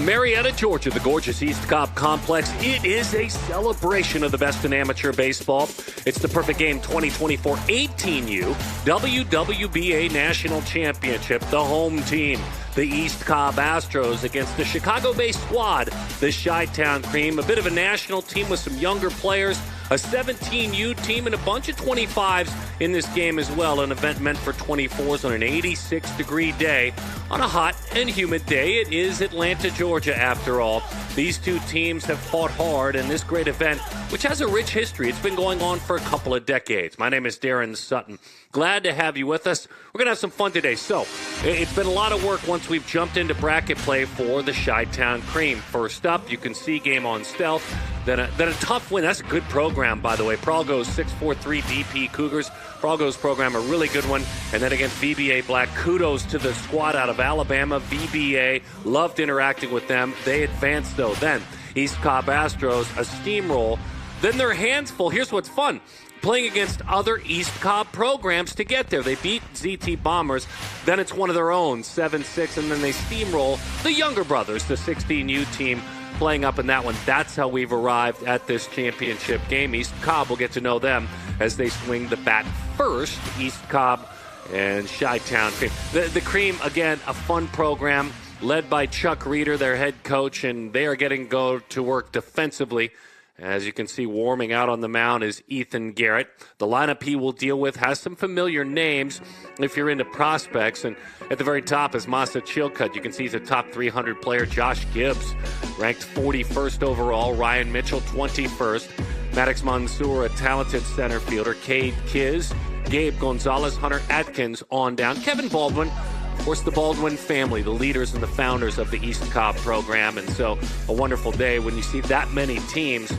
Marietta, Georgia, the gorgeous East Cobb Complex. It is a celebration of the best in amateur baseball. It's the perfect game 2024 18U WWBA National Championship. The home team, the East Cobb Astros, against the Chicago-based squad, the Chi-Town Cream. A bit of a national team with some younger players, a 17U team, and a bunch of 25s in this game as well. An event meant for 24s on an 86-degree day. On a hot and humid day, it is Atlanta, Georgia, after all. These two teams have fought hard in this great event, which has a rich history. It's been going on for a couple of decades. My name is Darren Sutton. Glad to have you with us. We're going to have some fun today. So, it's been a lot of work once we've jumped into bracket play for the Chi-Town Cream. First up, you can see game on stealth. Then a tough win. That's a good program, by the way. Pralgo's 6-4-3 DP Cougars. Pralgo's program, a really good one. And then against VBA Black, kudos to the squad out of Alabama. VBA, loved interacting with them. They advanced, though. Then East Cobb Astros, a steamroll. Then their hands full. Here's what's fun. Playing against other East Cobb programs to get there. They beat ZT Bombers. Then it's one of their own, 7-6. And then they steamroll the younger brothers, the 16U team, playing up in that one. That's how we've arrived at this championship game. East Cobb, will get to know them as they swing the bat first. East Cobb and Chi-Town Cream. The Cream, again, a fun program led by Chuck Reeder, their head coach, and they are getting go to work defensively. As you can see, warming out on the mound is Ethan Garrett. The lineup he will deal with has some familiar names if you're into prospects. And at the very top is Masa Chilcutt. You can see he's a top 300 player. Josh Gibbs, ranked 41st overall. Ryan Mitchell, 21st. Maddox Mansour, a talented center fielder. Cade Kiz, Gabe Gonzalez, Hunter Atkins on down. Kevin Baldwin, of course, the Baldwin family, the leaders and the founders of the East Cobb program. And so a wonderful day when you see that many teams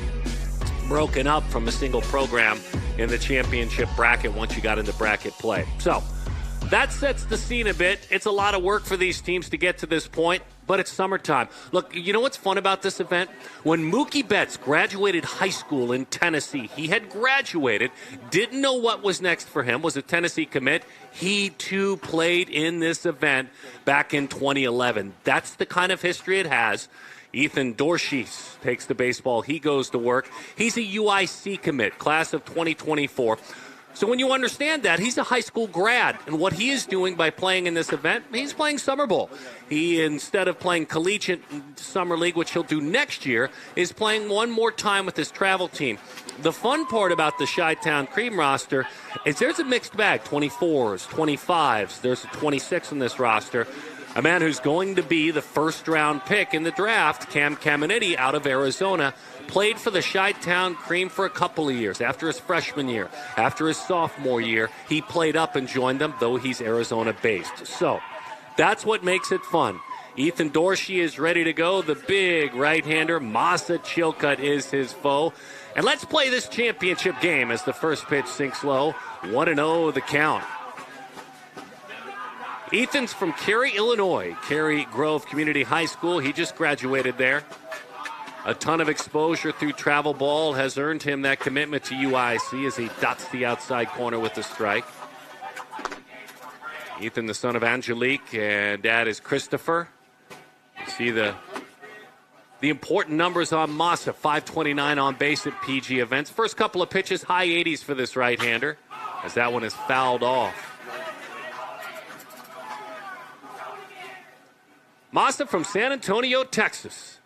broken up from a single program in the championship bracket once you got into bracket play. So that sets the scene a bit. It's a lot of work for these teams to get to this point, but it's summertime. Look, you know what's fun about this event? When Mookie Betts graduated high school in Tennessee, he had graduated, didn't know what was next for him, was a Tennessee commit. He, too, played in this event back in 2011. That's the kind of history it has. Ethan Dorsey takes the baseball. He goes to work. He's a UIC commit, class of 2024. So when you understand that, he's a high school grad. And what he is doing by playing in this event, he's playing summer ball. He, instead of playing collegiate summer league, which he'll do next year, is playing one more time with his travel team. The fun part about the Chi-Town Cream roster is there's a mixed bag, 24s, 25s. There's a 26 in this roster. A man who's going to be the first-round pick in the draft, Cam Caminiti out of Arizona, played for the Chi-Town Cream for a couple of years. After his freshman year, after his sophomore year, he played up and joined them, though he's Arizona-based. So that's what makes it fun. Ethan Dorsey is ready to go. The big right-hander, Masa Chilcutt, is his foe. And let's play this championship game as the first pitch sinks low. 1-0 the count. Ethan's from Cary, Illinois, Cary Grove Community High School. He just graduated there. A ton of exposure through travel ball has earned him that commitment to UIC as he dots the outside corner with the strike. Ethan, the son of Angelique, and dad is Christopher. You see the important numbers on Masa, 529 on base at PG events. First couple of pitches, high 80s for this right-hander, as that one is fouled off. Masa from San Antonio, Texas.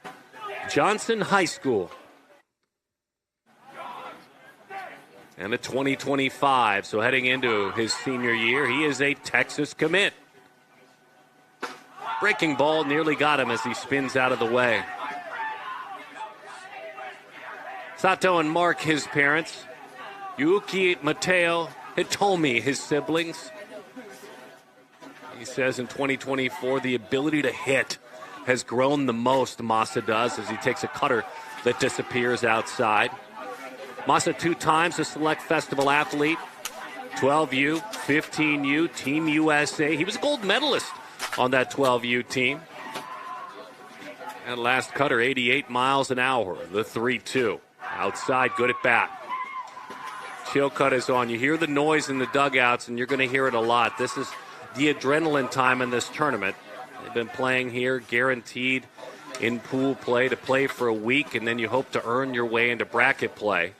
Johnson High School. And a 2025, so heading into his senior year, he is a Texas commit. Breaking ball nearly got him as he spins out of the way. Sato and Mark, his parents. Yuki, Mateo, Hitomi, his siblings. He says in 2024, the ability to hit has grown the most, Masa does, as he takes a cutter that disappears outside. Masa 2 times a Select Festival athlete, 12U, 15U, Team USA. He was a gold medalist on that 12U team. And last cutter, 88 miles an hour, the 3-2. Outside, good at bat. Chilcutt is on. You hear the noise in the dugouts, and you're going to hear it a lot. This is the adrenaline time in this tournament. They've been playing here, guaranteed in pool play to play for a week, and then you hope to earn your way into bracket play.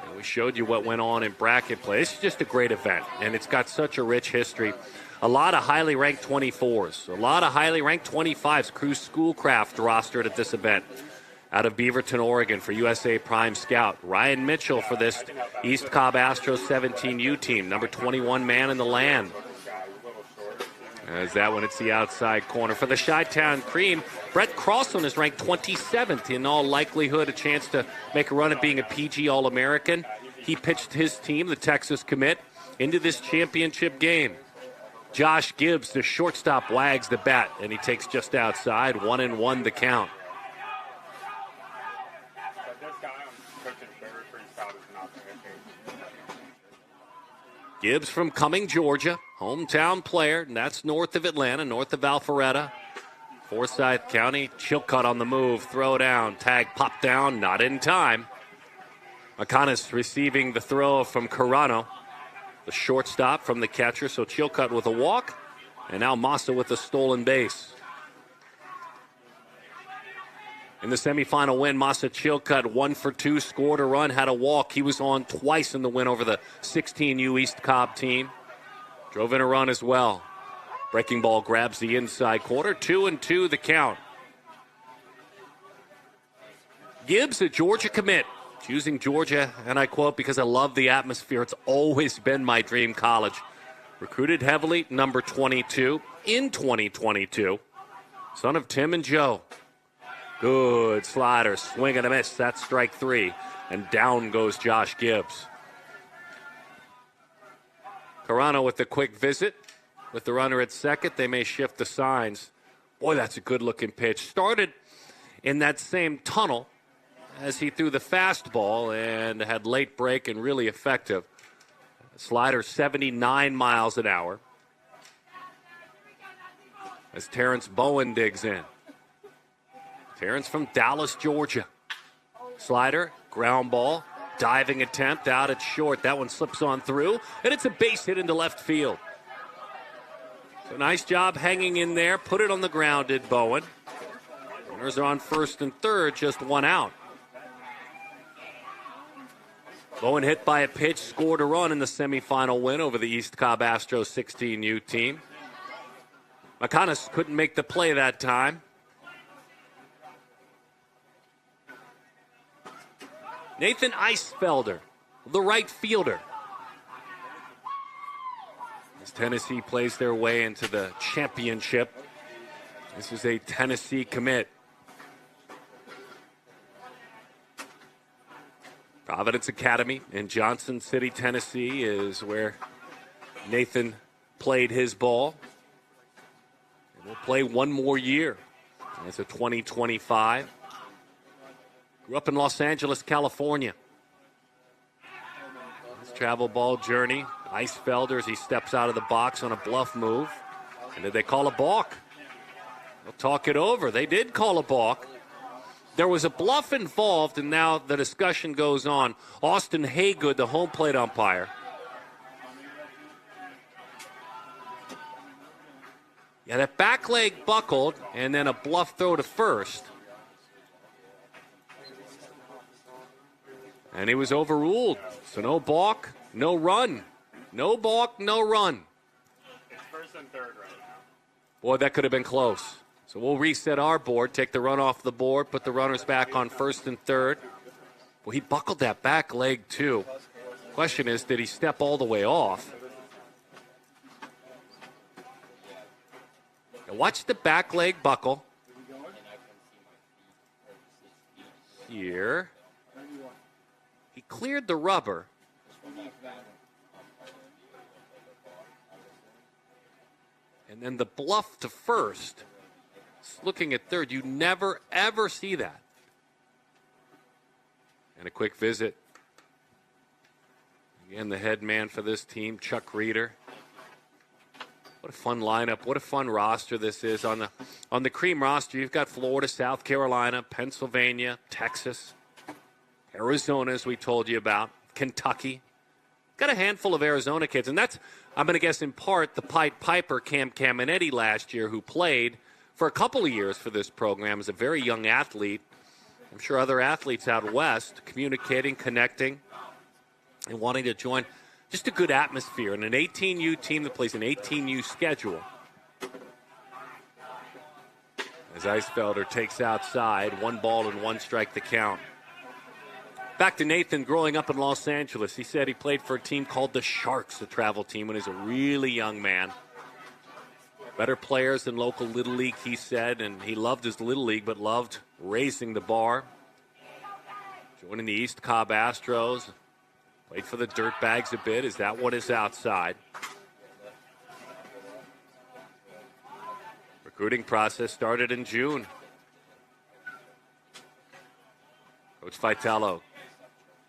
And we showed you what went on in bracket play. This is just a great event, and it's got such a rich history. A lot of highly ranked 24s, a lot of highly ranked 25s. Crew Schoolcraft rostered at this event out of Beaverton, Oregon for USA Prime Scout. Ryan Mitchell for this East Cobb Astros 17U team, number 21 man in the land. As that one, it's the outside corner. For the Chi-Town Cream, Brett Crossland is ranked 27th. In all likelihood, a chance to make a run at being a PG All-American. He pitched his team, the Texas commit, into this championship game. Josh Gibbs, the shortstop, wags the bat, and he takes just outside. 1-1 the count. Gibbs from Cumming, Georgia, hometown player, and that's north of Atlanta, north of Alpharetta. Forsyth County, Chilcutt on the move, throw down, tag pop down, not in time. McConis receiving the throw from Carano. The shortstop from the catcher, so Chilcutt with a walk, and now Massa with a stolen base. In the semifinal win, Massa Chilcutt 1 for 2, scored a run, had a walk. He was on twice in the win over the 16U East Cobb team. Drove in a run as well. Breaking ball grabs the inside corner, 2-2 the count. Gibbs, a Georgia commit. Choosing Georgia, and I quote, because I love the atmosphere. It's always been my dream college. Recruited heavily, number 22 in 2022. Son of Tim and Joe. Good slider, swing and a miss. That's strike 3. And down goes Josh Gibbs. Carano with the quick visit. With the runner at second, they may shift the signs. Boy, that's a good-looking pitch. Started in that same tunnel as he threw the fastball and had late break and really effective. Slider 79 miles an hour. As Terrence Bowen digs in. Terrence from Dallas, Georgia. Slider, ground ball, diving attempt out at short. That one slips on through, and it's a base hit into left field. So nice job hanging in there. Put it on the ground, did Bowen. Runners are on first and third, just one out. Bowen hit by a pitch, scored a run in the semifinal win over the East Cobb Astros 16U team. McConis couldn't make the play that time. Nathan Eisfelder, the right fielder. As Tennessee plays their way into the championship, this is a Tennessee commit. Providence Academy in Johnson City, Tennessee is where Nathan played his ball. And will play one more year. It's a 2025. Grew up in Los Angeles, California. His travel ball journey. Eisfelder as he steps out of the box on a bluff move. And did they call a balk? They'll talk it over. They did call a balk. There was a bluff involved, and now the discussion goes on. Austin Haygood, the home plate umpire. Yeah, that back leg buckled, and then a bluff throw to first. And he was overruled. So no balk, no run. No balk, no run. It's first and third right now. Boy, that could have been close. So we'll reset our board, take the run off the board, put the runners back on first and third. Well, he buckled that back leg, too. Question is, did he step all the way off? Now watch the back leg buckle. Here. He cleared the rubber. And then the bluff to first. Looking at third, you never, ever see that. And a quick visit. Again, the head man for this team, Chuck Reeder. What a fun lineup. What a fun roster this is. On the Cream roster, you've got Florida, South Carolina, Pennsylvania, Texas, Arizona, as we told you about, Kentucky. Got a handful of Arizona kids, and that's, I'm going to guess, in part, the Pied Piper Cam Caminetti last year who played for a couple of years for this program as a very young athlete. I'm sure other athletes out west communicating, connecting, and wanting to join. Just a good atmosphere and an 18U team that plays an 18U schedule. As Eisfelder takes outside, 1 ball and 1 strike to count. Back to Nathan, growing up in Los Angeles. He said he played for a team called the Sharks, a travel team, when he was a really young man. Better players than local Little League, he said, and he loved his Little League, but loved raising the bar. Joining the East Cobb Astros. Played for the Dirtbags a bit. Is that what is outside? Recruiting process started in June. Coach Vitello,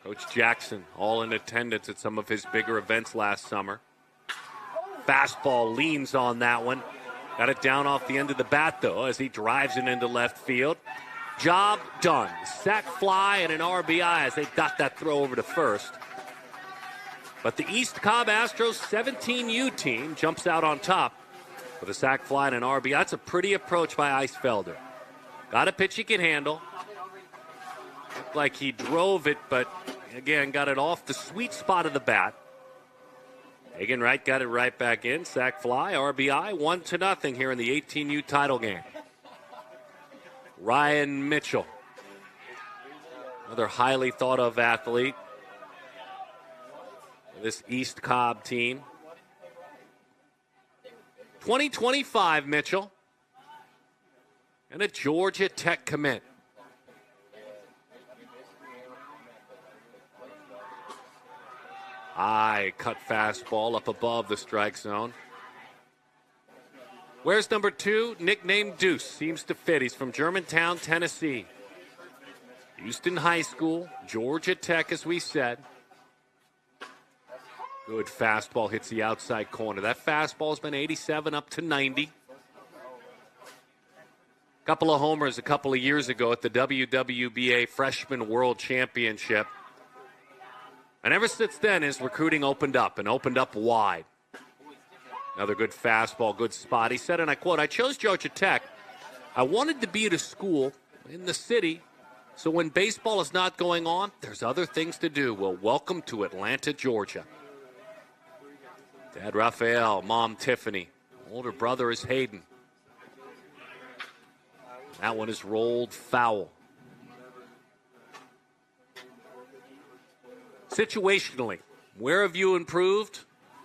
Coach Jackson, all in attendance at some of his bigger events last summer. Fastball leans on that one. Got it down off the end of the bat, though, as he drives it into left field. Job done. Sac fly and an RBI as they got that throw over to first. But the East Cobb Astros 17U team jumps out on top with a sac fly and an RBI. That's a pretty approach by Eisfelder. Got a pitch he can handle. Looked like he drove it, but again, got it off the sweet spot of the bat. Hagen Wright got it right back in. Sac fly, RBI, 1-0 here in the 18U title game. Ryan Mitchell, another highly thought of athlete. This East Cobb team. 2025 Mitchell. And a Georgia Tech commit. High cut fastball up above the strike zone. Where's number 2? Nicknamed Deuce. Seems to fit. He's from Germantown, Tennessee. Houston High School, Georgia Tech, as we said. Good fastball hits the outside corner. That fastball's been 87 up to 90. Couple of homers a couple of years ago at the WWBA Freshman World Championship. And ever since then, his recruiting opened up and opened up wide. Another good fastball, good spot. He said, and I quote, "I chose Georgia Tech. I wanted to be at a school in the city, so when baseball is not going on, there's other things to do. Well, welcome to Atlanta, Georgia." Dad Raphael, Mom Tiffany. Older brother is Hayden. That one is rolled foul. Situationally, where have you improved?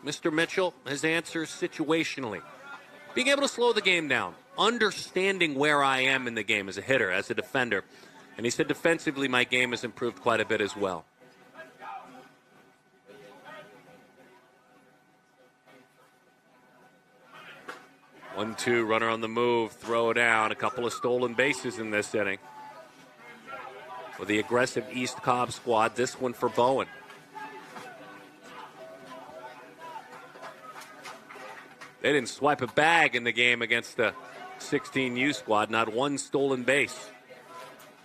Mr. Mitchell, his answer, situationally. Being able to slow the game down. Understanding where I am in the game as a hitter, as a defender. And he said defensively my game has improved quite a bit as well. One-two, runner on the move, throw down. A couple of stolen bases in this inning. For the aggressive East Cobb squad, this one for Bowen. They didn't swipe a bag in the game against the 16U squad. Not one stolen base.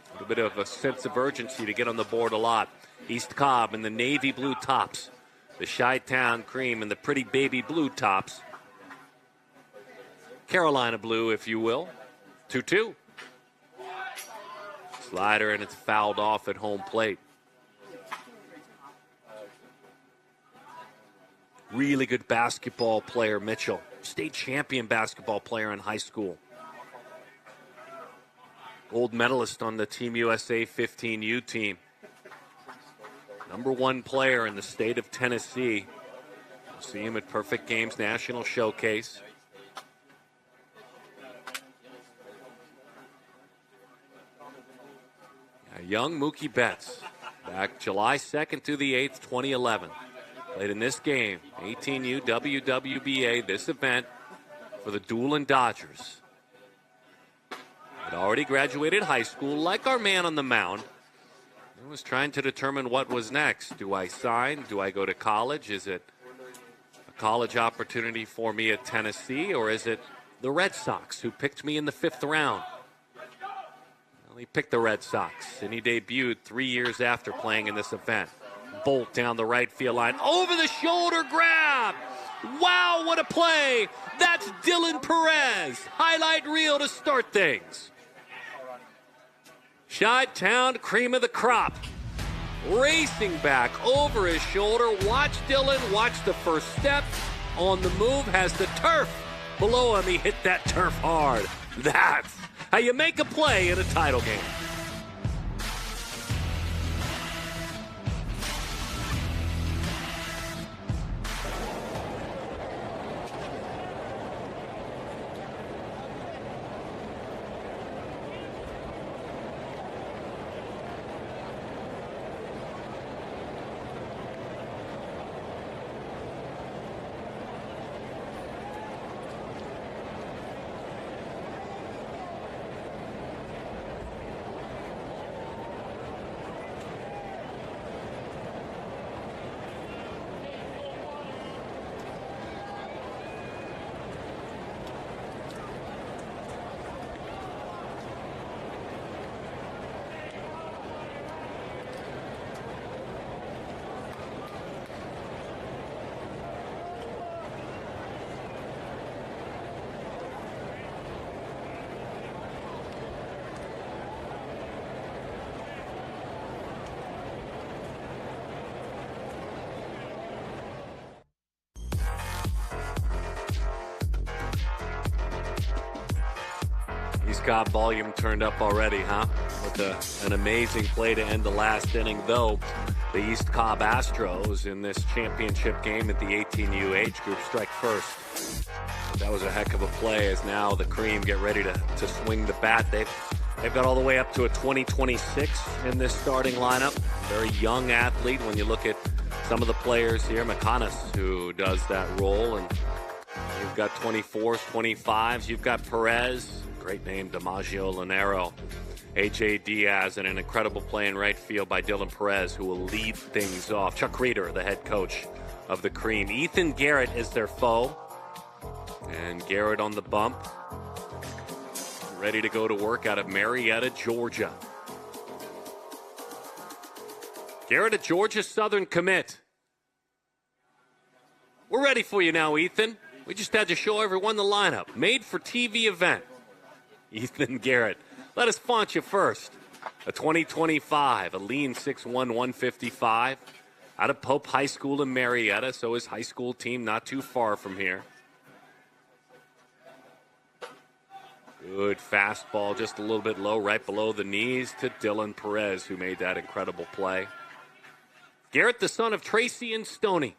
A little bit of a sense of urgency to get on the board a lot. East Cobb in the navy blue tops. The Chi-Town cream and the pretty baby blue tops. Carolina blue, if you will. 2-2. Slider, and it's fouled off at home plate. Really good basketball player, Mitchell. State champion basketball player in high school. Gold medalist on the Team USA 15U team. Number 1 player in the state of Tennessee. We'll see him at Perfect Games National Showcase. Young Mookie Betts, back July 2nd through the 8th, 2011. Played in this game, 18U WWBA, this event for the Doolin Dodgers. Had already graduated high school, like our man on the mound. He was trying to determine what was next. Do I sign? Do I go to college? Is it a college opportunity for me at Tennessee, or is it the Red Sox who picked me in the 5th round? He picked the Red Sox, and he debuted 3 years after playing in this event. Bolt down the right field line. Over the shoulder grab. Wow, what a play That's Dylan Perez. Highlight reel to start things. Chi-Town cream of the crop. Racing back over his shoulder. Watch Dylan. Watch the first step. On the move, has the turf below him. He hit that turf hard. That's how you make a play in a title game. Cobb volume turned up already, huh? With an amazing play to end the last inning, though. The East Cobb Astros in this championship game at the 18U age group strike first. That was a heck of a play as now the Cream get ready to swing the bat. They've got all the way up to a 2026 in this starting lineup. Very young athlete when you look at some of the players here. McConis, who does that role, and you've got 24s, 25s. You've got Perez. Great name, DiMaggio Lanero. A.J. Diaz, and an incredible play in right field by Dylan Perez, who will lead things off. Chuck Reeder, the head coach of the Cream. Ethan Garrett is their foe. And Garrett on the bump. Ready to go to work out of Marietta, Georgia. Garrett, a Georgia Southern commit. We're ready for you now, Ethan. We just had to show everyone the lineup. Made for TV event. Ethan Garrett. Let us font you first. A 2025, a lean 6'1", 155. Out of Pope High School in Marietta, so his high school team not too far from here. Good fastball, just a little bit low, right below the knees to Dylan Perez, who made that incredible play. Garrett, the son of Tracy and Stoney.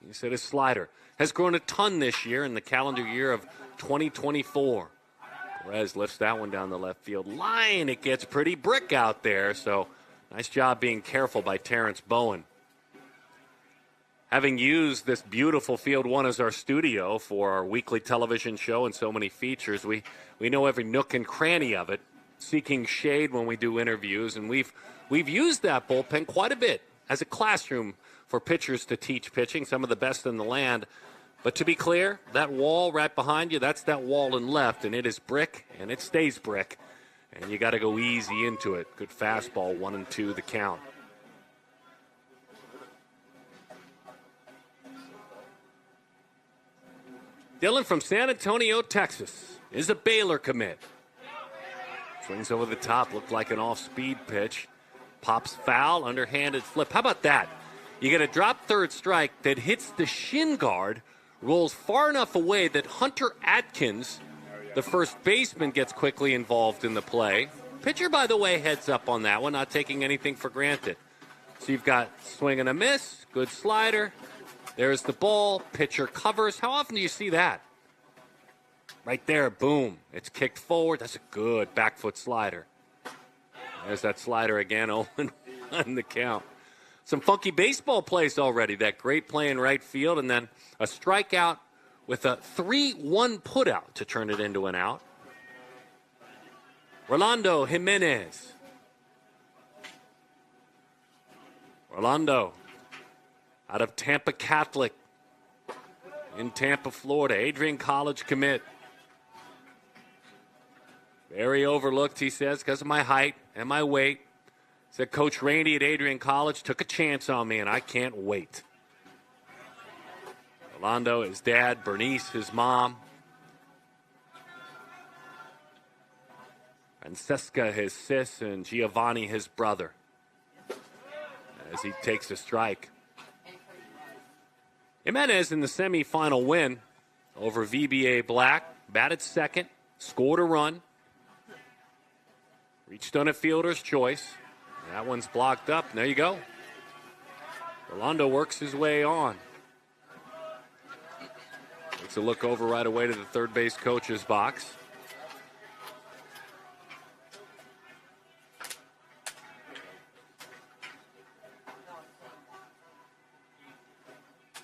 He said his slider has grown a ton this year in the calendar year of 2024. Perez lifts that one down the left field line. It gets pretty brick out there, so nice job being careful by Terrence Bowen. Having used this beautiful Field One as our studio for our weekly television show and so many features, we know every nook and cranny of it, seeking shade when we do interviews, and we've used that bullpen quite a bit as a classroom for pitchers to teach pitching, some of the best in the land. But to be clear, that wall right behind you, that's that wall in left, and it is brick, and it stays brick. And you got to go easy into it. Good fastball, 1-2 the count. Dylan from San Antonio, Texas, is a Baylor commit. Swings over the top, looked like an off-speed pitch. Pops foul, underhanded flip. How about that? You get a drop third strike that hits the shin guard, rolls far enough away that Hunter Atkins, the first baseman, gets quickly involved in the play. Pitcher, by the way, heads up on that one, not taking anything for granted. So you've got swing and a miss, good slider. There's the ball, pitcher covers. How often do you see that? Right there, boom. It's kicked forward. That's a good back foot slider. There's that slider again, 0-1 the count. Some funky baseball plays already. That great play in right field, and then a strikeout with a 3-1 putout to turn it into an out. Rolando Jimenez. Rolando out of Tampa Catholic in Tampa, Florida. Adrian College commit. Very overlooked, he says, because of my height and my weight. Said Coach Randy at Adrian College took a chance on me, and I can't wait. Rolando, his dad, Bernice, his mom, Francesca, his sis, and Giovanni, his brother, as he takes a strike. Jimenez in the semifinal win over VBA Black, batted second, scored a run, reached on a fielder's choice. That one's blocked up. There you go. Rolando works his way on. Takes a look over right away to the third base coach's box.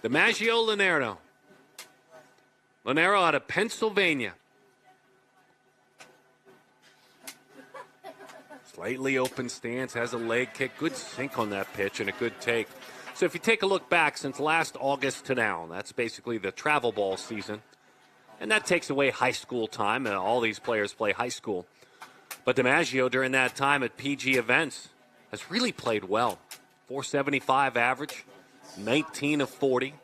DiMaggio Lanero. Lanero out of Pennsylvania. Slightly open stance, has a leg kick. Good sink on that pitch and a good take. So if you take a look back since last August to now, that's basically the travel ball season. And that takes away high school time. And all these players play high school. But DiMaggio during that time at PG events has really played well. 475 average, 19 of 40.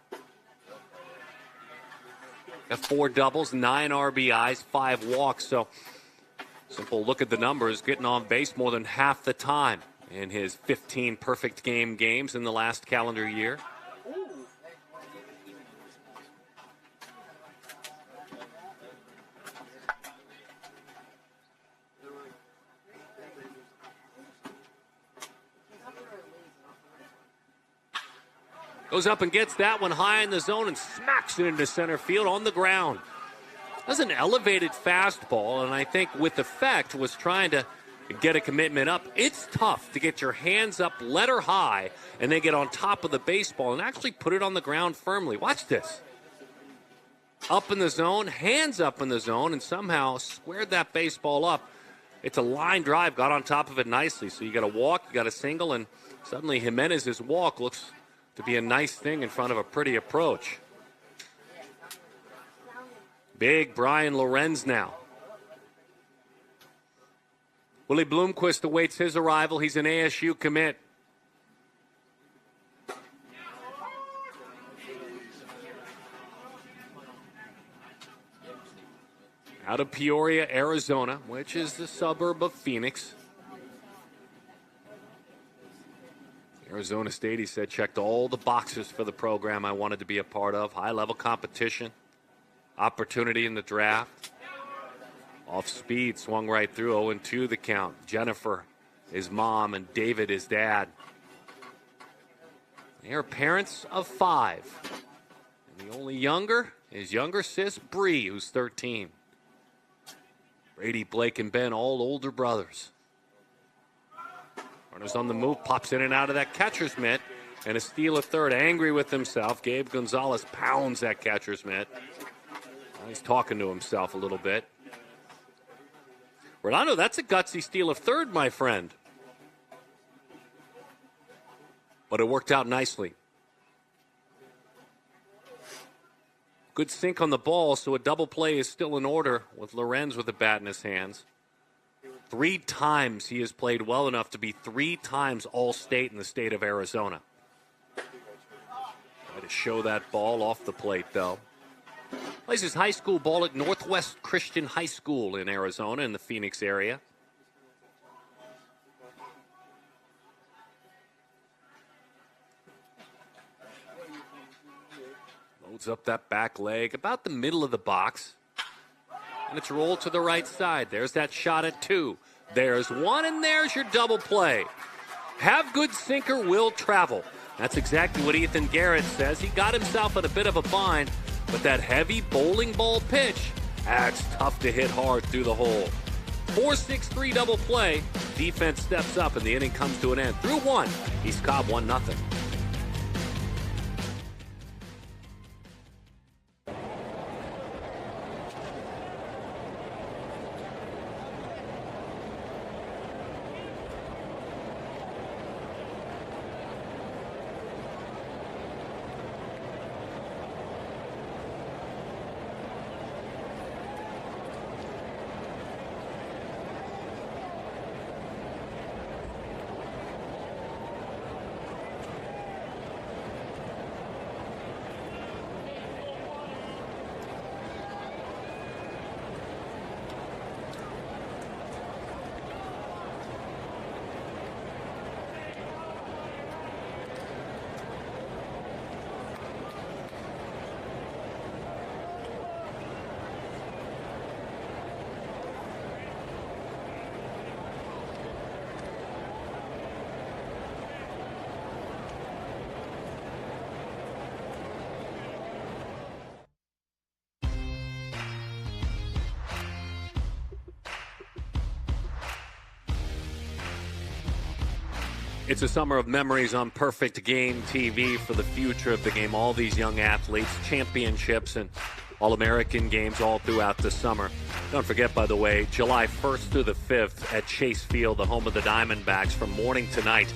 Got 4 doubles, 9 RBIs, 5 walks. So simple look at the numbers, getting on base more than half the time in his 15 perfect game games in the last calendar year. Goes up and gets that one high in the zone and smacks it into center field on the ground. That's an elevated fastball, and I think with effect was trying to get a commitment up. It's tough to get your hands up, let her high, and then get on top of the baseball and actually put it on the ground firmly. Watch this. Up in the zone, hands up in the zone, and somehow squared that baseball up. It's a line drive, got on top of it nicely. So you got a walk, you got a single, and suddenly Jimenez's walk looks to be a nice thing in front of a pretty approach. Big Brian Lorenz now. Willie Bloomquist awaits his arrival. He's an ASU commit. Out of Peoria, Arizona, which is the suburb of Phoenix. Arizona State, he said, checked all the boxes for the program I wanted to be a part of. High-level competition, opportunity in the draft. Off speed, swung right through, 0-2 the count. Jennifer, his mom, and David, his dad. They are parents of 5. And the only younger, his younger sis, Bree, who's 13. Brady, Blake, and Ben, all older brothers. Runners on the move, pops in and out of that catcher's mitt, and a steal of third. Angry with himself, Gabe Gonzalez pounds that catcher's mitt. Now he's talking to himself a little bit. Rolando, that's a gutsy steal of third, my friend. But it worked out nicely. Good sink on the ball, so a double play is still in order with Lorenz with a bat in his hands. 3 times he has played well enough to be 3 times All-State in the state of Arizona. Try to show that ball off the plate, though. Plays his high school ball at Northwest Christian High School in Arizona in the Phoenix area. Loads up that back leg about the middle of the box. And it's rolled to the right side. There's that shot at 2. There's 1, and there's your double play. Have good sinker, will travel. That's exactly what Ethan Garrett says. He got himself in a bit of a bind, but that heavy bowling ball pitch, that's tough to hit hard through the hole. 4-6-3 double play. Defense steps up, and the inning comes to an end. Through 1, East Cobb 1-0. It's a summer of memories on Perfect Game TV for the future of the game. All these young athletes, championships, and All-American games all throughout the summer. Don't forget, by the way, July 1st through the 5th at Chase Field, the home of the Diamondbacks, from morning to night.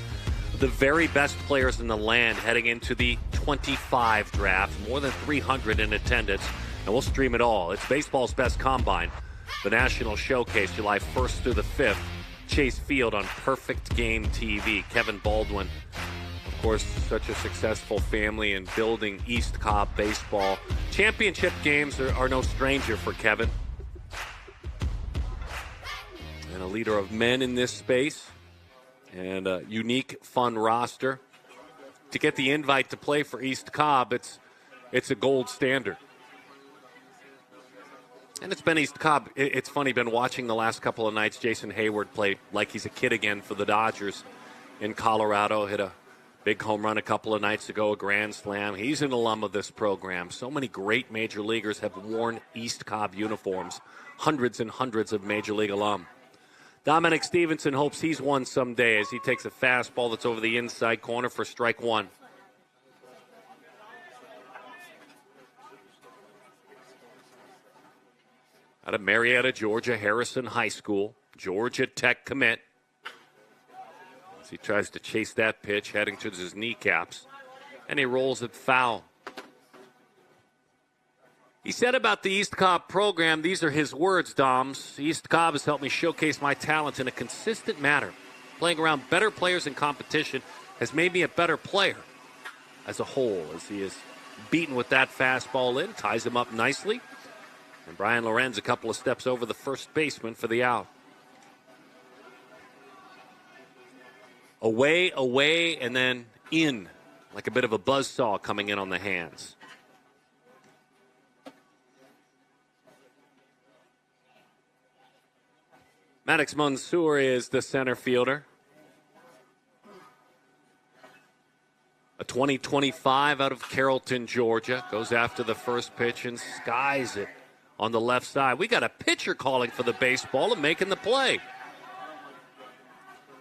The very best players in the land heading into the 25 draft, more than 300 in attendance, and we'll stream it all. It's baseball's best combine, the National Showcase, July 1st through the 5th, Chase Field on Perfect Game TV. Kevin Baldwin, of course, such a successful family in building East Cobb baseball. Championship games are no stranger for Kevin. And a leader of men in this space. And a unique, fun roster. To get the invite to play for East Cobb, it's a gold standard. And it's been East Cobb. It's funny, been watching the last couple of nights. Jason Hayward play like he's a kid again for the Dodgers in Colorado. Hit a big home run a couple of nights ago, a grand slam. He's an alum of this program. So many great major leaguers have worn East Cobb uniforms. Hundreds and hundreds of major league alum. Dominic Stevenson hopes he's one someday as he takes a fastball that's over the inside corner for strike one. Out of Marietta, Georgia, Harrison High School, Georgia Tech commit. As he tries to chase that pitch, heading to his kneecaps, and he rolls it foul. He said about the East Cobb program, these are his words, Doms. East Cobb has helped me showcase my talent in a consistent manner. Playing around better players in competition has made me a better player as a whole, as he is beaten with that fastball in, ties him up nicely. And Brian Lorenz a couple of steps over the first baseman for the out. Away, and then in, like a bit of a buzzsaw coming in on the hands. Maddox Mansour is the center fielder. A 2025 out of Carrollton, Georgia. Goes after the first pitch and skies it on the left side. We got a pitcher calling for the baseball and making the play.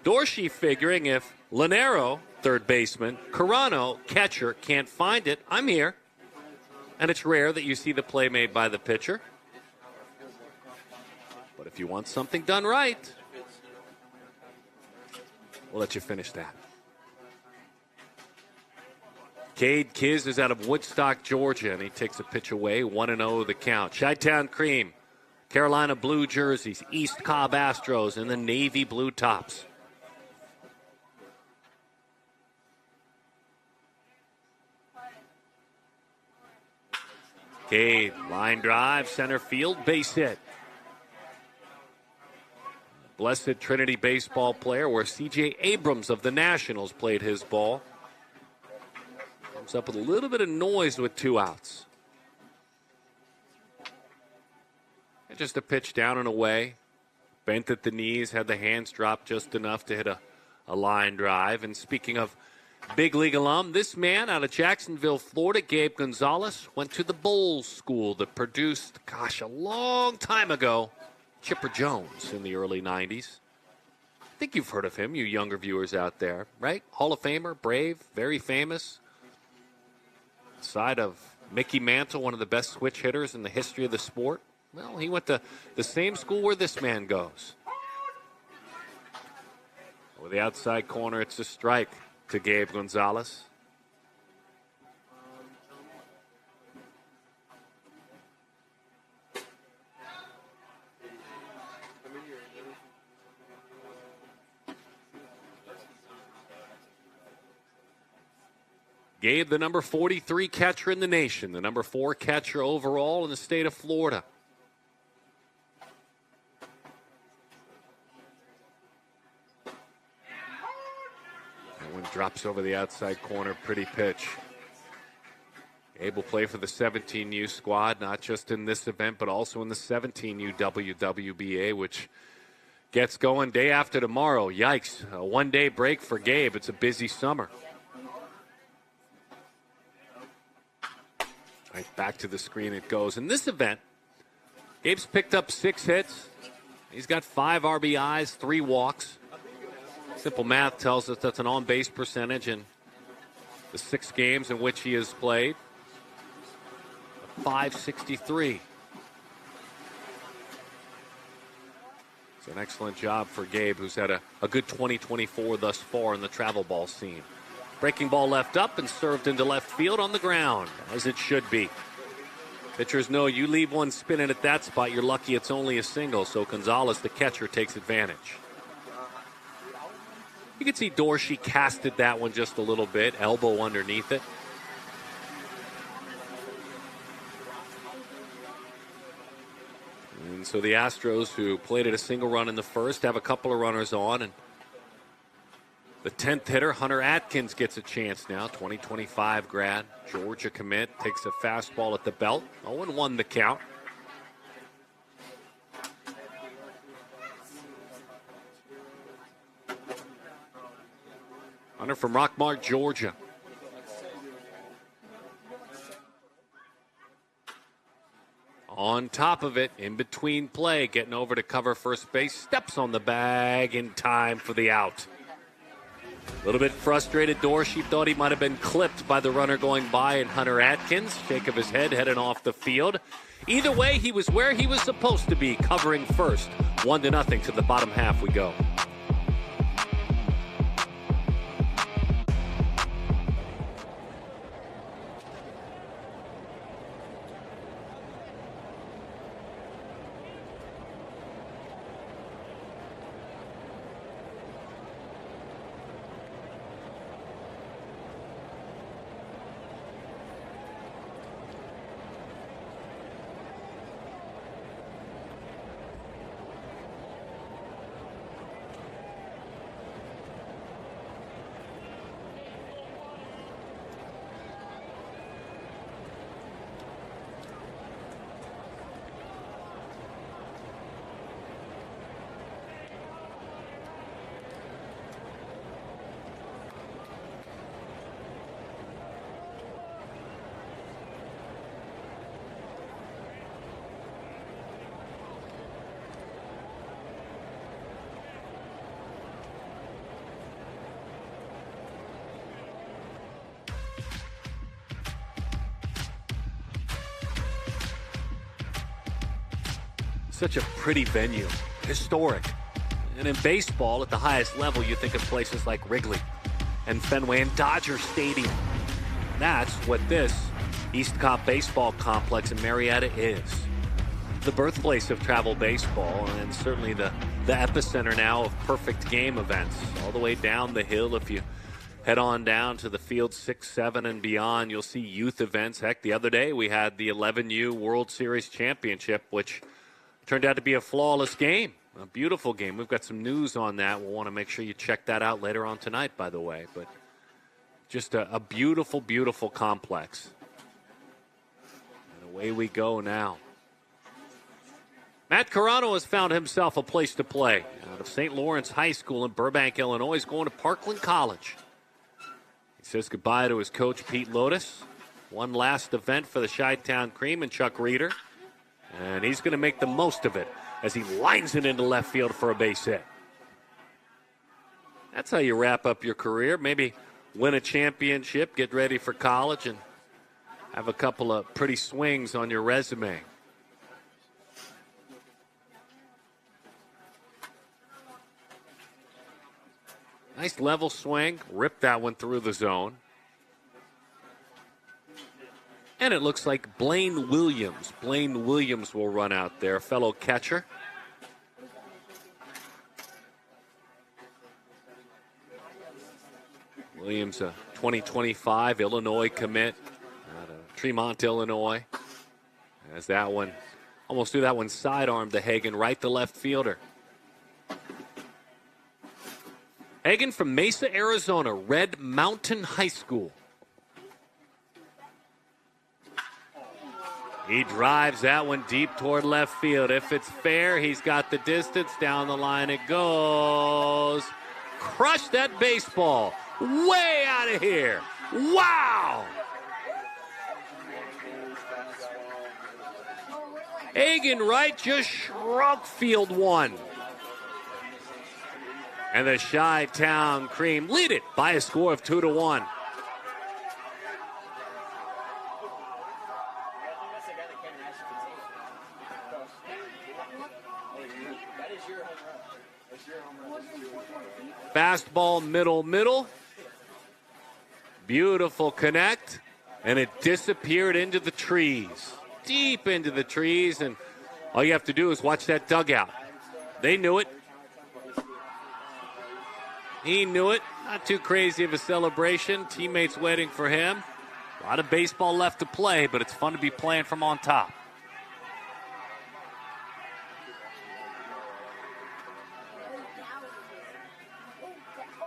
Dorsey figuring if Lanero, third baseman, Carano, catcher, can't find it, I'm here. And it's rare that you see the play made by the pitcher. But if you want something done right, we'll let you finish that. Cade Kiz is out of Woodstock, Georgia, and he takes a pitch away, 1-0 the count. Chi-Town Cream, Carolina blue jerseys, East Cobb Astros, and the navy blue tops. Cade, line drive, center field, base hit. Blessed Trinity baseball player where C.J. Abrams of the Nationals played his ball. Comes up with a little bit of noise with two outs. And just a pitch down and away. Bent at the knees, had the hands dropped just enough to hit a line drive. And speaking of big league alum, this man out of Jacksonville, Florida, Gabe Gonzalez, went to the Bowles School that produced, a long time ago, Chipper Jones in the early 90s. I think you've heard of him, you younger viewers out there, right? Hall of Famer, brave, very famous. Side of Mickey Mantle, one of the best switch hitters in the history of the sport. Well, he went to the same school where this man goes. With the outside corner, it's a strike to Gabe Gonzalez. Gabe, the number 43 catcher in the nation, the number 4 catcher overall in the state of Florida. That one drops over the outside corner, pretty pitch. Gabe will play for the 17U squad, not just in this event, but also in the 17U WWBA, which gets going day after tomorrow. Yikes, a one-day break for Gabe. It's a busy summer. Right back to the screen it goes. In this event, Gabe's picked up 6 hits. He's got 5 RBIs, 3 walks. Simple math tells us that's an on-base percentage in the 6 games in which he has played. .563. It's an excellent job for Gabe, who's had a good 2024 thus far in the travel ball scene. Breaking ball left up and served into left field on the ground, as it should be. Pitchers know you leave one spinning at that spot, you're lucky it's only a single, so Gonzalez, the catcher, takes advantage. You can see Dorsey casted that one just a little bit, elbow underneath it. And so the Astros, who played at a single run in the first, have a couple of runners on. And the 10th hitter, Hunter Atkins, gets a chance now. 2025 grad, Georgia commit, takes a fastball at the belt. 0-1 the count. Hunter from Rockmart, Georgia. On top of it, in between play, getting over to cover first base, steps on the bag in time for the out. A little bit frustrated, Dorsey thought he might have been clipped by the runner going by, and Hunter Atkins, shake of his head, heading off the field. Either way, he was where he was supposed to be, covering first. 1-0 to the bottom half we go. Such a pretty venue, historic. And in baseball, at the highest level, you think of places like Wrigley and Fenway and Dodger Stadium. That's what this East Cobb Baseball Complex in Marietta is. The birthplace of travel baseball, and certainly the epicenter now of perfect game events. All the way down the hill, if you head on down to the field 6, 7, and beyond, you'll see youth events. Heck, the other day we had the 11U World Series Championship, which turned out to be a flawless game, a beautiful game. We've got some news on that. We'll want to make sure you check that out later on tonight, by the way. But just a beautiful, beautiful complex. And away we go now. Matt Carano has found himself a place to play. Out of St. Lawrence High School in Burbank, Illinois, he's going to Parkland College. He says goodbye to his coach, Pete Lotus. One last event for the Chi-Town Cream and Chuck Reeder. And he's going to make the most of it as he lines it into left field for a base hit. That's how you wrap up your career. Maybe win a championship, get ready for college, and have a couple of pretty swings on your resume. Nice level swing. Ripped that one through the zone. And it looks like Blaine Williams. Blaine Williams will run out there, fellow catcher. Williams, a 2025 Illinois commit out of Tremont, Illinois. As that one, almost threw that one sidearm to Hagan, right to left fielder. Hagan from Mesa, Arizona, Red Mountain High School. He drives that one deep toward left field. If it's fair, he's got the distance. Down the line it goes. Crush that baseball. Way out of here. Wow! Hagan Wright just shrunk field one. And the Chi-Town Cream lead it by a score of 2-1. Fastball, middle. Beautiful connect. And it disappeared into the trees. Deep into the trees. And all you have to do is watch that dugout. They knew it. He knew it. Not too crazy of a celebration. Teammates waiting for him. A lot of baseball left to play, but it's fun to be playing from on top.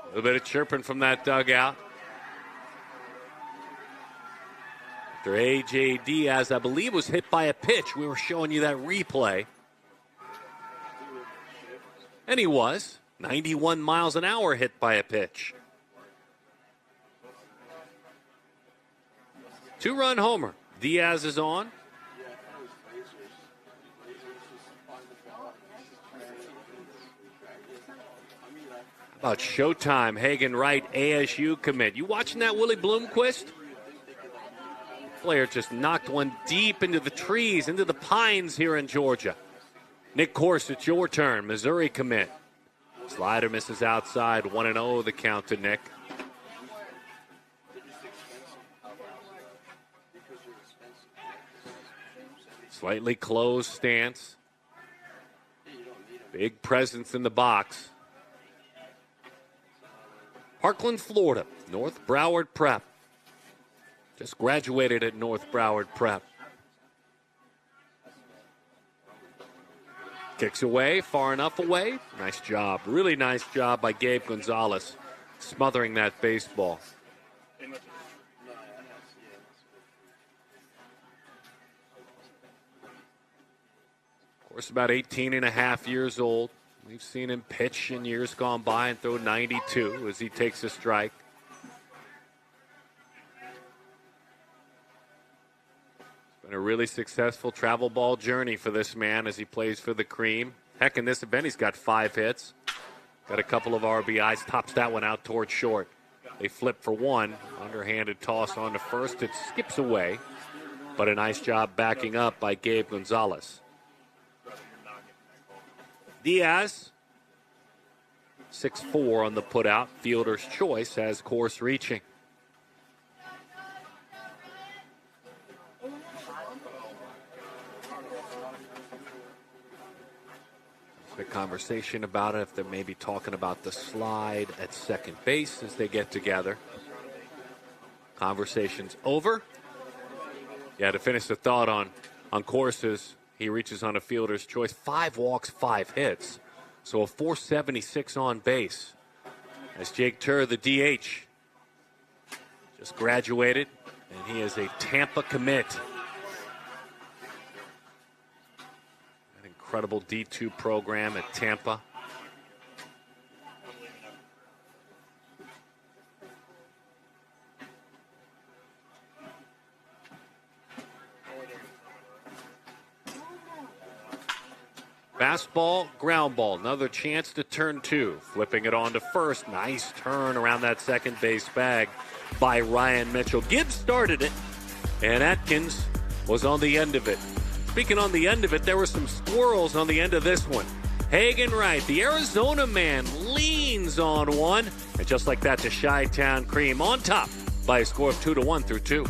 A little bit of chirping from that dugout. After A.J. Diaz, I believe, was hit by a pitch. We were showing you that replay. And he was. 91 miles an hour hit by a pitch. 2-run homer. Diaz is on. How about showtime? Hagen Wright, ASU commit. You watching that, Willie Bloomquist? Player just knocked one deep into the trees, into the pines here in Georgia. Nick Corse, it's your turn. Missouri commit. Slider misses outside. 1-0 the count to Nick. Slightly closed stance. Big presence in the box. Parkland, Florida. North Broward Prep. Just graduated at North Broward Prep. Kicks away, far enough away. Nice job. Really nice job by Gabe Gonzalez smothering that baseball. Of course, about 18 and a half years old. We've seen him pitch in years gone by and throw 92 as he takes a strike. A really successful travel ball journey for this man as he plays for the Cream. Heck, in this event, he's got 5 hits. Got a couple of RBIs. Tops that one out towards short. They flip for one. Underhanded toss on to first. It skips away. But a nice job backing up by Gabe Gonzalez. Diaz, 6'4" on the putout. Fielder's choice has Corse reaching. Quick conversation about it, if they're maybe talking about the slide at second base as they get together. Conversation's over. Yeah, to finish the thought on Corse's, he reaches on a fielder's choice. 5 walks, 5 hits. So a 476 on base. As Jake Turr, the DH, just graduated, and he is a Tampa commit. Incredible D2 program at Tampa. Fastball, ground ball. Another chance to turn 2. Flipping it on to first. Nice turn around that second base bag by Ryan Mitchell. Gibbs started it, and Atkins was on the end of it. Speaking on the end of it, there were some squirrels on the end of this one. Hagen Wright, the Arizona man, leans on one. And just like that, the Chi-Town Cream on top by a score of 2-1 through 2.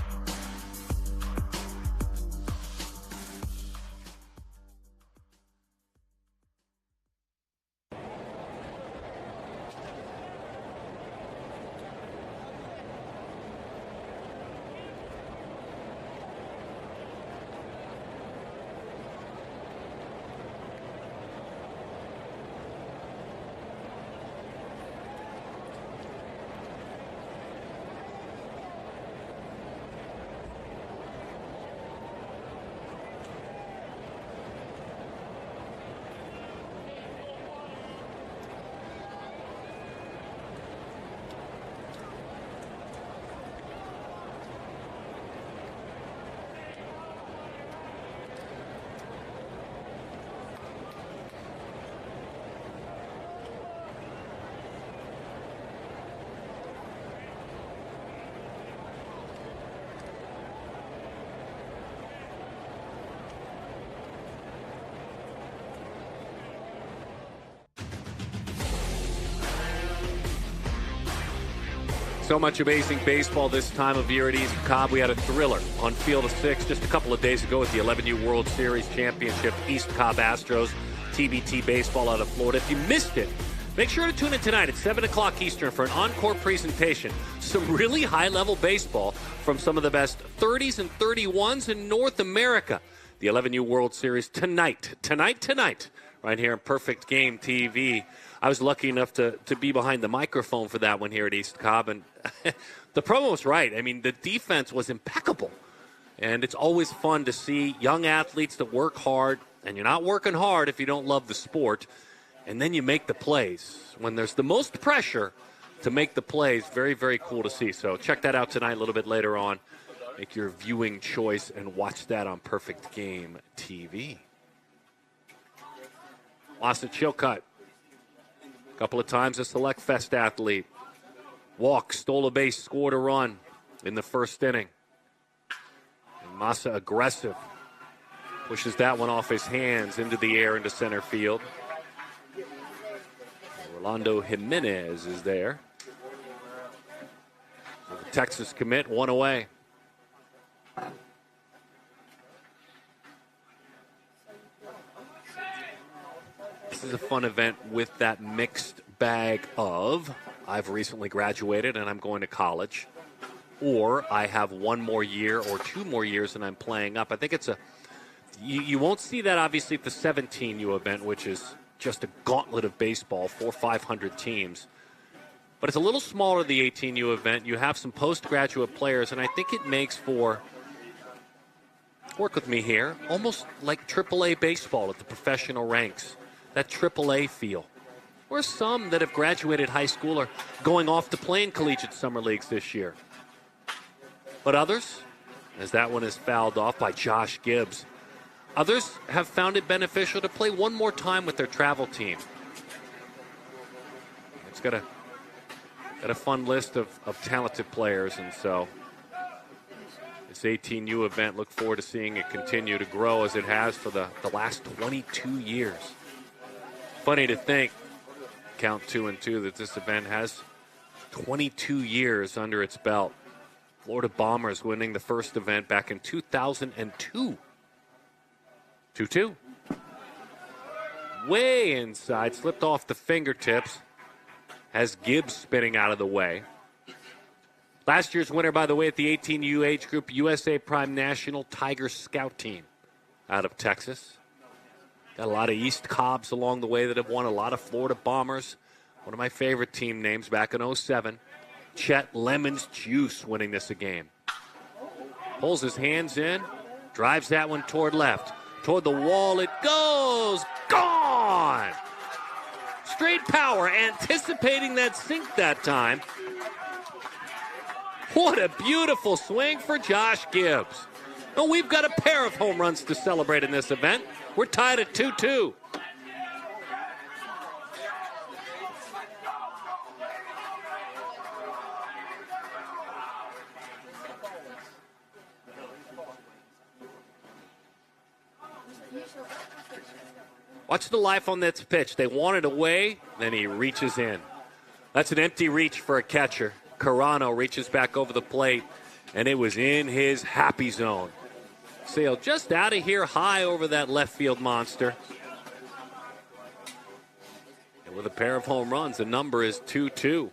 So much amazing baseball this time of year at East Cobb. We had a thriller on Field of Six just a couple of days ago at the 11U World Series Championship. East Cobb Astros, TBT baseball out of Florida. If you missed it, make sure to tune in tonight at 7 o'clock Eastern for an encore presentation. Some really high-level baseball from some of the best 30s and 31s in North America. The 11U World Series tonight, right here on Perfect Game TV. I was lucky enough to be behind the microphone for that one here at East Cobb, and the promo was right. I mean, the defense was impeccable, and it's always fun to see young athletes that work hard, and you're not working hard if you don't love the sport, and then you make the plays. When there's the most pressure to make the plays, very, very cool to see. So check that out tonight a little bit later on. Make your viewing choice and watch that on Perfect Game TV. Lost a chill cut. Couple of times a Select Fest athlete. Walked, stole a base, scored a run in the first inning. And Massa aggressive. Pushes that one off his hands into the air into center field. Orlando Jimenez is there. So the Texas commit, one away. This is a fun event with that mixed bag of I've recently graduated and I'm going to college, or I have one more year or 2 more years and I'm playing up. I think it's you won't see that obviously at the 17U event, which is just a gauntlet of baseball, 400-500 teams. But it's a little smaller, the 18U event. You have some postgraduate players, and I think it makes for, work with me here, almost like AAA baseball at the professional ranks. That AAA feel. Or some that have graduated high school are going off to play in collegiate summer leagues this year. But others, as that one is fouled off by Josh Gibbs, others have found it beneficial to play one more time with their travel team. It's got a fun list of talented players, and so this 18U event, look forward to seeing it continue to grow as it has for the last 22 years. Funny to think, count 2 and 2, that this event has 22 years under its belt. Florida Bombers winning the first event back in 2002. 2-2. Way inside, slipped off the fingertips. Has Gibbs spinning out of the way. Last year's winner, by the way, at the 18U age group, USA Prime National Tiger Scout Team out of Texas. Got a lot of East Cobbs along the way that have won, a lot of Florida Bombers. One of my favorite team names back in 07. Chet Lemon's Juice winning this game. Pulls his hands in, drives that one toward left. Toward the wall it goes. Gone! Straight power, anticipating that sink that time. What a beautiful swing for Josh Gibbs. And we've got a pair of home runs to celebrate in this event. We're tied at 2-2. Watch the life on this pitch. They want it away, then he reaches in. That's an empty reach for a catcher. Carano reaches back over the plate, and it was in his happy zone. Sailed just out of here high over that left field monster. And with a pair of home runs, the number is 2-2.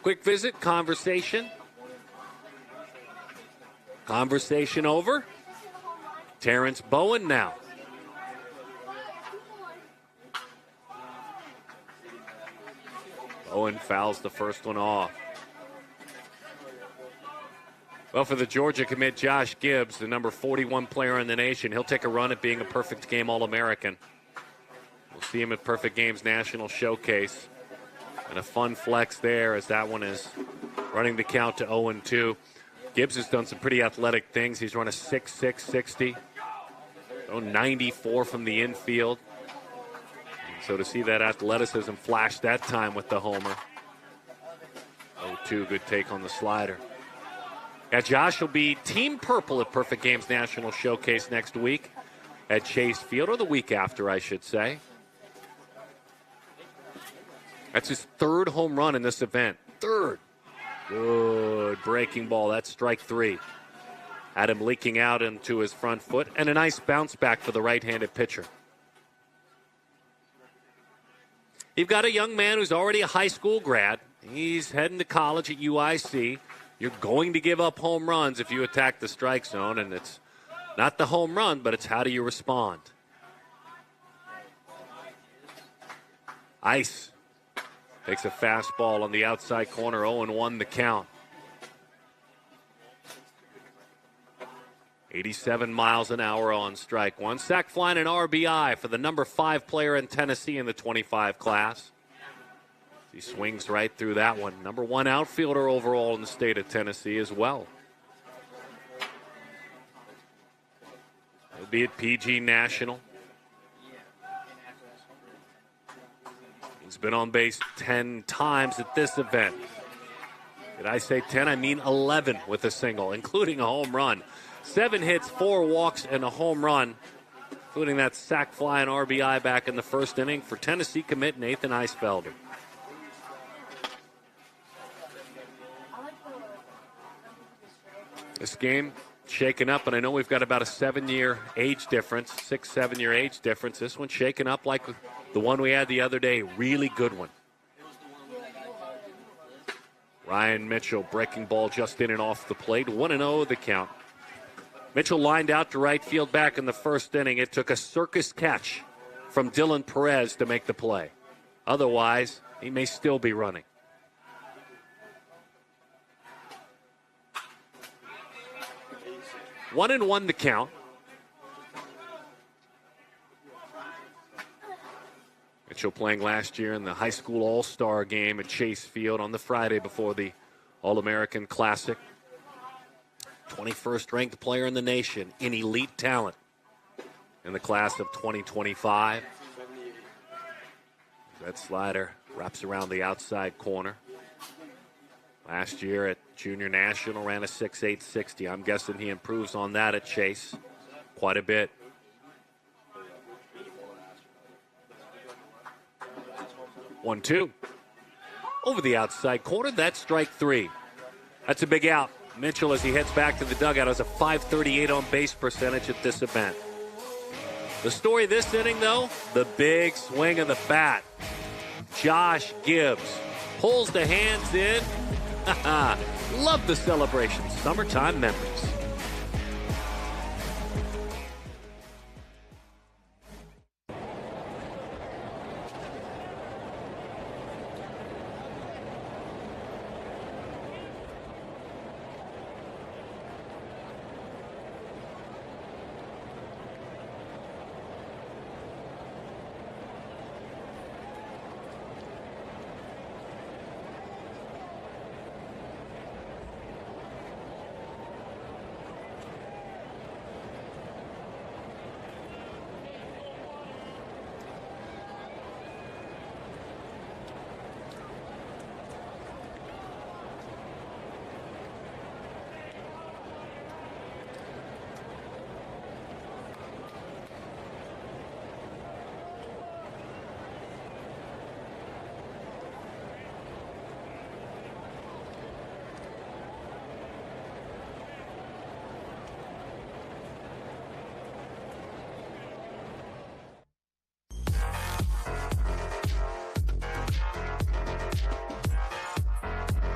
Quick visit, conversation. Conversation over. Terrence Bowen now. Bowen fouls the first one off. Well, for the Georgia commit, Josh Gibbs, the number 41 player in the nation, he'll take a run at being a perfect game All-American. We'll see him at Perfect Games National Showcase. And a fun flex there as that one is running the count to 0-2. Gibbs has done some pretty athletic things. He's run a 6.6 60. 94 from the infield. And so to see that athleticism flash that time with the homer. 0-2, good take on the slider. Yeah, Josh will be Team Purple at Perfect Games National Showcase next week. at Chase Field, or the week after, I should say. That's his third home run in this event. Third. Good breaking ball. That's strike 3. Had him leaking out into his front foot, and a nice bounce back for the right-handed pitcher. You've got a young man who's already a high school grad. He's heading to college at UIC. You're going to give up home runs if you attack the strike zone, and it's not the home run, but it's how do you respond. Ice takes a fastball on the outside corner, 0-1 the count. 87 miles an hour on strike one. Sac fly and an RBI for the number 5 player in Tennessee in the 25 class. He swings right through that one. Number 1 outfielder overall in the state of Tennessee as well. He'll be at PG National. He's been on base 10 times at this event. Did I say 10? I mean 11 with a single, including a home run. 7 hits, 4 walks, and a home run, including that sac fly and RBI back in the first inning for Tennessee commit Nathan Eisfelder. This game shaken up, and I know we've got about a 7-year age difference, 6-7-year age difference. This one's shaken up like the one we had the other day. Really good one. Ryan Mitchell breaking ball just in and off the plate. 1-0 the count. Mitchell lined out to right field back in the first inning. It took a circus catch from Dylan Perez to make the play. Otherwise, he may still be running. One and one the count. Mitchell playing last year in the high school all-star game at Chase Field on the Friday before the All-American Classic. 21st ranked player in the nation, in elite talent in the class of 2025. That slider wraps around the outside corner. Last year at Junior National ran a 6.8 60. I'm guessing he improves on that at Chase quite a bit. One, two. Over the outside corner, that's strike 3. That's a big out. Mitchell, as he heads back to the dugout, has a .538 on base percentage at this event. The story this inning, though, the big swing of the bat. Josh Gibbs pulls the hands in. Love the celebration. Summertime memories.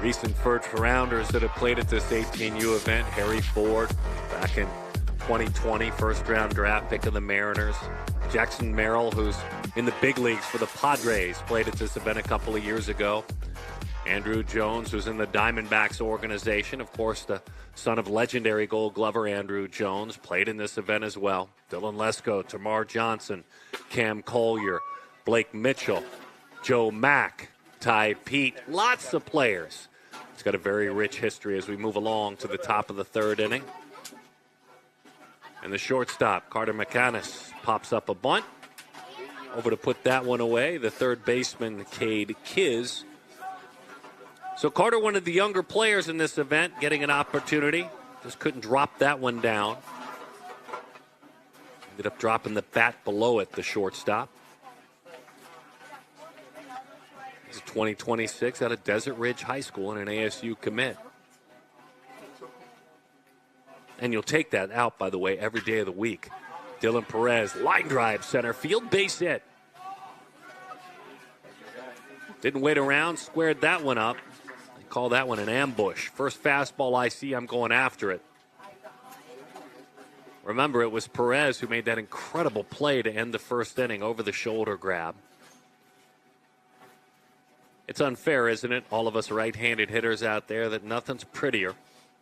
Recent first rounders that have played at this 18U event. Harry Ford back in 2020, first round draft pick of the Mariners. Jackson Merrill, who's in the big leagues for the Padres, played at this event a couple of years ago. Andrew Jones, who's in the Diamondbacks organization, of course, the son of legendary Gold Glover Andrew Jones, played in this event as well. Dylan Lesko, Tamar Johnson, Cam Collier, Blake Mitchell, Joe Mack, Ty Pete, lots of players. It's got a very rich history as we move along to the top of the third inning. And the shortstop, Carter McCannis, pops up a bunt. Over to put that one away, the third baseman, Cade Kiz. So Carter, one of the younger players in this event, getting an opportunity. Just couldn't drop that one down. Ended up dropping the bat below it, the shortstop. He's a 2026 out of Desert Ridge High School and an ASU commit. And you'll take that out, by the way, every day of the week. Dylan Perez, line drive, center field, base hit. Didn't wait around, squared that one up. They call that one an ambush. First fastball I see, I'm going after it. Remember, it was Perez who made that incredible play to end the first inning over the shoulder grab. It's unfair, isn't it? All of us right-handed hitters out there, that nothing's prettier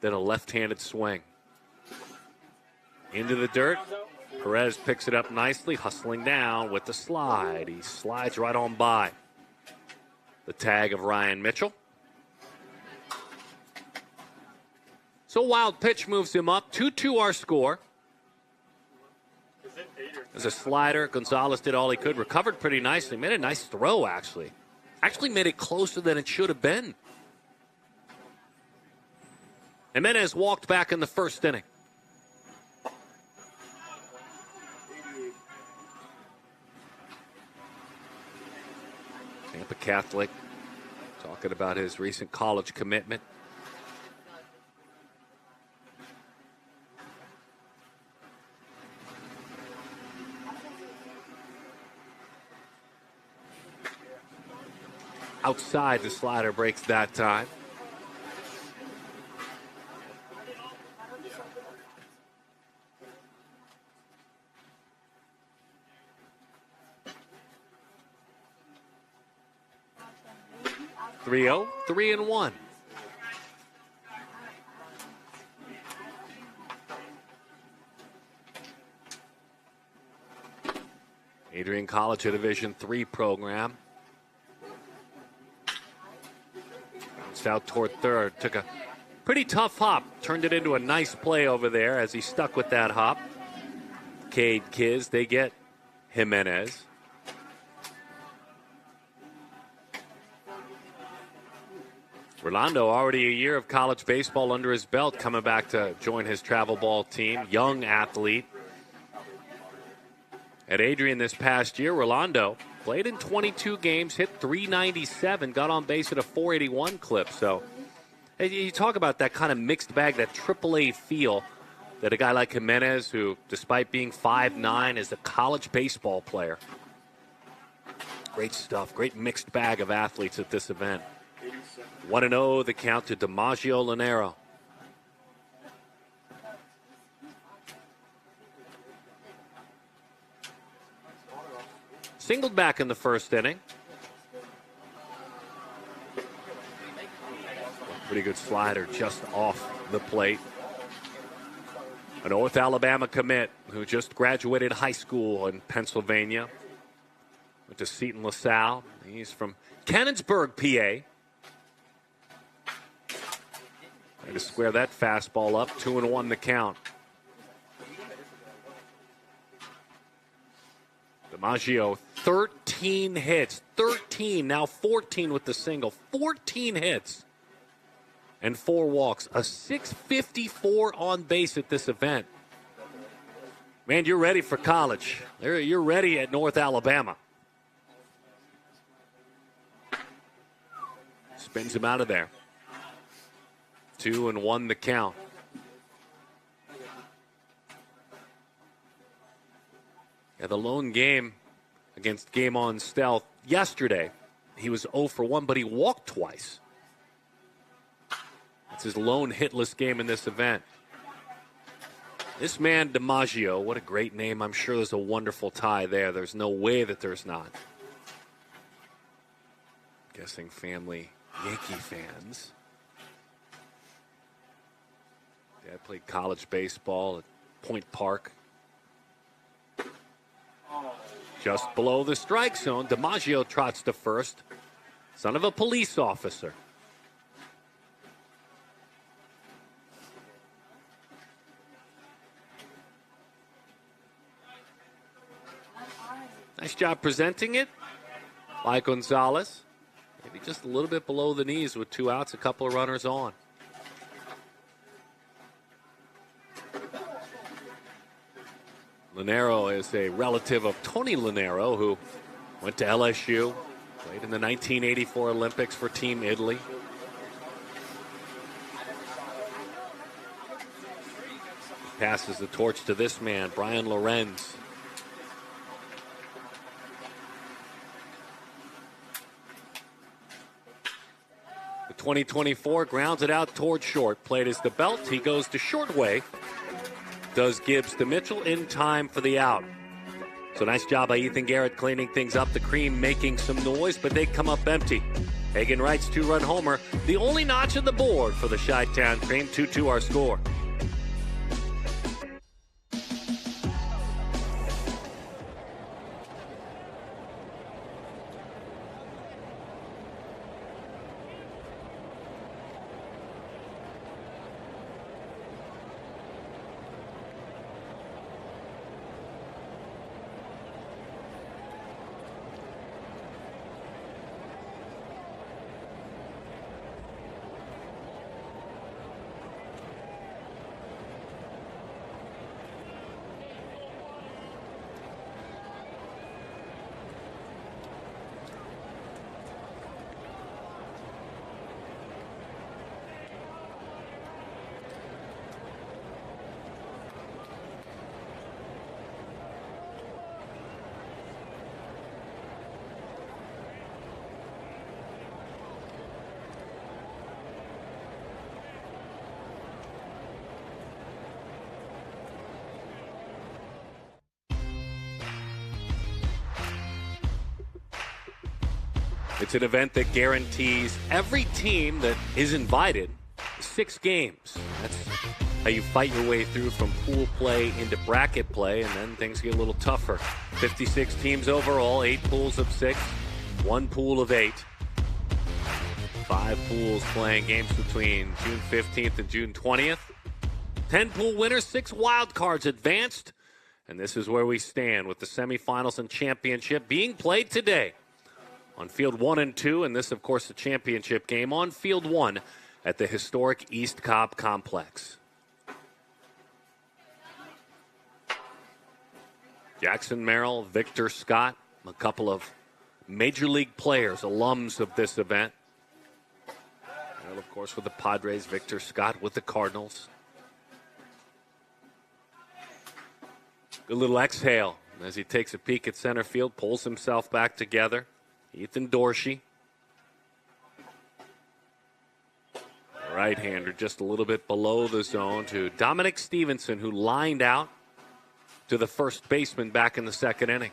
than a left-handed swing. Into the dirt. Perez picks it up nicely, hustling down with the slide. He slides right on by the tag of Ryan Mitchell. So wild pitch moves him up. 2-2 our score. There's a slider. Gonzalez did all he could. Recovered pretty nicely. Made a nice throw, actually. Actually made it closer than it should have been. Jimenez walked back in the first inning. Tampa Catholic talking about his recent college commitment. Outside, the slider breaks that time. (3-0), 3-1. Adrian College, a Division III program. Bounced out toward third. Took a pretty tough hop. Turned it into a nice play over there as he stuck with that hop. Cade Kiz, they get Jimenez. Rolando, already a year of college baseball under his belt, coming back to join his travel ball team. Young athlete. At Adrian this past year, Rolando played in 22 games, hit .397, got on base at a .481 clip. So you talk about that kind of mixed bag, that AAA feel that a guy like Jimenez, who, despite being 5'9", is a college baseball player. Great stuff. Great mixed bag of athletes at this event. 1-0, the count to DiMaggio Lanero. Singled back in the first inning. Pretty good slider just off the plate. A North Alabama commit who just graduated high school in Pennsylvania. Went to Seton LaSalle. He's from Cannonsburg, PA. Trying to square that fastball up. 2-1 the count. DiMaggio, 13 hits. 13, now 14 with the single. 14 hits and 4 walks. A .654 on base at this event. Man, you're ready for college. You're ready at North Alabama. Spins him out of there. 2-1 the count. Yeah, the lone game against Game On Stealth yesterday, he was 0 for 1, but he walked twice. That's his lone hitless game in this event. This man, DiMaggio, what a great name. I'm sure there's a wonderful tie there. There's no way that there's not. Guessing family Yankee fans. Dad played college baseball at Point Park. Just below the strike zone, DiMaggio trots to first. Son of a police officer. Nice job presenting it by Gonzalez. Maybe just a little bit below the knees with 2 outs, a couple of runners on. Linero is a relative of Tony Linero, who went to LSU, played in the 1984 Olympics for Team Italy. He passes the torch to this man, Brian Lorenz. The 2024 grounds it out toward short. Played as the belt. He goes to short way. Does Gibbs to Mitchell in time for the out. So nice job by Ethan Garrett cleaning things up. The Cream making some noise, but they come up empty. Hagen Wright's two-run homer, the only notch on the board for the Chi-Town Cream. 2-2 our score. It's an event that guarantees every team that is invited 6 games. That's how you fight your way through from pool play into bracket play, and then things get a little tougher. 56 teams overall, 8 pools of 6, 1 pool of 8. 5 pools playing games between June 15th and June 20th. 10 pool winners, 6 wild cards advanced. And this is where we stand with the semifinals and championship being played today on Field 1 and 2, and this, of course, the championship game on Field 1 at the historic East Cobb Complex. Jackson Merrill, Victor Scott, a couple of Major League players, alums of this event. Merrill, of course, with the Padres, Victor Scott with the Cardinals. Good little exhale as he takes a peek at center field, pulls himself back together. Ethan Dorsey. Right-hander just a little bit below the zone to Dominic Stevenson, who lined out to the first baseman back in the second inning.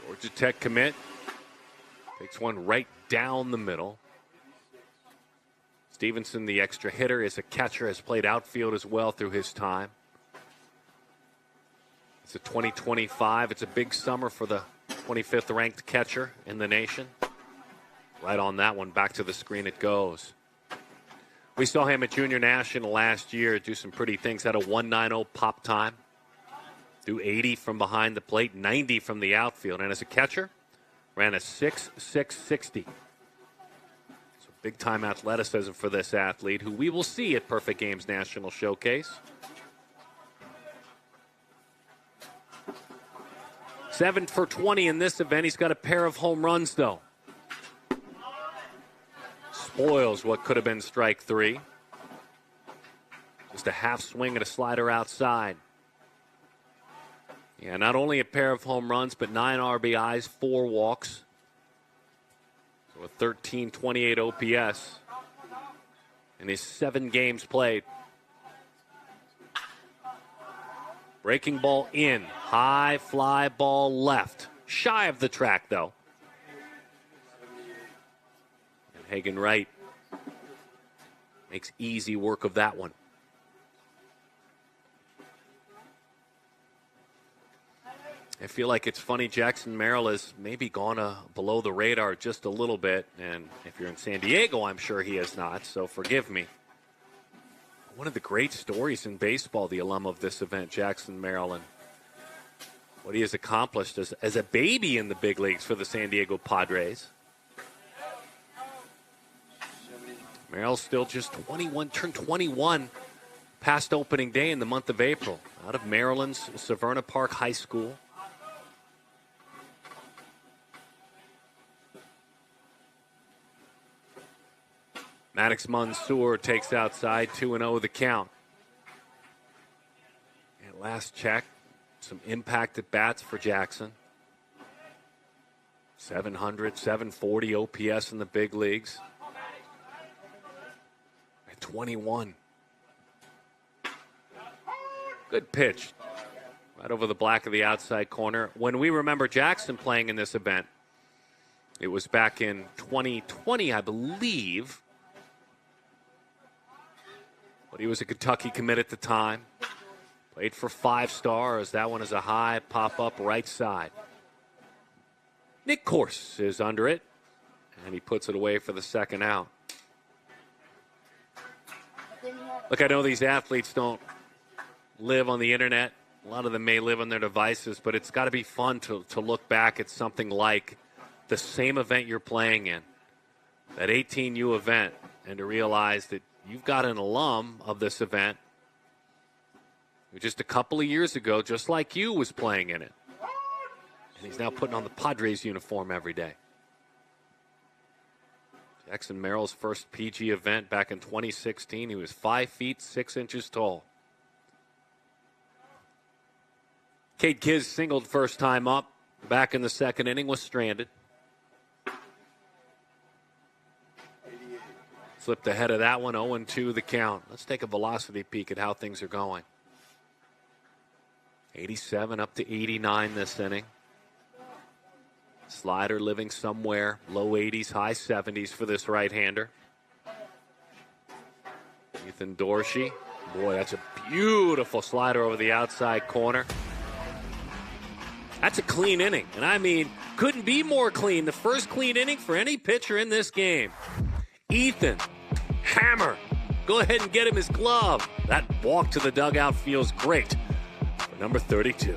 Georgia Tech commit. Takes one right down the middle. Stevenson, the extra hitter, is a catcher, has played outfield as well through his time. It's a 2025. It's a big summer for the 25th ranked catcher in the nation. Right on that one, back to the screen it goes. We saw him at Junior National last year do some pretty things. Had a 1.90 pop time. Do 80 from behind the plate, 90 from the outfield. And as a catcher, ran a 6.60. So big time athleticism for this athlete, who we will see at Perfect Games National Showcase. 7 for 20 in this event. He's got a pair of home runs, though. Spoils what could have been strike 3. Just a half swing and a slider outside. Yeah, not only a pair of home runs, but 9 RBIs, 4 walks. So a 1328 OPS in his 7 games played. Breaking ball in. High fly ball left. Shy of the track, though. And Hagen Wright makes easy work of that one. I feel like it's funny, Jackson Merrill has maybe gone below the radar just a little bit. And if you're in San Diego, I'm sure he has not, so forgive me. One of the great stories in baseball, the alum of this event, Jackson Merrill, and what he has accomplished as a baby in the big leagues for the San Diego Padres. Merrill's still just 21, turned 21 past opening day in the month of April. Out of Maryland's Severna Park High School. Maddox Mansour takes outside, 2-0 the count. And last check, some impact at bats for Jackson. 700, 740 OPS in the big leagues. At 21. Good pitch. Right over the black of the outside corner. When we remember Jackson playing in this event, it was back in 2020, I believe. But he was a Kentucky commit at the time. Played for 5 stars. That one is a high pop-up right side. Nick Corse is under it, and he puts it away for the second out. Look, I know these athletes don't live on the internet. A lot of them may live on their devices, but it's got to be fun to look back at something like the same event you're playing in, that 18U event, and to realize that you've got an alum of this event who just a couple of years ago, just like you, was playing in it. And he's now putting on the Padres uniform every day. Jackson Merrill's first PG event back in 2016. He was 5 feet 6 inches tall. Cade Kiz singled first time up. Back in the second inning, was stranded. Slipped ahead of that one, 0-2 the count. Let's take a velocity peek at how things are going. 87 up to 89 this inning. Slider living somewhere, low 80s, high 70s for this right-hander. Ethan Dorsey. Boy, that's a beautiful slider over the outside corner. That's a clean inning. And I mean, couldn't be more clean. The first clean inning for any pitcher in this game. Ethan, hammer. Go ahead and get him his glove. That walk to the dugout feels great for number 32.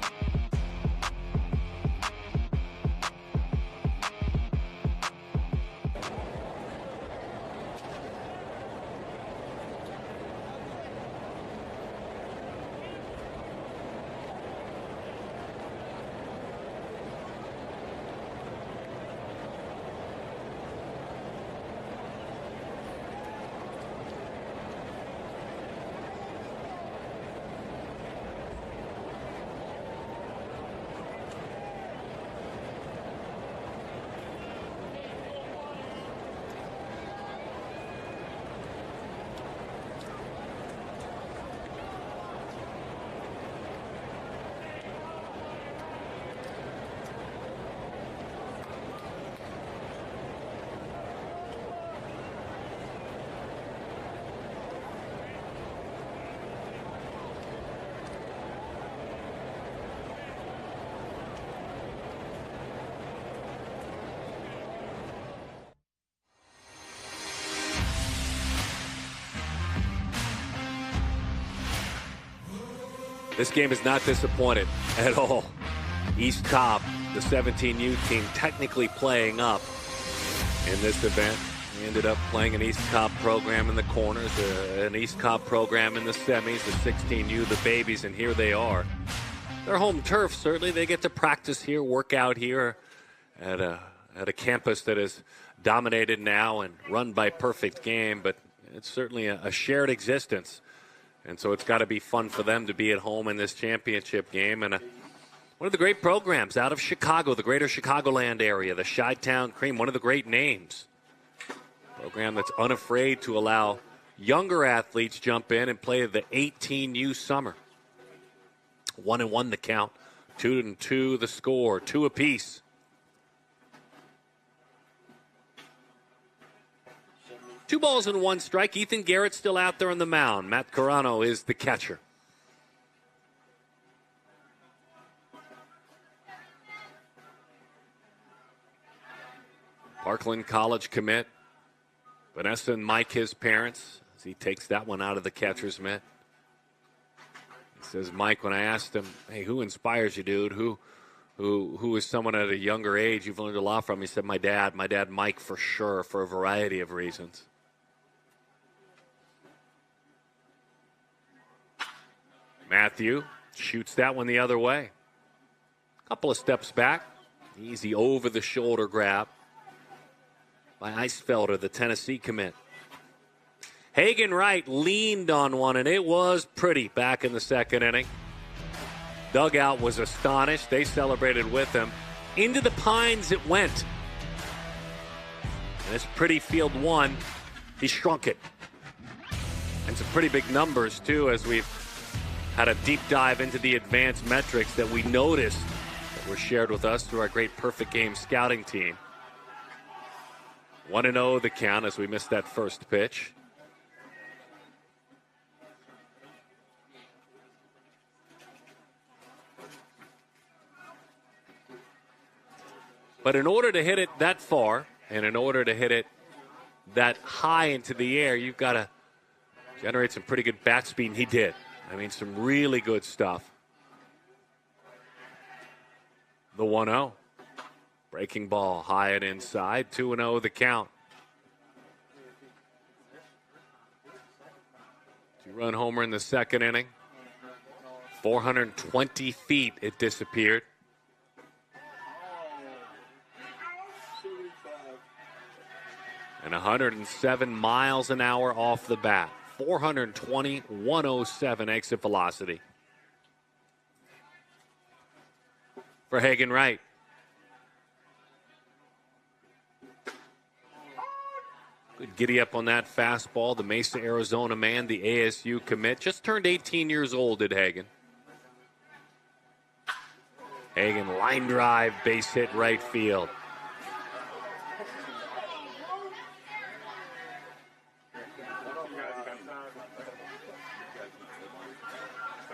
This game is not disappointed at all. East Cobb, the 17U team, technically playing up in this event. We ended up playing an East Cobb program in the corners, an East Cobb program in the semis, the 16U, the babies, and here they are. Their home turf, certainly. They get to practice here, work out here at a campus that is dominated now and run by Perfect Game, but it's certainly a shared existence. And so it's got to be fun for them to be at home in this championship game. And one of the great programs out of Chicago, the greater Chicagoland area, the Chi-Town Cream, one of the great names. Program that's unafraid to allow younger athletes jump in and play the 18U summer. 1-1 the count, 2-2 the score, 2 apiece. Two balls and 1 strike. Ethan Garrett still out there on the mound. Matt Carano is the catcher. Parkland College commit. Vanessa and Mike, his parents, as he takes that one out of the catcher's mitt. He says, Mike, when I asked him, hey, who inspires you, dude? Who is someone at a younger age you've learned a lot from? He said, my dad, Mike, for sure, for a variety of reasons. Matthew shoots that one the other way. Couple of steps back. Easy over-the-shoulder grab by Eisfelder, the Tennessee commit. Hagen Wright leaned on one, and it was pretty back in the second inning. Dugout was astonished. They celebrated with him. Into the pines it went. And it's pretty field one. He shrunk it. And some pretty big numbers, too, as we've had a deep dive into the advanced metrics that we noticed that were shared with us through our great Perfect Game scouting team. 1-0 the count as we missed that first pitch. But in order to hit it that far, and in order to hit it that high into the air, you've got to generate some pretty good bat speed, and he did. I mean, some really good stuff. The 1-0. Breaking ball high and inside. 2-0 the count. 2-run homer in the second inning. 420 feet it disappeared. And 107 miles an hour off the bat. 420, 107 exit velocity. For Hagen Wright. Good giddy up on that fastball. The Mesa, Arizona man, the ASU commit. Just turned 18 years old, did Hagen. Hagen line drive, base hit right field.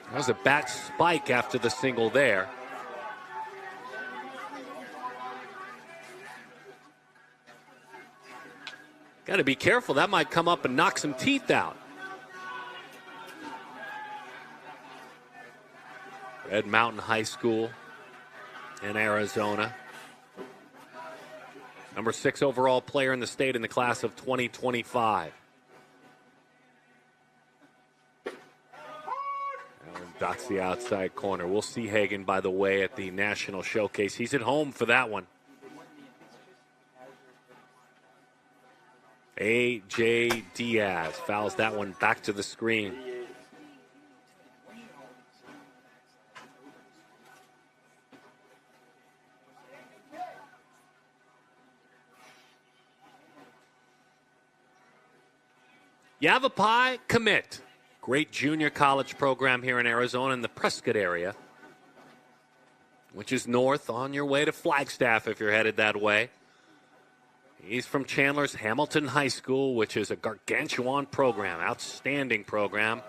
That was a bat spike after the single there. Got to be careful. That might come up and knock some teeth out. Red Mountain High School in Arizona. Number 6 overall player in the state in the class of 2025. Dots the outside corner. We'll see Hagen, by the way, at the National Showcase. He's at home for that one. A.J. Diaz fouls that one back to the screen. Yavapai commit. Great junior college program here in Arizona in the Prescott area, which is north on your way to Flagstaff if you're headed that way. He's from Chandler's Hamilton High School, which is a gargantuan program, outstanding program.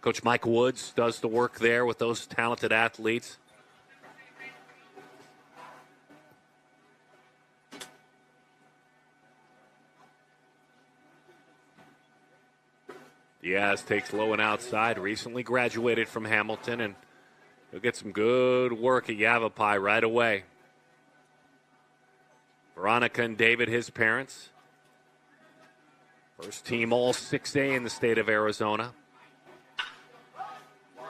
Coach Mike Woods does the work there with those talented athletes. Diaz takes low and outside, recently graduated from Hamilton, and he'll get some good work at Yavapai right away. Veronica and David, his parents. First team all 6A in the state of Arizona.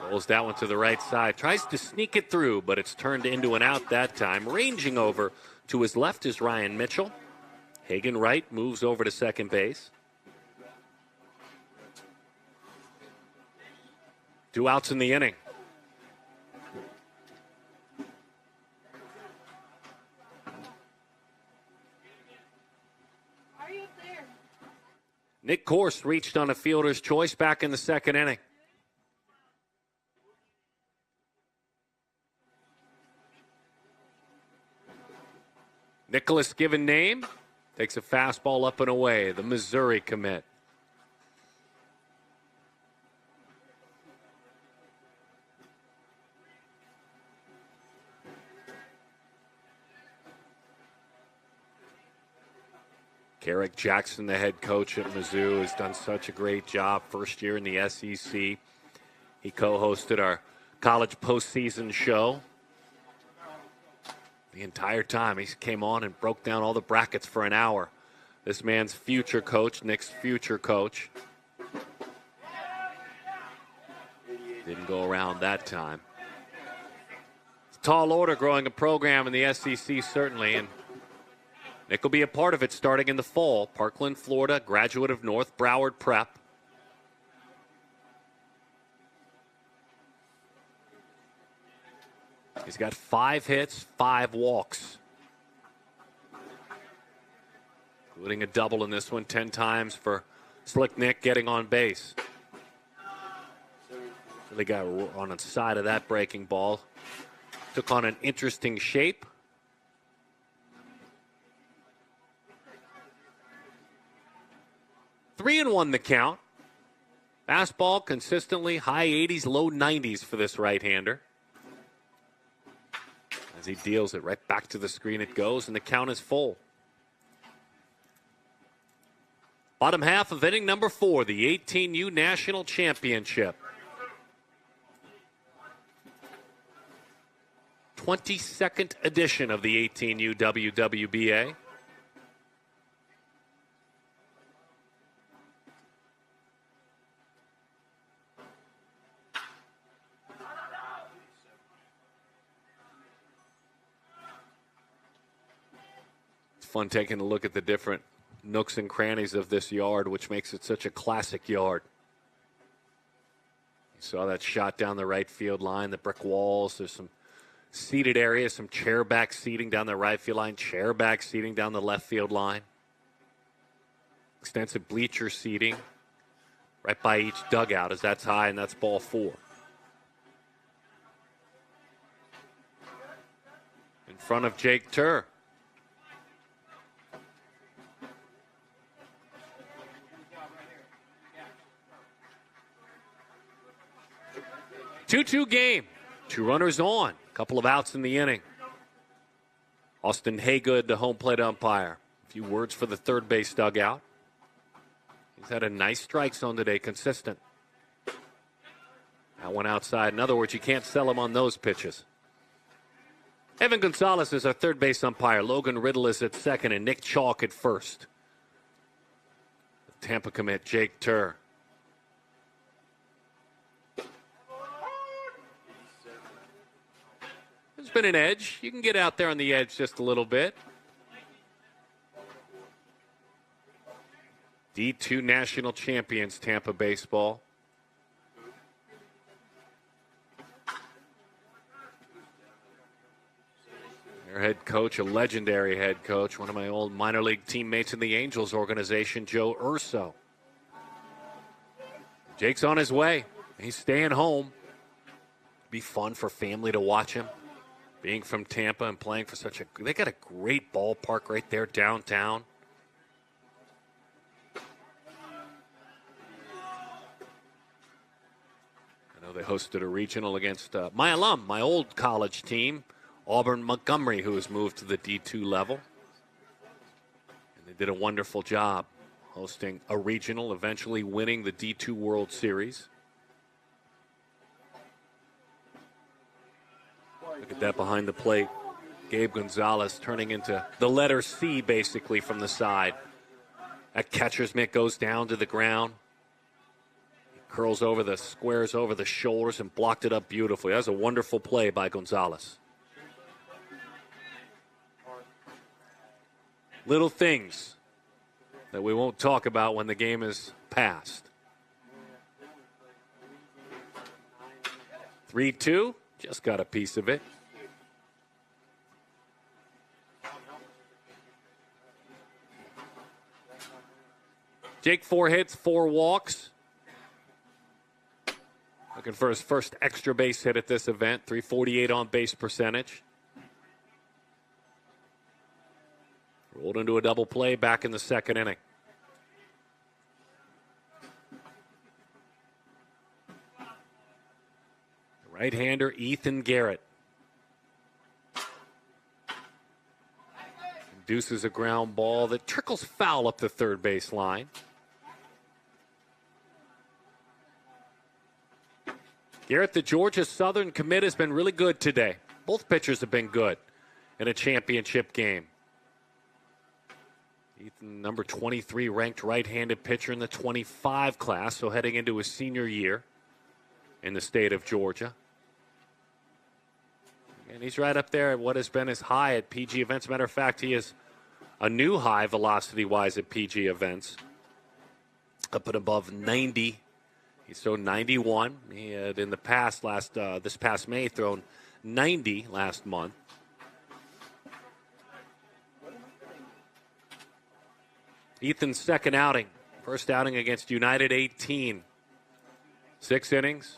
Rolls that one to the right side. Tries to sneak it through, but it's turned into an out that time. Ranging over to his left is Ryan Mitchell. Hagen Wright moves over to second base. 2 outs in the inning. Nick Gorst reached on a fielder's choice back in the second inning. Nicholas given name takes a fastball up and away. The Missouri commit. Carrick Jackson, the head coach at Mizzou, has done such a great job. First year in the SEC. He co-hosted our college postseason show. The entire time he came on and broke down all the brackets for an hour. This man's future coach, Nick's future coach. Didn't go around that time. It's a tall order growing a program in the SEC, certainly, and Nick will be a part of it starting in the fall. Parkland, Florida, graduate of North Broward Prep. He's got 5 hits, 5 walks, including a double in this one, 10 times for Slick Nick getting on base. Really got on the side of that breaking ball. Took on an interesting shape. Three and 1 the count. Fastball consistently high 80s, low 90s for this right-hander. As he deals it right back to the screen it goes, and the count is full. Bottom half of inning number 4, the 18U National Championship. 22nd edition of the 18U WWBA. It's fun taking a look at the different nooks and crannies of this yard, which makes it such a classic yard. You saw that shot down the right field line, the brick walls. There's some seated areas, some chair back seating down the right field line, chair back seating down the left field line. Extensive bleacher seating right by each dugout, as that's high and that's ball 4. In front of Jake Turr. Two-two game. 2 runners on. Couple of outs in the inning. Austin Haygood, the home plate umpire. A few words for the third base dugout. He's had a nice strike zone today, consistent. That one outside. In other words, you can't sell him on those pitches. Evan Gonzalez is our third base umpire. Logan Riddle is at second, and Nick Chalk at first. The Tampa commit, Jake Turr. There's been an edge. You can get out there on the edge just a little bit. D2 national champions, Tampa baseball. Their head coach, a legendary head coach, one of my old minor league teammates in the Angels organization, Joe Urso. Jake's on his way. He's staying home. Be fun for family to watch him. Being from Tampa and playing for they got a great ballpark right there downtown. I know they hosted a regional against my old college team, Auburn Montgomery, who has moved to the D2 level. And they did a wonderful job hosting a regional, eventually winning the D2 World Series. Look at that behind the plate. Gabe Gonzalez turning into the letter C, basically, from the side. That catcher's mitt goes down to the ground. He curls over squares over the shoulders and blocked it up beautifully. That was a wonderful play by Gonzalez. Little things that we won't talk about when the game is past. 3-2. Just got a piece of it. Jake, 4 hits, 4 walks. Looking for his first extra base hit at this event. .348 on base percentage. Rolled into a double play back in the second inning. Right-hander Ethan Garrett induces a ground ball that trickles foul up the third base line. Garrett, the Georgia Southern commit, has been really good today. Both pitchers have been good in a championship game. Ethan, number 23 ranked right-handed pitcher in the 25 class, so heading into his senior year. in the state of Georgia. And he's right up there at what has been his high at PG events. Matter of fact, he is a new high velocity-wise at PG events. Up and above 90. He's thrown 91. He had in the past, this past May, thrown 90 last month. Ethan's second outing. First outing against United 18. 6 innings.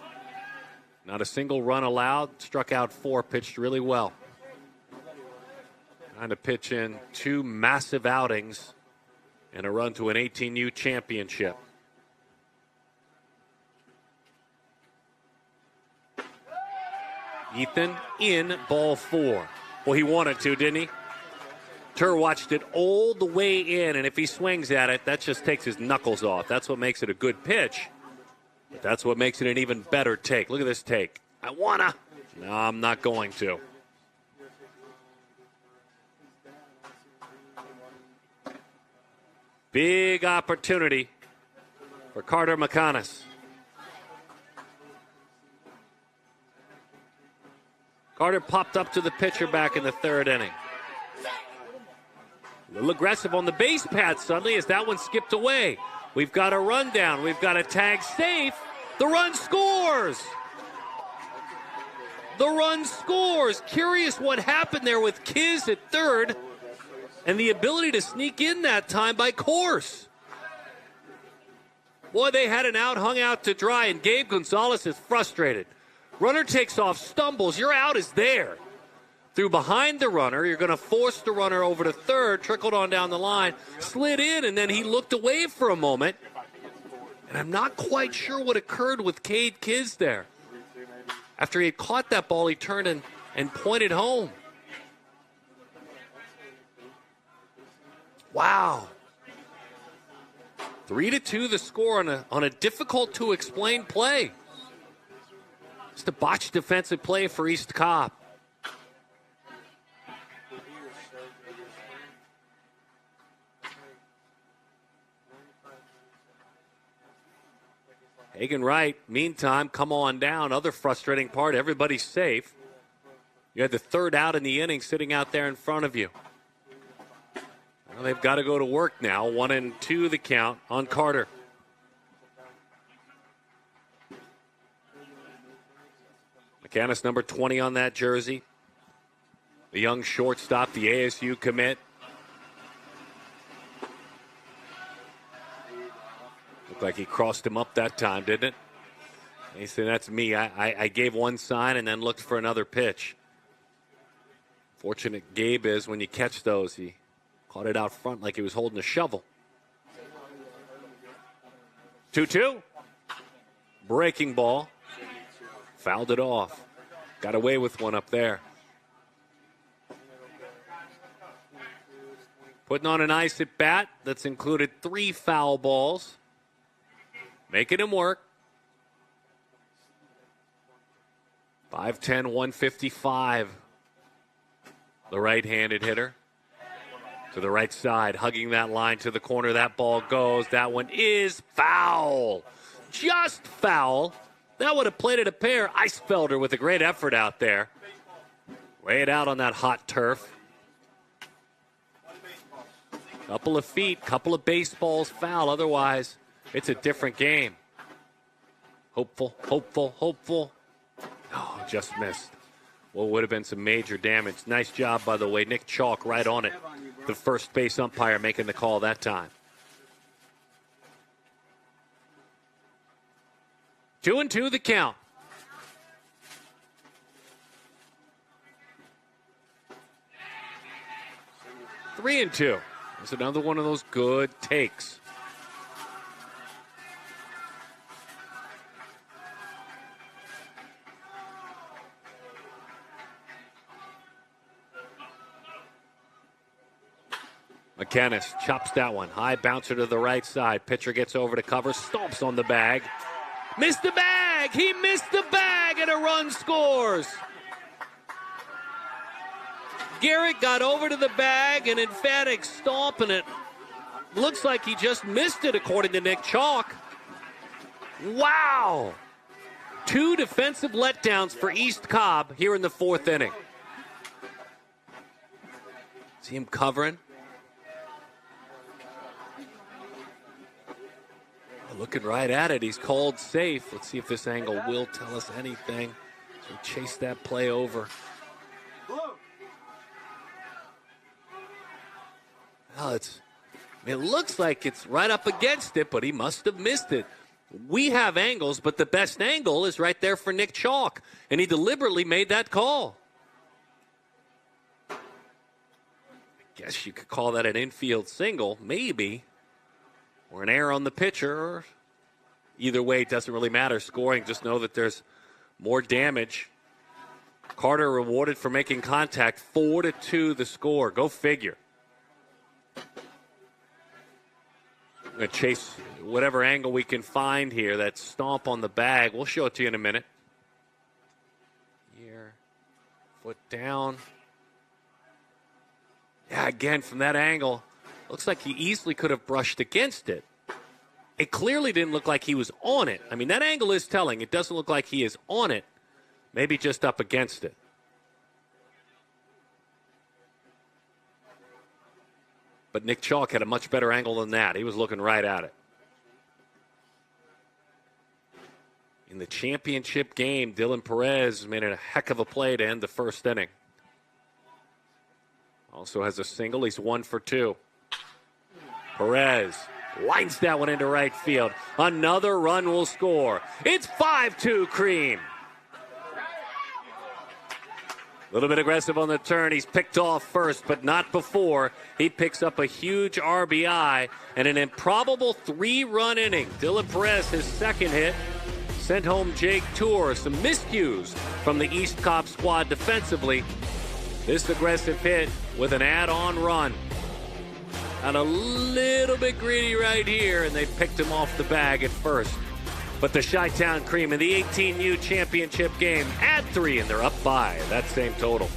Not a single run allowed. Struck out 4, pitched really well. Trying to pitch in 2 massive outings and a run to an 18U championship. Ethan in ball 4. Well, he wanted to, didn't he? Tur watched it all the way in, and if he swings at it, that just takes his knuckles off. That's what makes it a good pitch. But that's what makes it an even better take. Look at this take. I wanna. No, I'm not going to. Big opportunity for Carter McConis. Carter popped up to the pitcher back in the 3rd inning. A little aggressive on the base pad suddenly as that one skipped away. We've got a rundown. We've got a tag safe. The run scores. The run scores. Curious what happened there with Kiz at 3rd and the ability to sneak in that time by Course. Boy, they had an out, hung out to dry, and Gabe Gonzalez is frustrated. Runner takes off, stumbles. Your out is there. Through behind the runner, you're going to force the runner over to 3rd, trickled on down the line, slid in, and then he looked away for a moment. And I'm not quite sure what occurred with Cade Kiz there. After he had caught that ball, he turned and pointed home. Wow. 3-2 the score on a difficult-to-explain play. Just a botched defensive play for East Cobb. Hagen Wright, meantime, come on down. Other frustrating part, everybody's safe. You had the 3rd out in the inning sitting out there in front of you. Well, they've got to go to work now. 1-2 the count on Carter. McCannis, number 20 on that jersey. The young shortstop, the ASU commit. Looked like he crossed him up that time, didn't it? He said, that's me. I gave one sign and then looked for another pitch. Fortunate Gabe is when you catch those. He caught it out front like he was holding a shovel. 2-2. Breaking ball. Fouled it off. Got away with one up there. Putting on a nice at bat that's included 3 foul balls. Making him work. 5'10", 155. The right-handed hitter. To the right side, hugging that line to the corner. That ball goes. That one is foul. Just foul. That would have played it a pair. Eisfelder with a great effort out there. Way it out on that hot turf. Couple of feet, couple of baseballs foul. Otherwise, it's a different game. Hopeful, hopeful, hopeful. Oh, just missed. Well, would have been some major damage. Nice job, by the way. Nick Chalk right on it. The first base umpire making the call that time. 2-2 the count. 3-2. It's another one of those good takes. McCannis chops that one. High bouncer to the right side. Pitcher gets over to cover. Stomps on the bag. Missed the bag. He missed the bag and a run scores. Garrett got over to the bag, an emphatic stomp, and it looks like he just missed it, according to Nick Chalk. Wow. 2 defensive letdowns for East Cobb here in the 4th inning. See him covering. Looking right at it. He's called safe. Let's see if this angle will tell us anything. So chase that play over. Well, it looks like it's right up against it, but he must have missed it. We have angles, but the best angle is right there for Nick Chalk, and he deliberately made that call. I guess you could call that an infield single, maybe. Or an error on the pitcher. Either way, it doesn't really matter. Scoring, just know that there's more damage. Carter rewarded for making contact. 4-2 the score. Go figure. I'm going to chase whatever angle we can find here. That stomp on the bag. We'll show it to you in a minute. Here. Foot down. Yeah, again, from that angle. Looks like he easily could have brushed against it. It clearly didn't look like he was on it. I mean, that angle is telling. It doesn't look like he is on it. Maybe just up against it. But Nick Chalk had a much better angle than that. He was looking right at it. In the championship game, Dylan Perez made a heck of a play to end the 1st inning. Also has a single. He's 1 for 2. Perez winds that one into right field. Another run will score. It's 5-2 Cream. A little bit aggressive on the turn. He's picked off first, but not before. He picks up a huge RBI and an improbable 3-run inning. Dylan Perez, his 2nd hit, sent home Jake Tour. Some miscues from the East Cobb squad defensively. This aggressive hit with an add-on run. And a little bit greedy right here, and they picked him off the bag at first. But the Chi-Town Cream in the 18U championship game add 3, and they're up by that same total.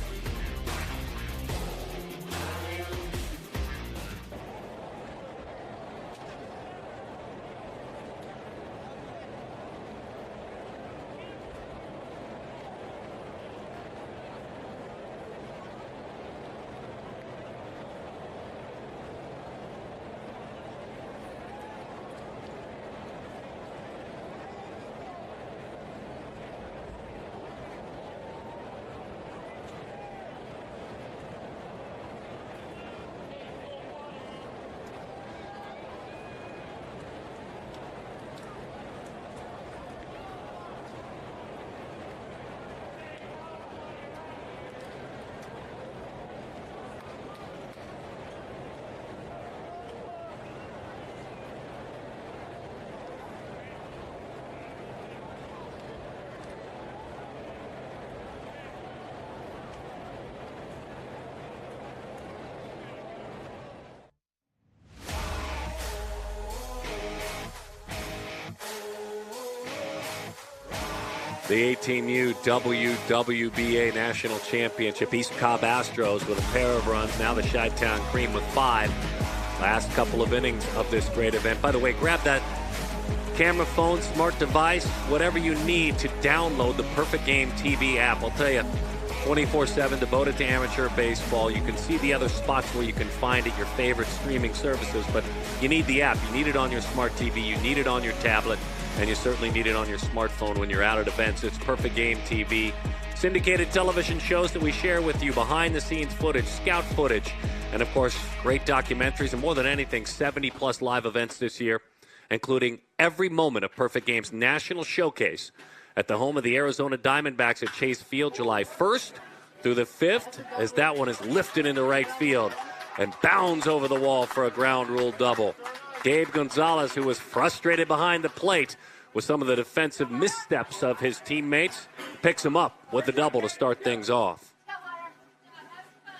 The 18U WWBA National Championship. East Cobb Astros with a pair of runs. Now the Chi-Town Cream with 5. Last couple of innings of this great event. By the way, grab that camera, phone, smart device, whatever you need to download the Perfect Game TV app. I'll tell you, 24/7 devoted to amateur baseball. You can see the other spots where you can find it, your favorite streaming services, but you need the app. You need it on your smart TV. You need it on your tablet. And you certainly need it on your smartphone when you're out at events. It's Perfect Game TV. Syndicated television shows that we share with you, behind-the-scenes footage, scout footage, and, of course, great documentaries. And more than anything, 70-plus live events this year, including every moment of Perfect Game's national showcase at the home of the Arizona Diamondbacks at Chase Field, July 1st through the 5th, as that one is lifted into right field and bounds over the wall for a ground rule double. Gabe Gonzalez, who was frustrated behind the plate with some of the defensive missteps of his teammates, picks him up with the double to start things off.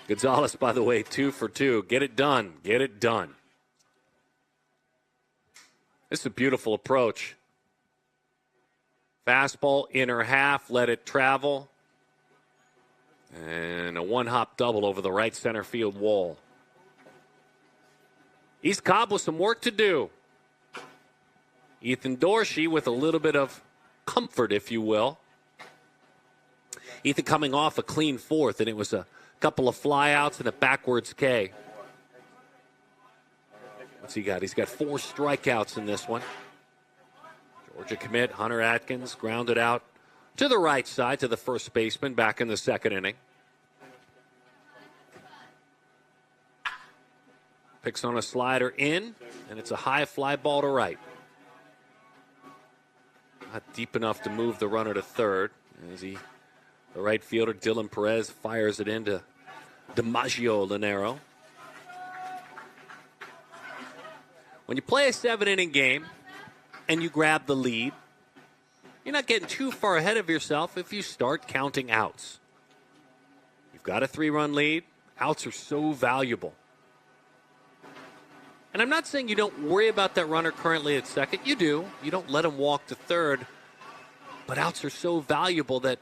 Gonzalez, by the way, 2 for 2. Get it done. Get it done. This is a beautiful approach. Fastball, inner half, let it travel. And a one-hop double over the right center field wall. East Cobb with some work to do. Ethan Dorsey with a little bit of comfort, if you will. Ethan coming off a clean fourth, and it was a couple of flyouts and a backwards K. What's he got? He's got 4 strikeouts in this one. Georgia commit Hunter Atkins grounded out to the right side to the first baseman back in the second inning. Picks on a slider in, and it's a high fly ball to right. Not deep enough to move the runner to third. The right fielder, Dylan Perez, fires it into DiMaggio Linero. When you play a 7-inning game and you grab the lead, you're not getting too far ahead of yourself if you start counting outs. You've got a 3-run lead. Outs are so valuable. And I'm not saying you don't worry about that runner currently at second. You do. You don't let him walk to third. But outs are so valuable that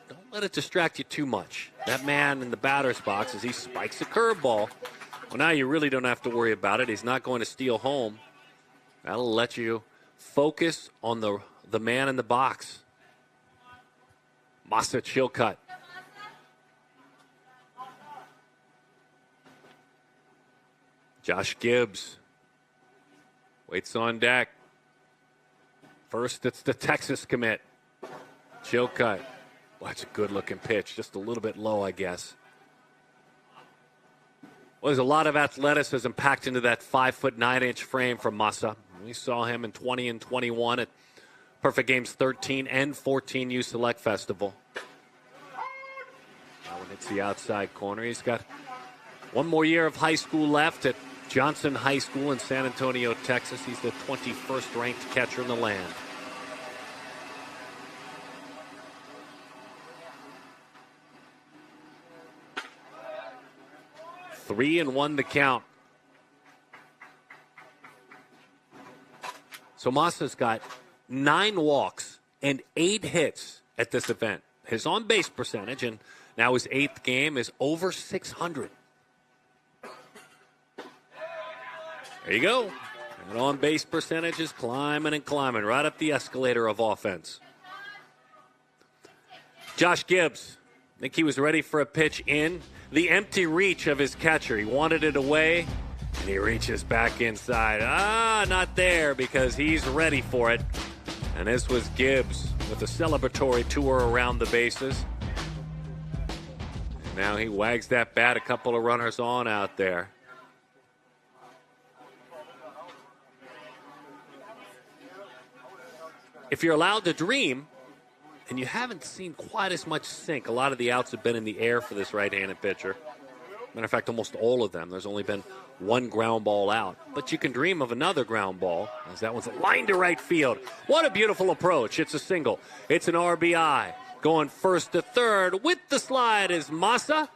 don't let it distract you too much. That man in the batter's box, as he spikes a curveball, well, now you really don't have to worry about it. He's not going to steal home. That'll let you focus on the man in the box. Masa Chilcutt. Josh Gibbs waits on deck. First, it's the Texas commit. Chilcutt. Well, that's a good-looking pitch. Just a little bit low, I guess. Well, there's a lot of athleticism packed into that 5'9" frame from Masa. We saw him in 20 and 21 at Perfect Games 13 and 14U Select Festival. That one hits the outside corner. He's got one more year of high school left at Johnson High School in San Antonio, Texas. He's the 21st ranked catcher in the land. Three and one to count. So Masa's got 9 walks and 8 hits at this event. His on-base percentage, and now his 8th game, is over 600. There you go. And on-base percentage is climbing and climbing right up the escalator of offense. Josh Gibbs, I think he was ready for a pitch in. The empty reach of his catcher. He wanted it away, and he reaches back inside. Not there because he's ready for it. And this was Gibbs with a celebratory tour around the bases. And now he wags that bat, a couple of runners on out there. If you're allowed to dream, and you haven't seen quite as much sink, a lot of the outs have been in the air for this right-handed pitcher. Matter of fact, almost all of them. There's only been one ground ball out. But you can dream of another ground ball, as that one's a line to right field. What a beautiful approach. It's a single. It's an RBI. Going first to third with the slide is Masa.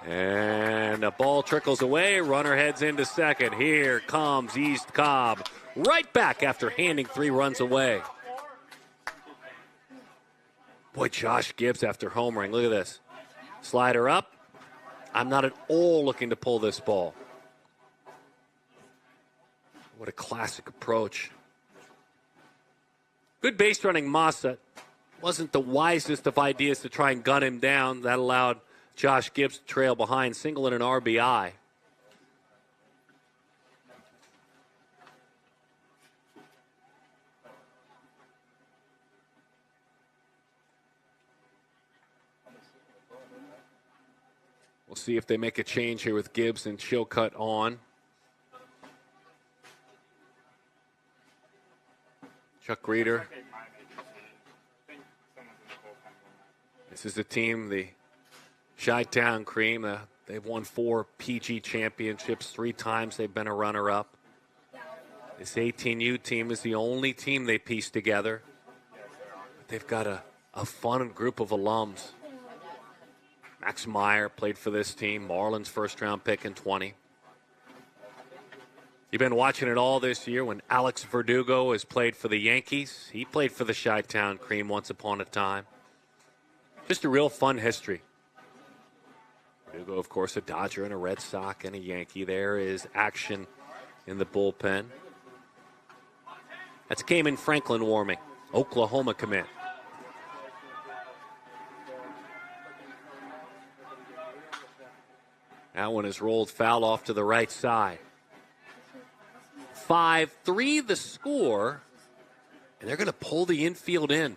And the ball trickles away. Runner heads into second. Here comes East Cobb. Right back after handing 3 runs away. Boy, Josh Gibbs after homering. Look at this. Slider up. I'm not at all looking to pull this ball. What a classic approach. Good base running Masa. Wasn't the wisest of ideas to try and gun him down. That allowed Josh Gibbs to trail behind, single and an RBI. We'll see if they make a change here with Gibbs and Chilcutt on. Chuck Reeder. This is the team, the Chi-Town Cream. They've won 4 PG championships. 3 times they've been a runner-up. This 18U team is the only team they pieced together. They've got a fun group of alums. Max Meyer played for this team, Marlins first-round pick in 20. You've been watching it all this year when Alex Verdugo has played for the Yankees. He played for the Chi-Town Cream once upon a time. Just a real fun history. Verdugo, of course, a Dodger and a Red Sox and a Yankee. There is action in the bullpen. That's Cayman Franklin warming. Oklahoma commit. That one is rolled foul off to the right side. 5-3 the score, and they're going to pull the infield in.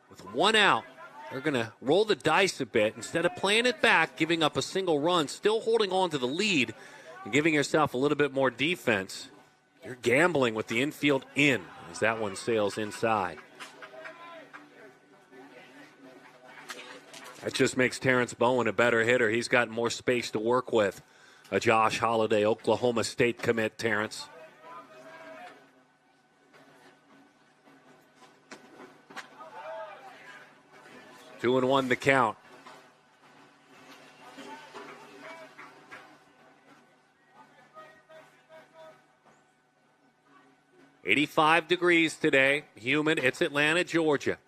With one out, they're going to roll the dice a bit. Instead of playing it back, giving up a single run, still holding on to the lead, and giving yourself a little bit more defense, you're gambling with the infield in as that one sails inside. That just makes Terrence Bowen a better hitter. He's got more space to work with. A Josh Holliday, Oklahoma State commit, Terrence. Two and one the count. "85 degrees today, humid. It's Atlanta, Georgia.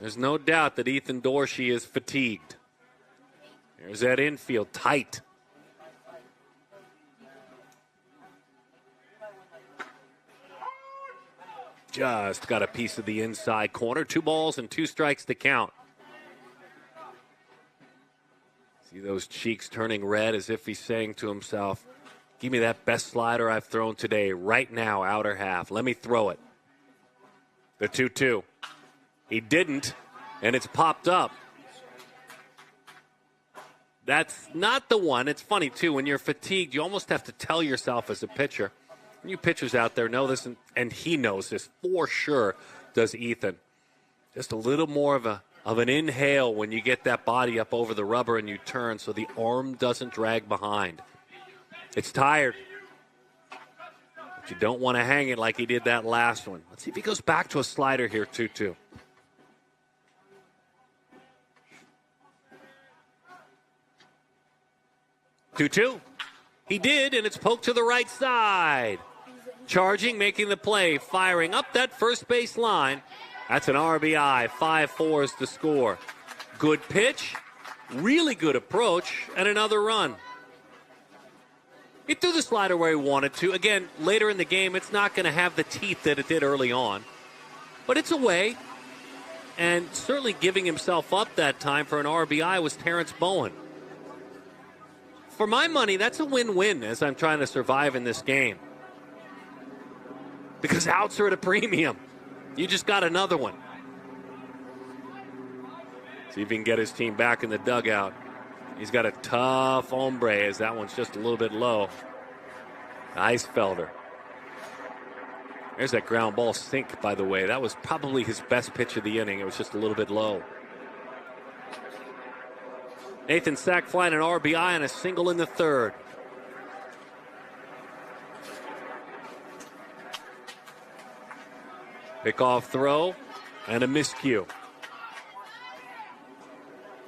There's no doubt that Ethan Dorsey is fatigued. There's that infield tight. Just got a piece of the inside corner. 2 balls and 2 strikes to count. See those cheeks turning red as if he's saying to himself, give me that best slider I've thrown today, right now, outer half. Let me throw it. The 2-2. He didn't, and it's popped up. That's not the one. It's funny, too. When you're fatigued, you almost have to tell yourself as a pitcher. You pitchers out there know this, and he knows this for sure, does Ethan. Just a little more of an inhale when you get that body up over the rubber and you turn so the arm doesn't drag behind. It's tired. But you don't want to hang it like he did that last one. Let's see if he goes back to a slider here, 2-2. He did, and it's poked to the right side. Charging, making the play, firing up that first base line. That's an RBI. 5-4 is the score. Good pitch, really good approach, and another run. He threw the slider where he wanted to. Again, later in the game, it's not going to have the teeth that it did early on. But it's away. And certainly giving himself up that time for an RBI was Terrence Bowen. For my money, that's a win-win as I'm trying to survive in this game. Because outs are at a premium. You just got another one. See if he can get his team back in the dugout. He's got a tough hombre as that one's just a little bit low. Eisfelder. There's that ground ball sink, by the way. That was probably his best pitch of the inning. It was just a little bit low. Nathan Sack flying an RBI and a single in the third. Pickoff throw and a miscue.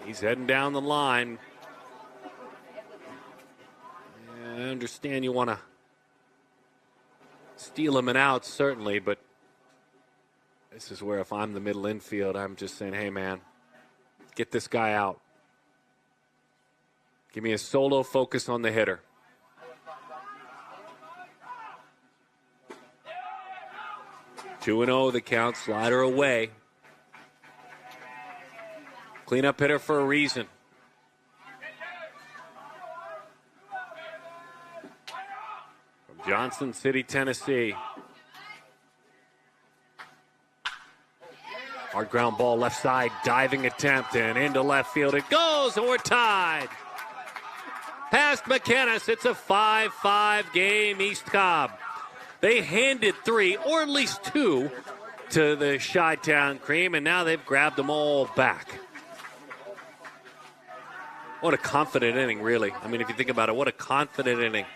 He's heading down the line. I understand you want to steal him an out, certainly, but this is where if I'm the middle infield, I'm just saying, hey, man, get this guy out. Give me a solo focus on the hitter. Two and 0 the count, slider away. Cleanup hitter for a reason. From Johnson City, Tennessee. Hard ground ball left side, diving attempt, and into left field it goes, and we're tied. Past McKennis, it's a 5-5 game, East Cobb. They handed 3, or at least 2, to the Chi-Town Cream, and now they've grabbed them all back. What a confident inning, really. I mean, if you think about it, what a confident inning.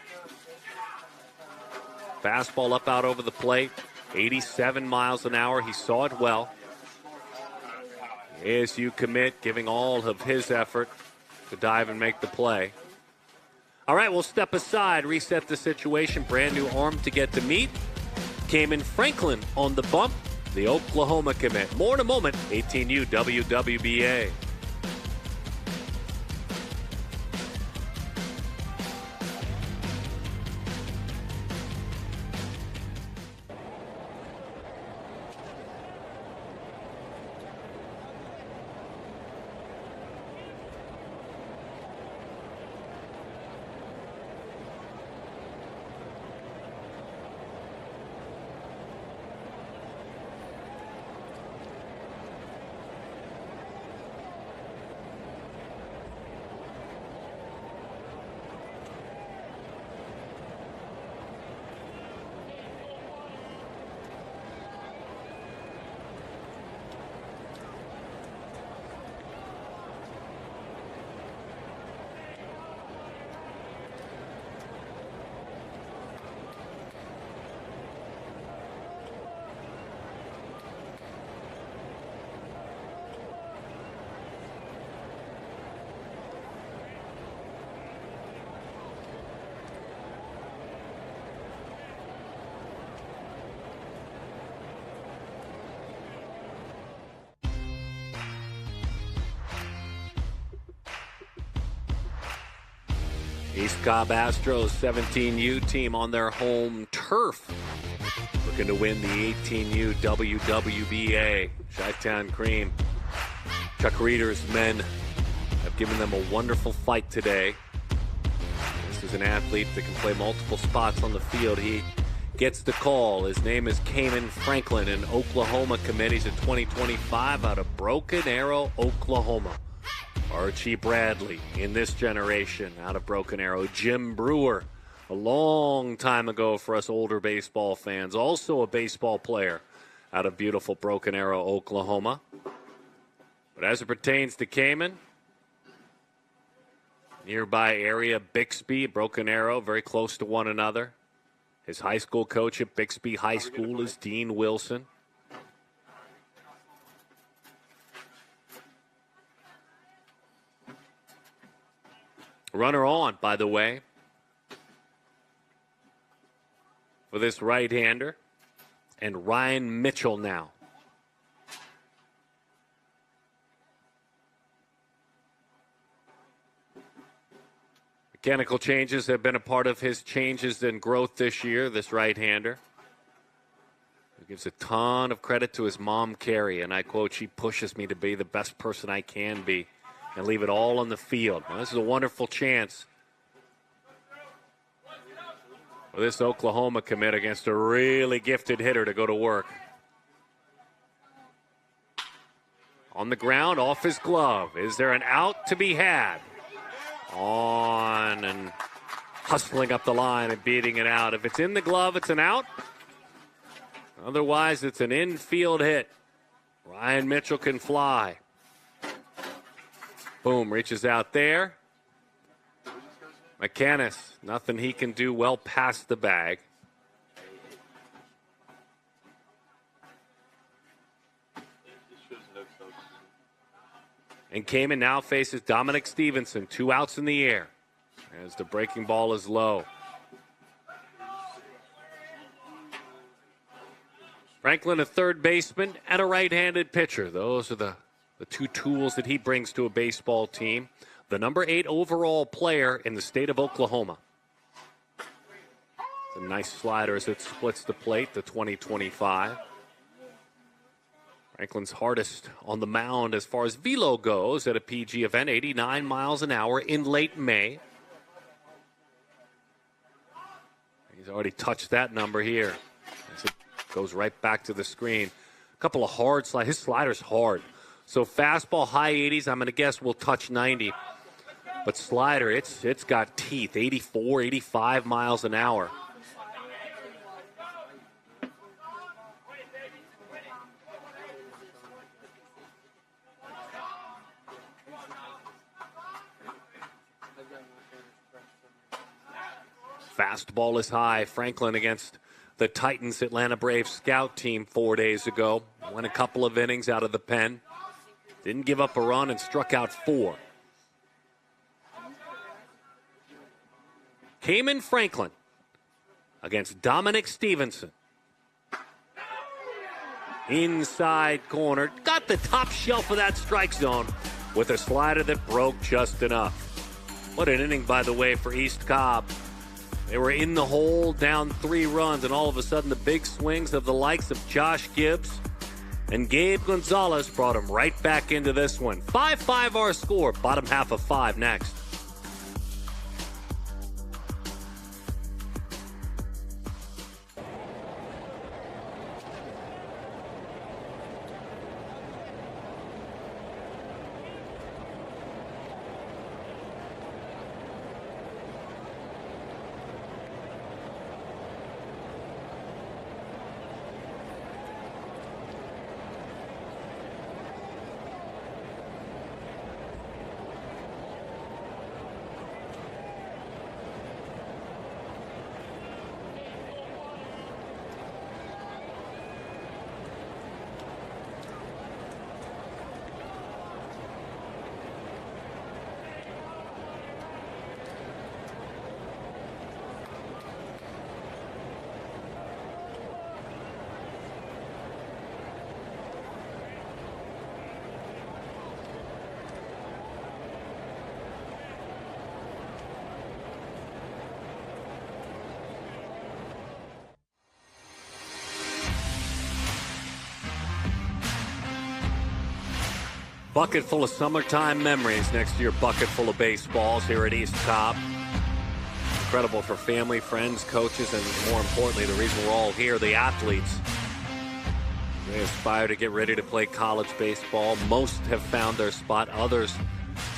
Fastball up out over the plate, 87 miles an hour. He saw it well. ASU commit, giving all of his effort to dive and make the play. All right, we'll step aside, reset the situation. Brand new arm to get to meet. Cayman Franklin on the bump, the Oklahoma commit. More in a moment, 18U WWBA. East Cobb Astros 17U team on their home turf, looking to win the 18U WWBA. Chi-Town Cream. Chuck Reeder's men have given them a wonderful fight today. This is an athlete that can play multiple spots on the field. He gets the call. His name is Cayman Franklin, an Oklahoma commit. He's a 2025 out of Broken Arrow, Oklahoma. Archie Bradley in this generation out of Broken Arrow. Jim Brewer, a long time ago for us older baseball fans, also a baseball player out of beautiful Broken Arrow, Oklahoma. But as it pertains to Cayman, nearby area, Bixby, Broken Arrow, very close to one another. His high school coach at Bixby High School is Dean Wilson. Runner on, by the way, for this right-hander, and Ryan Mitchell now. Mechanical changes have been a part of his changes and growth this year, this right-hander. He gives a ton of credit to his mom, Carrie, and I quote, "She pushes me to be the best person I can be and leave it all on the field." Now, this is a wonderful chance for this Oklahoma commit against a really gifted hitter to go to work. On the ground, off his glove. Is there an out to be had? On and hustling up the line and beating it out. If it's in the glove, it's an out. Otherwise, it's an infield hit. Ryan Mitchell can fly. Boom, reaches out there. McCannis, nothing he can do, well past the bag. And Cayman now faces Dominic Stevenson, 2 outs in the air as the breaking ball is low. Franklin, a third baseman, and a right-handed pitcher. Those are the two tools that he brings to a baseball team. The number 8 overall player in the state of Oklahoma. It's a nice slider as it splits the plate, the 2025. Franklin's hardest on the mound as far as velo goes at a PG event, 89 miles an hour in late May. He's already touched that number here as it goes right back to the screen. A couple of hard slides. His slider's hard. So fastball, high 80s, I'm going to guess will touch 90. But slider, it's got teeth, 84, 85 miles an hour. Fastball is high. Franklin against the Titans Atlanta Braves scout team 4 days ago. Went a couple of innings out of the pen. Didn't give up a run and struck out 4. Cayman Franklin against Dominic Stevenson. Inside corner. Got the top shelf of that strike zone with a slider that broke just enough. What an inning, by the way, for East Cobb. They were in the hole, down 3 runs, and all of a sudden the big swings of the likes of Josh Gibbs and Gabe Gonzalez brought them right back into this one. 5-5 our score, bottom half of 5 next. bucket full of summertime memories next to your bucket full of baseballs here at East Cobb. Incredible for family, friends, coaches, and more importantly, the reason we're all here, the athletes. They aspire to get ready to play college baseball. Most have found their spot, others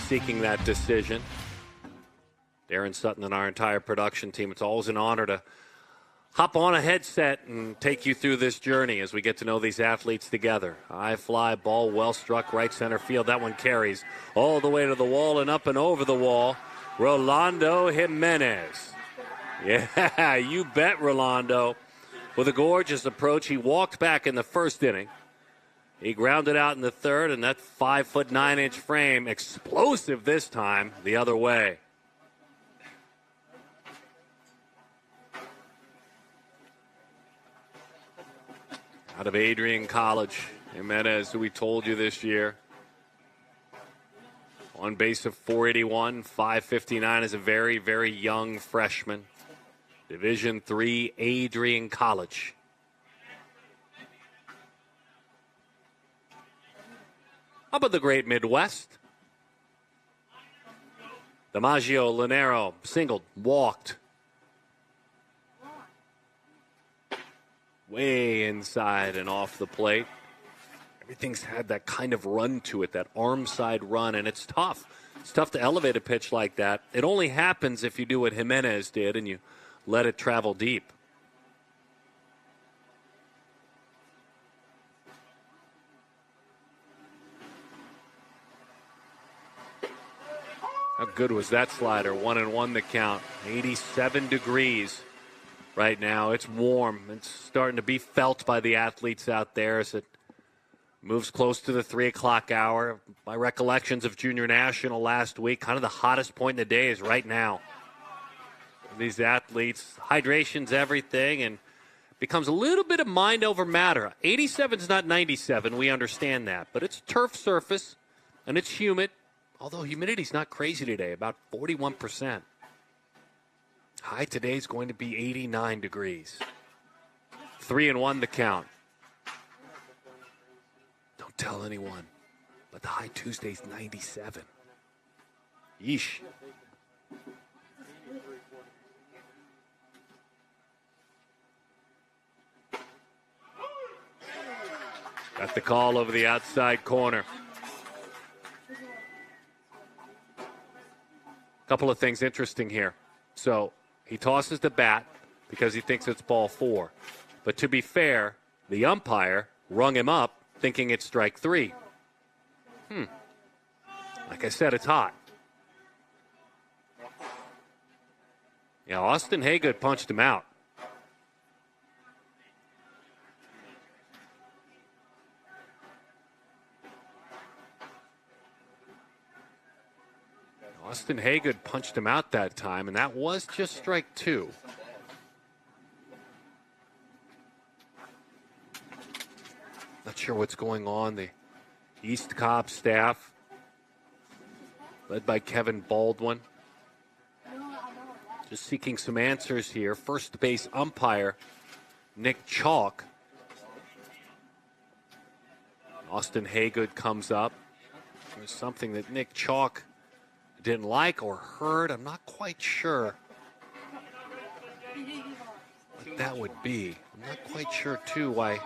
seeking that decision. Darren Sutton and our entire production team, it's always an honor to hop on a headset and take you through this journey as we get to know these athletes together. High fly ball, well struck, right center field. That one carries all the way to the wall and up and over the wall. Rolando Jimenez. Yeah, you bet, Rolando. With a gorgeous approach, he walked back in the first inning. He grounded out in the third, and that 5'9" frame, explosive this time, the other way. Out of Adrian College, Jimenez, who we told you this year. On base of 481, 559 as a very, very young freshman. Division III, Adrian College. How about the great Midwest? DiMaggio, Linero, singled, walked. Way inside and off the plate. Everything's had that kind of run to it, that arm side run, and it's tough. It's tough to elevate a pitch like that. It only happens if you do what Jimenez did and you let it travel deep. How good was that slider? 1-1 the count. 87 degrees right now. It's warm. It's starting to be felt by the athletes out there as it moves close to the 3 o'clock hour. My recollections of Junior National last week, kind of the hottest point in the day is right now. These athletes, hydration's everything, and becomes a little bit of mind over matter. 87 is not 97, we understand that, but it's turf surface, and it's humid, although humidity's not crazy today, about 41%. High today is going to be 89 degrees. 3-1 the count. Don't tell anyone, but the high Tuesday's 97. Yeesh. Got the call over the outside corner. Couple of things interesting here. So he tosses the bat because he thinks it's ball 4. But to be fair, the umpire rung him up thinking it's strike 3. Like I said, it's hot. Yeah, Austin Haygood punched him out. Austin Haygood punched him out that time, and that was just strike 2. Not sure what's going on. The East Cobb staff, led by Kevin Baldwin, just seeking some answers here. First base umpire, Nick Chalk. Austin Haygood comes up. There's something that Nick Chalk didn't like or heard. I'm not quite sure what that would be. I'm not quite sure, too, why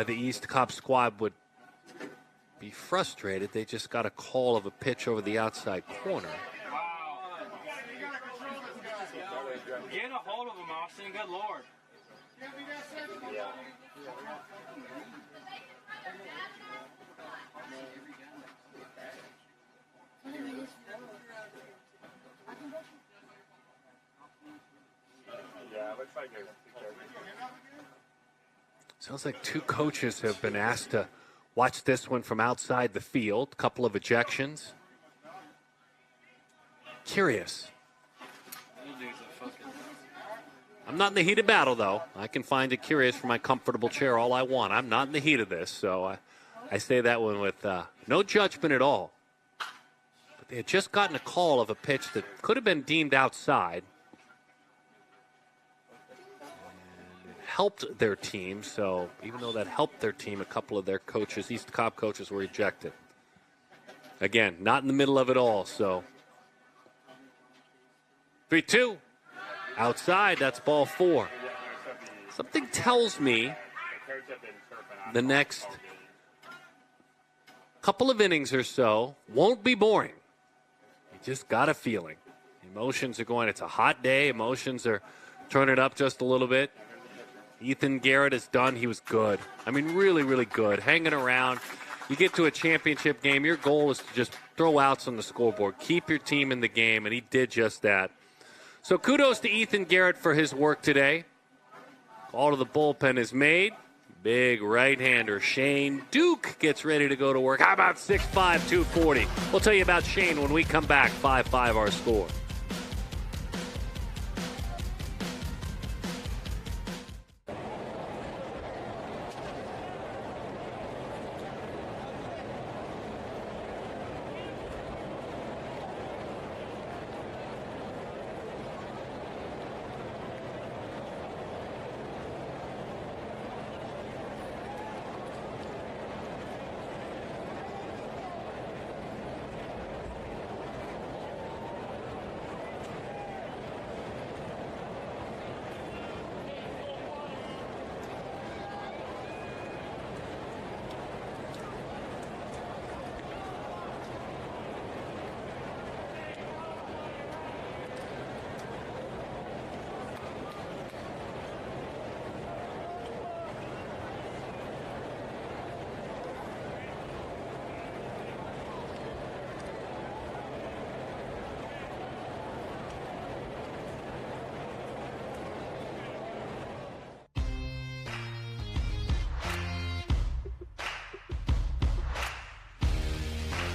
the East Cobb squad would be frustrated. They just got a call of a pitch over the outside corner. Get a hold of him, Austin. Good Lord. Sounds like 2 coaches have been asked to watch this one from outside the field. A couple of ejections. Curious. I'm not in the heat of battle, though. I can find it curious from my comfortable chair all I want. I'm not in the heat of this, so I say that one with no judgment at all. But they had just gotten a call of a pitch that could have been deemed outside. And it helped their team. So even though that helped their team, a couple of their coaches, East Cobb coaches, were ejected. Again, not in the middle of it all. So 3-2. Outside, that's ball 4. Something tells me the next couple of innings or so won't be boring. You just got a feeling. Emotions are going, it's a hot day. Emotions are turning it up just a little bit. Ethan Garrett is done. He was good. I mean, really, really good. Hanging around. You get to a championship game, your goal is to just throw outs on the scoreboard. Keep your team in the game, and he did just that. So kudos to Ethan Garrett for his work today. Call to the bullpen is made. Big right-hander Shane Duke gets ready to go to work. How about 6'5", 240? We'll tell you about Shane when we come back. 5-5 our score.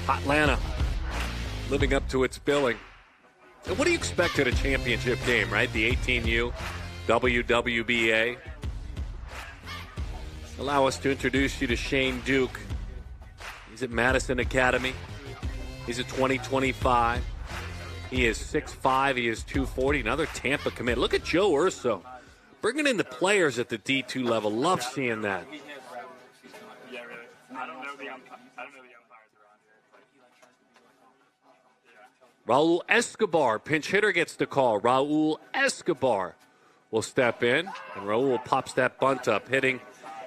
Atlanta living up to its billing. And what do you expect at a championship game, right? The 18U, WWBA. Allow us to introduce you to Shane Duke. He's at Madison Academy. He's a 2025. He is 6'5". He is 240. Another Tampa commit. Look at Joe Urso. Bringing in the players at the D2 level. Love seeing that. Yeah, really. I don't know the umpires around here. Raul Escobar, pinch hitter, gets the call. Raul Escobar will step in, and Raul pops that bunt up, hitting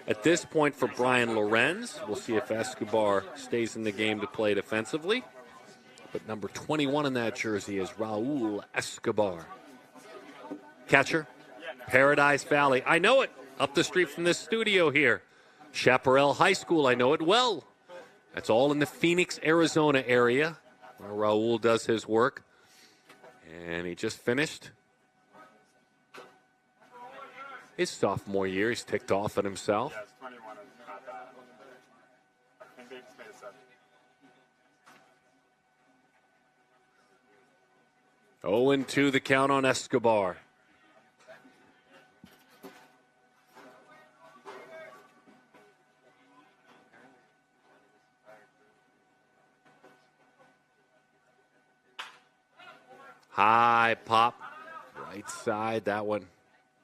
at this point for Brian Lorenz. We'll see if Escobar stays in the game to play defensively. But number 21 in that jersey is Raul Escobar. Catcher, Paradise Valley. I know it, up the street from this studio here. Chaparral High School, I know it well. That's all in the Phoenix, Arizona area, where Raul does his work. And he just finished his sophomore year. He's ticked off at himself. Yeah, it's 21 is not bad. And Gibbs made a 7. 0-2 the count on Escobar. High pop, right side. That one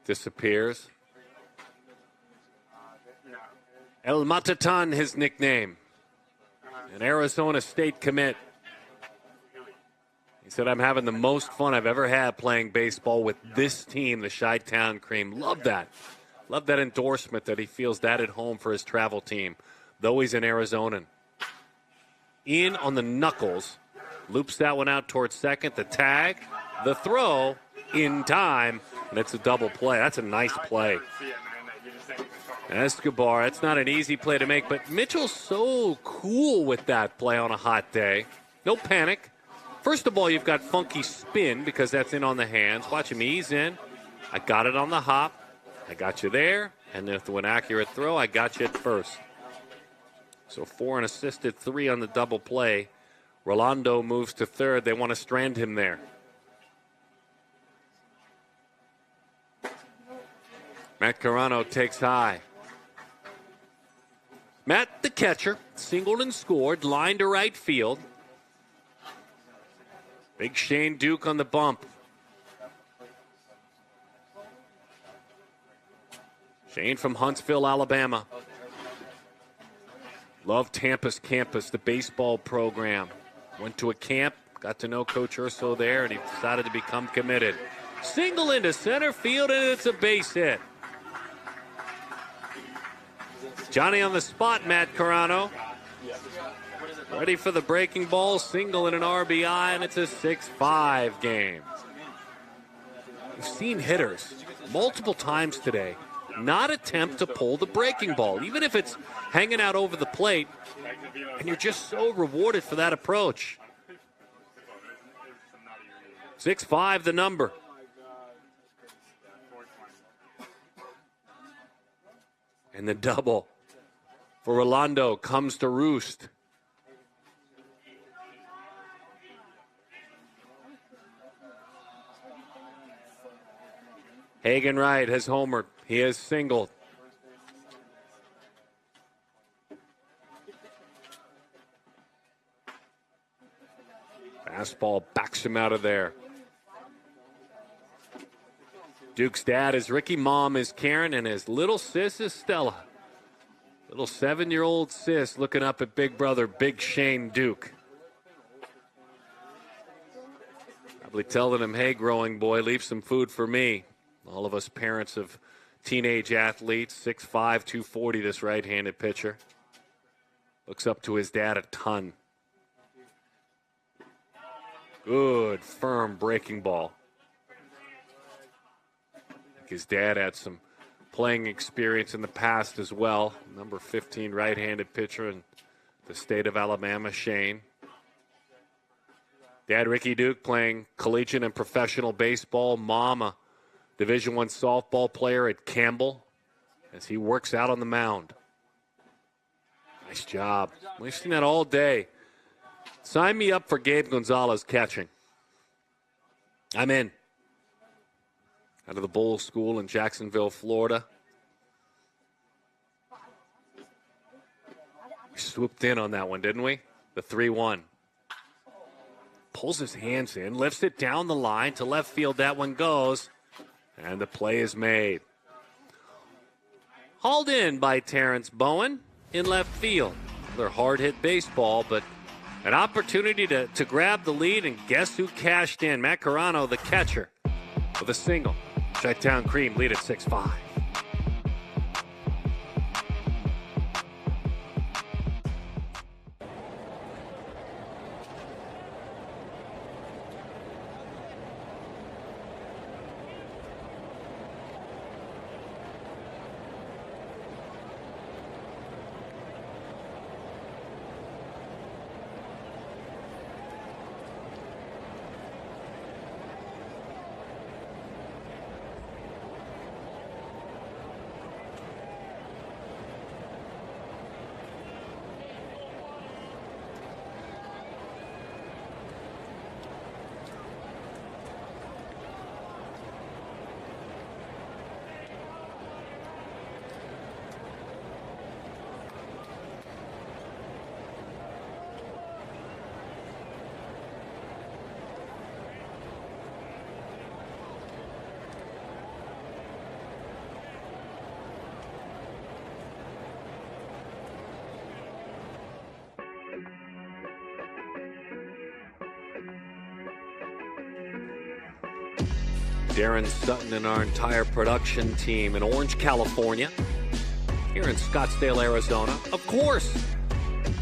disappears. El Matatan, his nickname. An Arizona State commit. He said, I'm having the most fun I've ever had playing baseball with this team, the Chi-Town Cream. Love that. Love that endorsement that he feels that at home for his travel team, though he's an Arizonan. In on the knuckles. Loops that one out towards second. The tag, the throw, in time, and it's a double play. That's a nice play. Escobar, that's not an easy play to make, but Mitchell's so cool with that play on a hot day. No panic. First of all, you've got funky spin because that's in on the hands. Watch him ease in. I got it on the hop. I got you there. And with an accurate throw, I got you at first. So 4 and assisted, 3 on the double play. Rolando moves to third. They want to strand him there. Matt Carano takes high. Matt, the catcher, singled and scored, line to right field. Big Shane Duke on the bump. Shane from Huntsville, Alabama. Loved Tampa's campus, the baseball program. Went to a camp, got to know Coach Urso there, and he decided to become committed. Single into center field, and it's a base hit. Johnny on the spot, Matt Carano. Ready for the breaking ball, single and an RBI, and it's a 6-5 game. We've seen hitters multiple times today not attempt to pull the breaking ball, even if it's hanging out over the plate, and you're just so rewarded for that approach. 6-5 the number. And the double for Rolando comes to roost. Hagen Wright has homered. He has singled. Fastball backs him out of there. Duke's dad is Ricky, mom is Karen, and his little sis is Stella. Little 7-year-old sis looking up at big brother, Big Shane Duke. Probably telling him, hey, growing boy, leave some food for me. All of us parents of teenage athletes, 6'5", 240, this right-handed pitcher. Looks up to his dad a ton. Good, firm breaking ball. His dad had some playing experience in the past as well. Number 15 right-handed pitcher in the state of Alabama, Shane. Dad Ricky Duke playing collegiate and professional baseball. Mom, a Division I softball player at Campbell as he works out on the mound. Nice job. We've seen that all day. Sign me up for Gabe Gonzalez catching. I'm in. Out of the Bowl School in Jacksonville, Florida. We swooped in on that one, didn't we? The 3-1. Pulls his hands in, lifts it down the line to left field. That one goes, and the play is made. Hauled in by Terrence Bowen in left field. Another hard-hit baseball, but an opportunity to grab the lead, and guess who cashed in? Matt Carano, the catcher, with a single. Chi-Town Cream lead at 6-5. Darren Sutton and our entire production team in Orange, California. Here in Scottsdale, Arizona. Of course,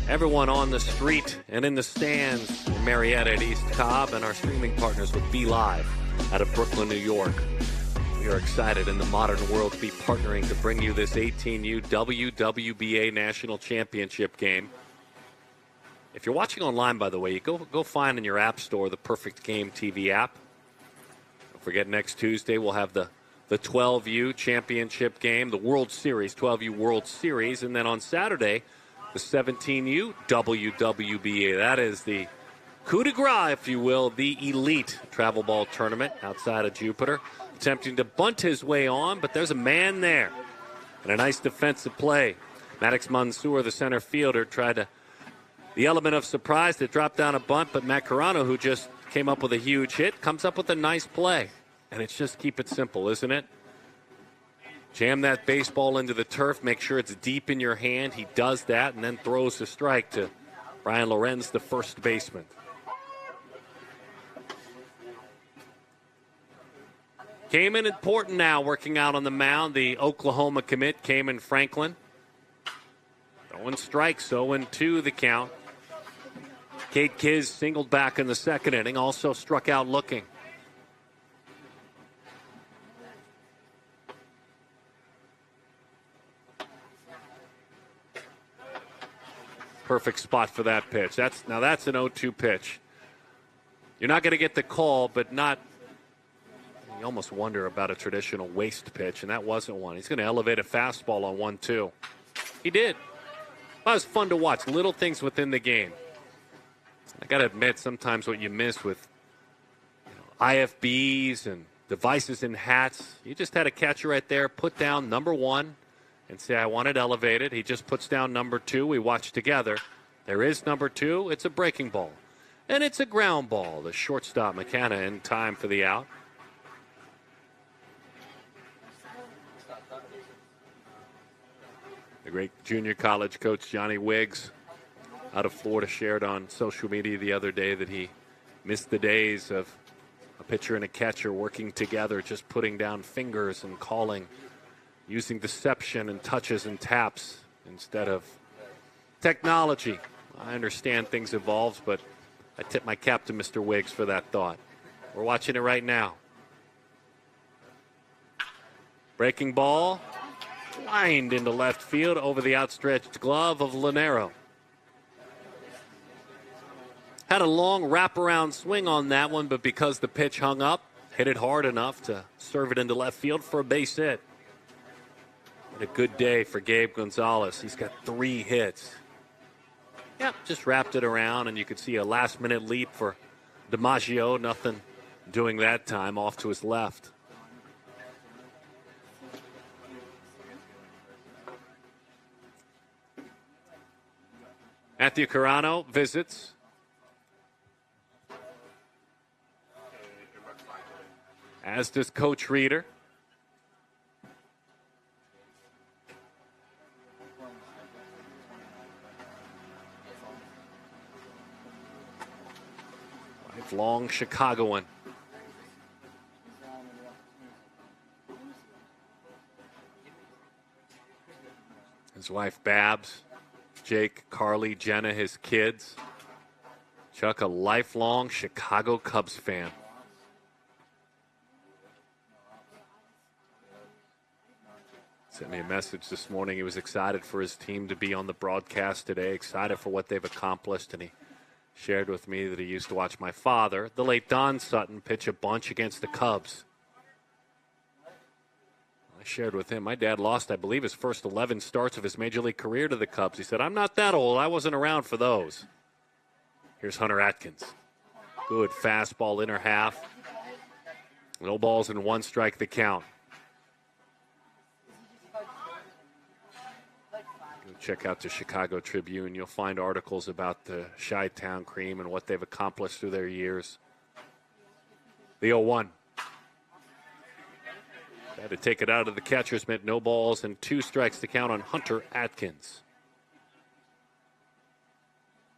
everyone on the street and in the stands in Marietta at East Cobb, and our streaming partners with Be Live out of Brooklyn, New York. We are excited in the modern world to be partnering to bring you this 18U WWBA National Championship game. If you're watching online, by the way, you go find in your app store the Perfect Game TV app. Don't forget, next Tuesday we'll have the 12U championship game, the World Series, 12U World Series, and then on Saturday, the 17U WWBA. That is the coup de grace, if you will, the elite travel ball tournament outside of Jupiter. Attempting to bunt his way on, but there's a man there. And a nice defensive play. Maddox Mansour, the center fielder, tried to, the element of surprise to drop down a bunt, but Matt Carano, who just came up with a huge hit, comes up with a nice play. And it's just keep it simple, isn't it? Jam that baseball into the turf, make sure it's deep in your hand. He does that and then throws the strike to Brian Lorenz, the first baseman. Cayman Important now working out on the mound. The Oklahoma commit, Cayman Franklin. Throwing strikes, 0-2 the count. Kate Kiz singled back in the second inning, also struck out looking. Perfect spot for that pitch. That's an 0-2 pitch. You're not going to get the call, but not. You almost wonder about a traditional waste pitch, and that wasn't one. He's going to elevate a fastball on 1-2. He did. Well, it was fun to watch. Little things within the game. I got to admit, sometimes what you miss with IFBs and devices in hats, you just had a catcher right there put down number 1 and say, I want it elevated. He just puts down number 2. We watch together. There is number 2. It's a breaking ball. And it's a ground ball. The shortstop, McKenna, in time for the out. The great junior college coach Johnny Wiggs out of Florida shared on social media the other day that he missed the days of a pitcher and a catcher working together, just putting down fingers and calling, using deception and touches and taps instead of technology. I understand things evolve, but I tip my cap to Mr. Wiggs for that thought. We're watching it right now. Breaking ball. Lined into left field over the outstretched glove of Lanero. Had a long wraparound swing on that one, but because the pitch hung up, hit it hard enough to serve it into left field for a base hit. What a good day for Gabe Gonzalez. He's got 3 hits. Yep, just wrapped it around, and you could see a last-minute leap for DiMaggio. Nothing doing that time, off to his left. Matthew Carano visits. As does Coach Reeder. Lifelong Chicagoan. His wife Babs. Jake, Carly, Jenna, his kids. Chuck, a lifelong Chicago Cubs fan. Sent me a message this morning. He was excited for his team to be on the broadcast today, excited for what they've accomplished, and he shared with me that he used to watch my father, the late Don Sutton, pitch a bunch against the Cubs. I shared with him, my dad lost, I believe, his first 11 starts of his Major League career to the Cubs. He said, I'm not that old. I wasn't around for those. Here's Hunter Atkins. Good fastball, inner half. No balls and 1 strike the count. Check out the Chicago Tribune. You'll find articles about the Chi-Town Cream and what they've accomplished through their years. The 0-1. Had to take it out of the catcher's mitt. No balls and 2 strikes to count on Hunter Atkins.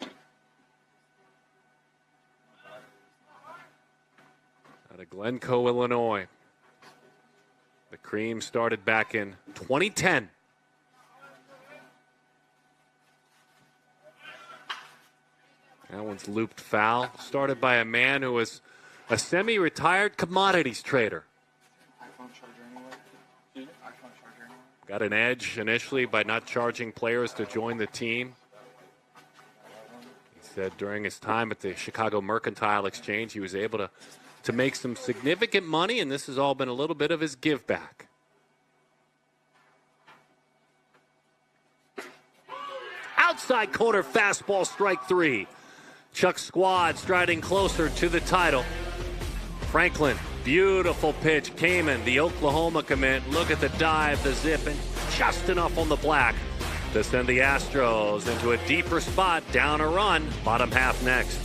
Out of Glencoe, Illinois. The Cream started back in 2010. That one's looped foul. Started by a man who was a semi-retired commodities trader. Got an edge initially by not charging players to join the team. He said during his time at the Chicago Mercantile Exchange, he was able to make some significant money, and this has all been a little bit of his give back. Outside corner fastball, strike 3. Chuck's squad striding closer to the title. Franklin, beautiful pitch. Cayman, the Oklahoma commit. Look at the dive, the zip, and just enough on the black to send the Astros into a deeper spot, down a run. Bottom half next.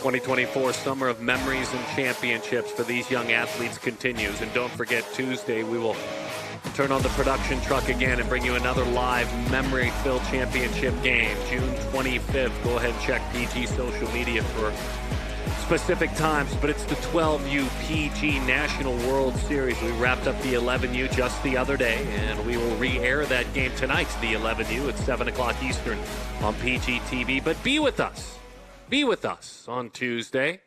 2024 Summer of Memories and Championships for these young athletes continues. And don't forget, Tuesday we will turn on the production truck again and bring you another live memory-filled championship game, June 25th. Go ahead and check PG social media for specific times, but it's the 12U PG National World Series. We wrapped up the 11U just the other day, and we will re-air that game tonight, the 11U, at 7 o'clock Eastern on PG TV. But be with us. Be with us on Tuesday.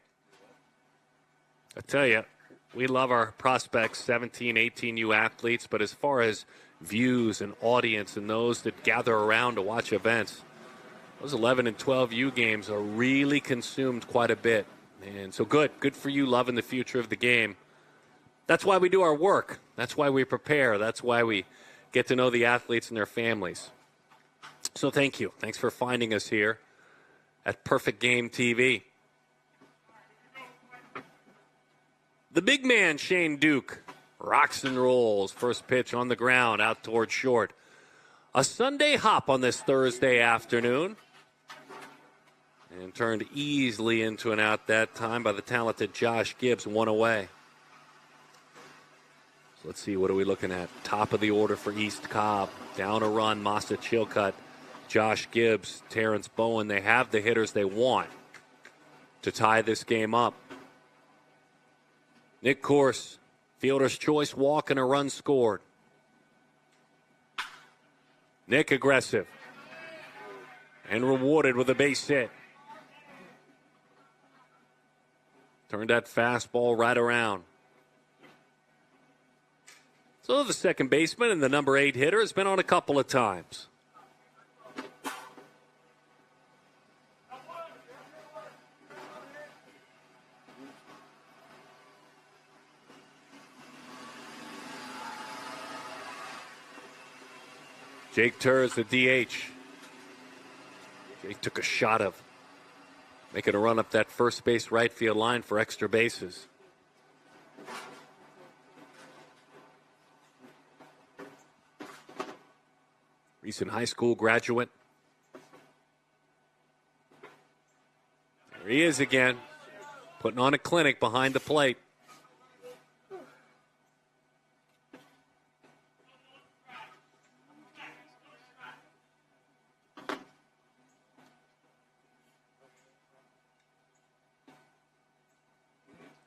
I tell you, we love our prospects, 17, 18U athletes, but as far as views and audience and those that gather around to watch events, those 11 and 12U games are really consumed quite a bit. And so good for you loving the future of the game. That's why we do our work. That's why we prepare. That's why we get to know the athletes and their families. So thank you. Thanks for finding us here at Perfect Game TV. The big man, Shane Duke, rocks and rolls. First pitch on the ground, out toward short. A Sunday hop on this Thursday afternoon. And turned easily into an out that time by the talented Josh Gibbs, one away. So let's see, what are we looking at? Top of the order for East Cobb. Down a run, Masa Chilcutt, Josh Gibbs, Terrence Bowen. They have the hitters they want to tie this game up. Nick Corse, fielder's choice walk and a run scored. Nick aggressive and rewarded with a base hit. Turned that fastball right around. So the second baseman and the number 8 hitter has been on a couple of times. Jake Turrs, the DH. Jake took a shot of making a run up that first base right field line for extra bases. Recent high school graduate. There he is again, putting on a clinic behind the plate.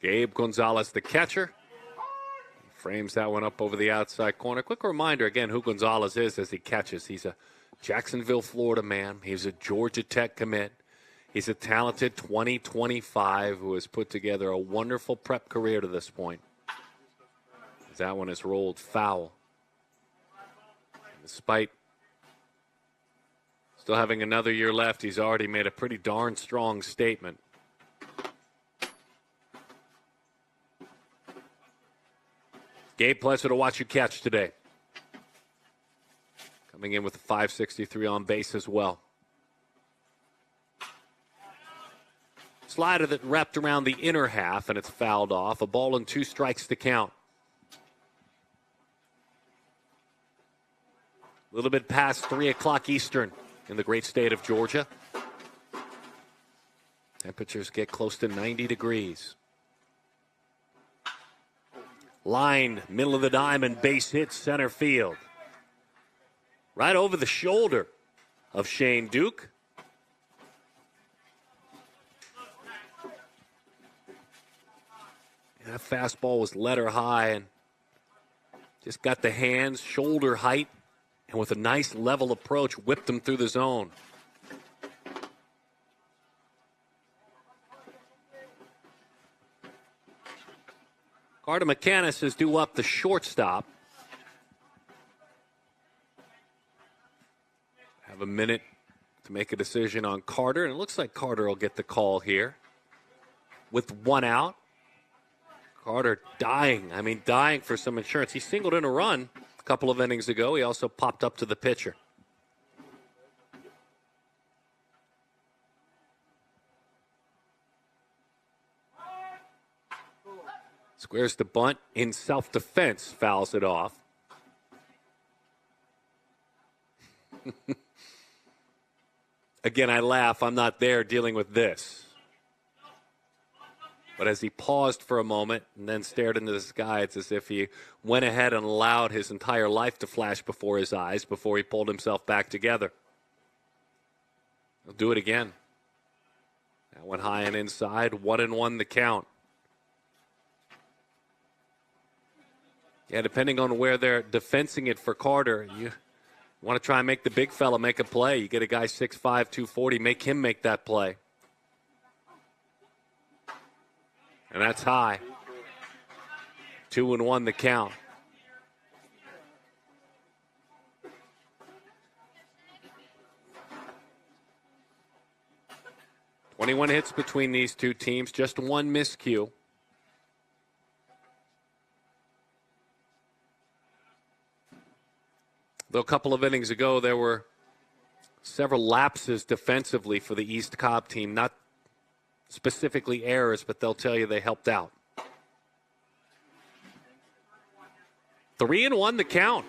Gabe Gonzalez, the catcher. Frames that one up over the outside corner. Quick reminder again who Gonzalez is as he catches. He's a Jacksonville, Florida man. He's a Georgia Tech commit. He's a talented 20-25 who has put together a wonderful prep career to this point. As that one is rolled foul. Despite still having another year left, he's already made a pretty darn strong statement. Gabe, pleasure to watch you catch today. Coming in with a 563 on base as well. Slider that wrapped around the inner half and it's fouled off. A ball and 2 strikes to count. A little bit past 3 o'clock Eastern in the great state of Georgia. Temperatures get close to 90 degrees. Line, middle of the diamond, base hit, center field. Right over the shoulder of Shane Duke. And that fastball was letter high and just got the hands, shoulder height, and with a nice level approach, whipped him through the zone. Carter McCannis is due up the shortstop. Have a minute to make a decision on Carter, and it looks like Carter will get the call here. With 1 out, Carter dying for some insurance. He singled in a run a couple of innings ago. He also popped up to the pitcher. Squares the bunt in self-defense, fouls it off. Again, I laugh. I'm not there dealing with this. But as he paused for a moment and then stared into the sky, it's as if he went ahead and allowed his entire life to flash before his eyes before he pulled himself back together. He'll do it again. That went high and inside, 1-1 the count. Yeah, depending on where they're defensing it for Carter, you want to try and make the big fella make a play. You get a guy 6'5", 240, make him make that play. And that's high. 2-1 the count. "21 hits between these two teams, just one miscue. Though a couple of innings ago, there were several lapses defensively for the East Cobb team. Not specifically errors, but they'll tell you they helped out. 3-1 the count.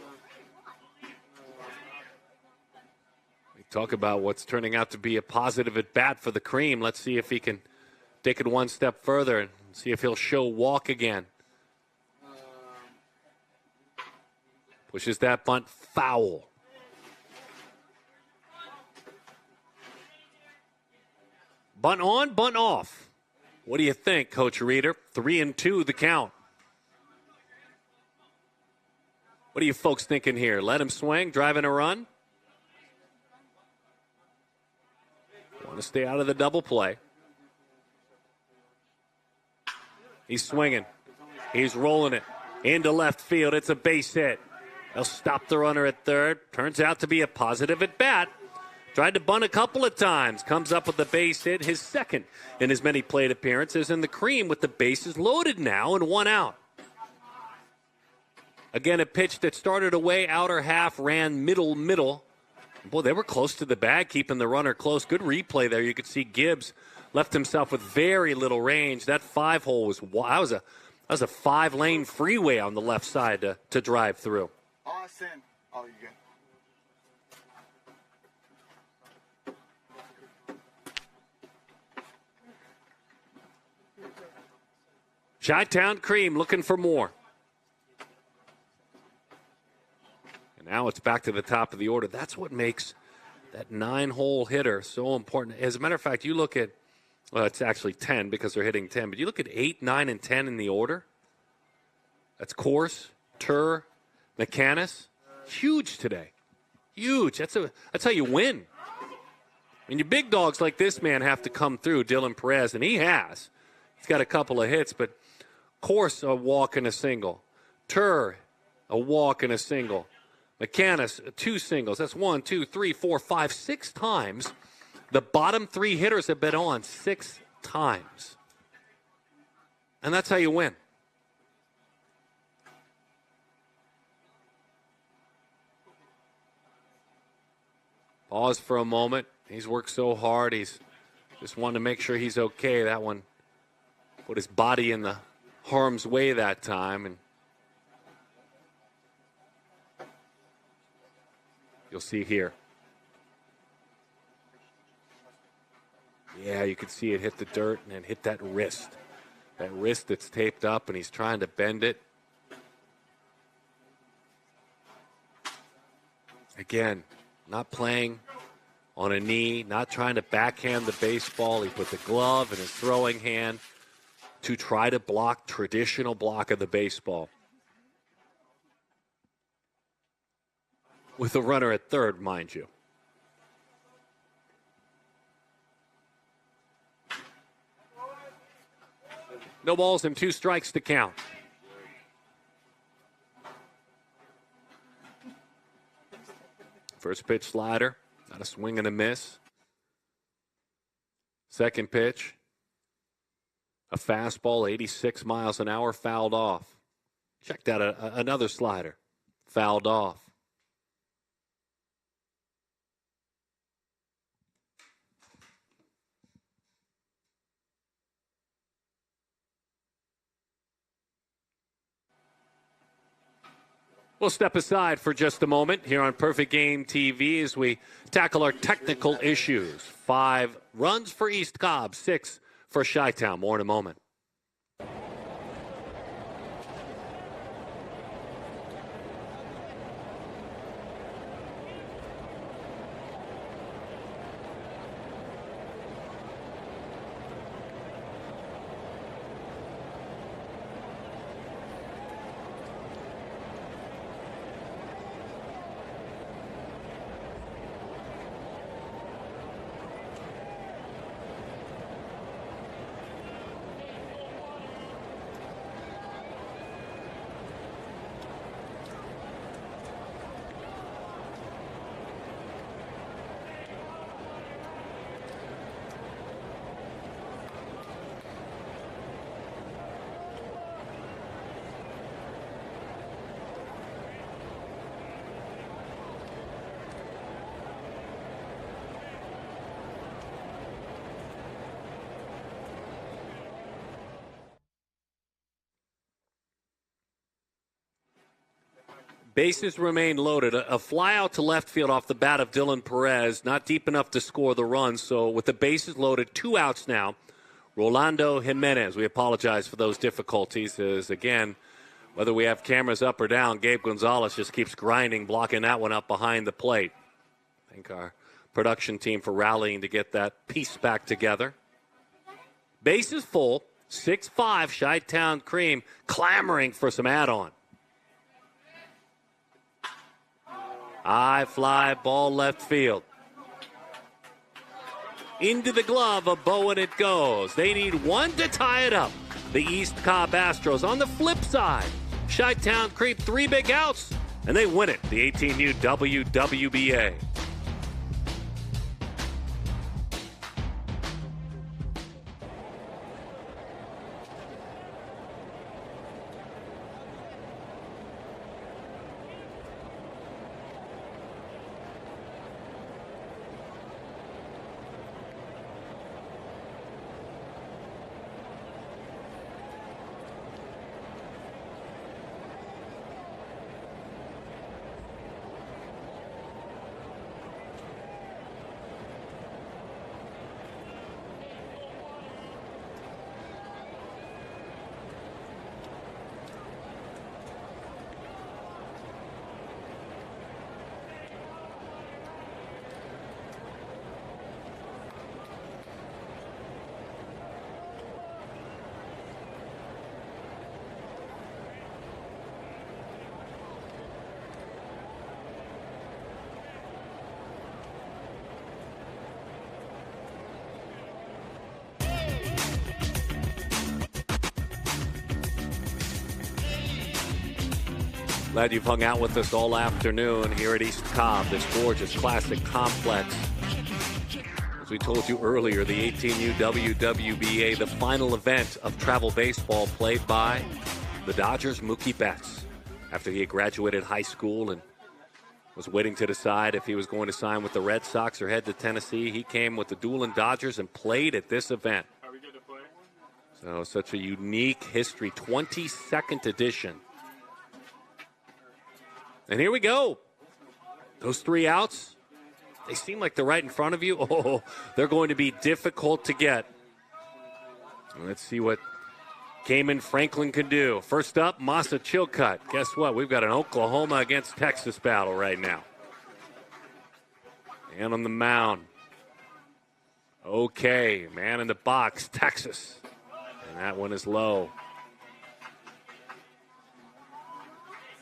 We talk about what's turning out to be a positive at bat for the Cream. Let's see if he can take it one step further and see if he'll show walk again. Pushes that bunt foul. Bunt on, bunt off. What do you think, Coach Reeder? 3-2 the count. What are you folks thinking here? Let him swing, driving a run? Want to stay out of the double play. He's swinging. He's rolling it into left field. It's a base hit. They'll stop the runner at third. Turns out to be a positive at bat. Tried to bunt a couple of times. Comes up with the base hit, his second in as many plate appearances. And the Cream with the bases loaded now and 1 out. Again, a pitch that started away, outer half, ran middle. Boy, they were close to the bag, keeping the runner close. Good replay there. You could see Gibbs left himself with very little range. That 5-hole was that was a 5-lane freeway on the left side to drive through. Austin. Oh, you good. Chi-Town Cream looking for more. And now it's back to the top of the order. That's what makes that 9-hole hitter so important. As a matter of fact, you look at, well, it's actually 10 because they're hitting 10, but you look at 8, 9, and 10 in the order. That's Course, Tur, McCannis. Huge today. Huge. That's how you win. I mean, your big dogs like this man have to come through, Dylan Perez, and he has. He's got a couple of hits, but Course, a walk and a single. Tur, a walk and a single. McCannis, 2 singles. That's 1, 2, 3, 4, 5, 6 times. The bottom 3 hitters have been on 6 times. And that's how you win. Pause for a moment. He's worked so hard. He's just wanted to make sure he's okay. That one put his body in the harm's way that time. And you'll see here. Yeah, you can see it hit the dirt and then hit that wrist. That wrist that's taped up, and he's trying to bend it. Again, not playing on a knee, not trying to backhand the baseball. He put the glove in his throwing hand to try to block traditional block of the baseball. With a runner at third, mind you. No balls and 2 strikes to count. First pitch slider, not a swing and a miss. Second pitch, a fastball, 86 miles an hour, fouled off. Checked out another slider, fouled off. We'll step aside for just a moment here on Perfect Game TV as we tackle our technical issues. 5 runs for East Cobb, 6 for Chi-Town. More in a moment. Bases remain loaded. A fly out to left field off the bat of Dylan Perez, not deep enough to score the run. So with the bases loaded, 2 outs now. Rolando Jimenez, we apologize for those difficulties, as again, whether we have cameras up or down, Gabe Gonzalez just keeps grinding, blocking that one up behind the plate. Thank our production team for rallying to get that piece back together. Bases full, 6-5, Chi-Town Cream clamoring for some add-on. High fly ball left field. Into the glove of Bowen it goes. They need one to tie it up. The East Cobb Astros. On the flip side, Chi-Town Cream 3 big outs, and they win it. The 18U WWBA. Glad you've hung out with us all afternoon here at East Cobb, this gorgeous classic complex. As we told you earlier, the 18U WWBA, the final event of travel baseball played by the Dodgers' Mookie Betts. After he had graduated high school and was waiting to decide if he was going to sign with the Red Sox or head to Tennessee, he came with the Doolin Dodgers and played at this event. Are we good to play? So such a unique history, 22nd edition. And here we go. Those 3 outs, they seem like they're right in front of you. Oh, they're going to be difficult to get. Let's see what Cayman Franklin can do. First up, Masa Chilcutt. Guess what? We've got an Oklahoma against Texas battle right now. And on the mound. Okay, man in the box, Texas. And that one is low.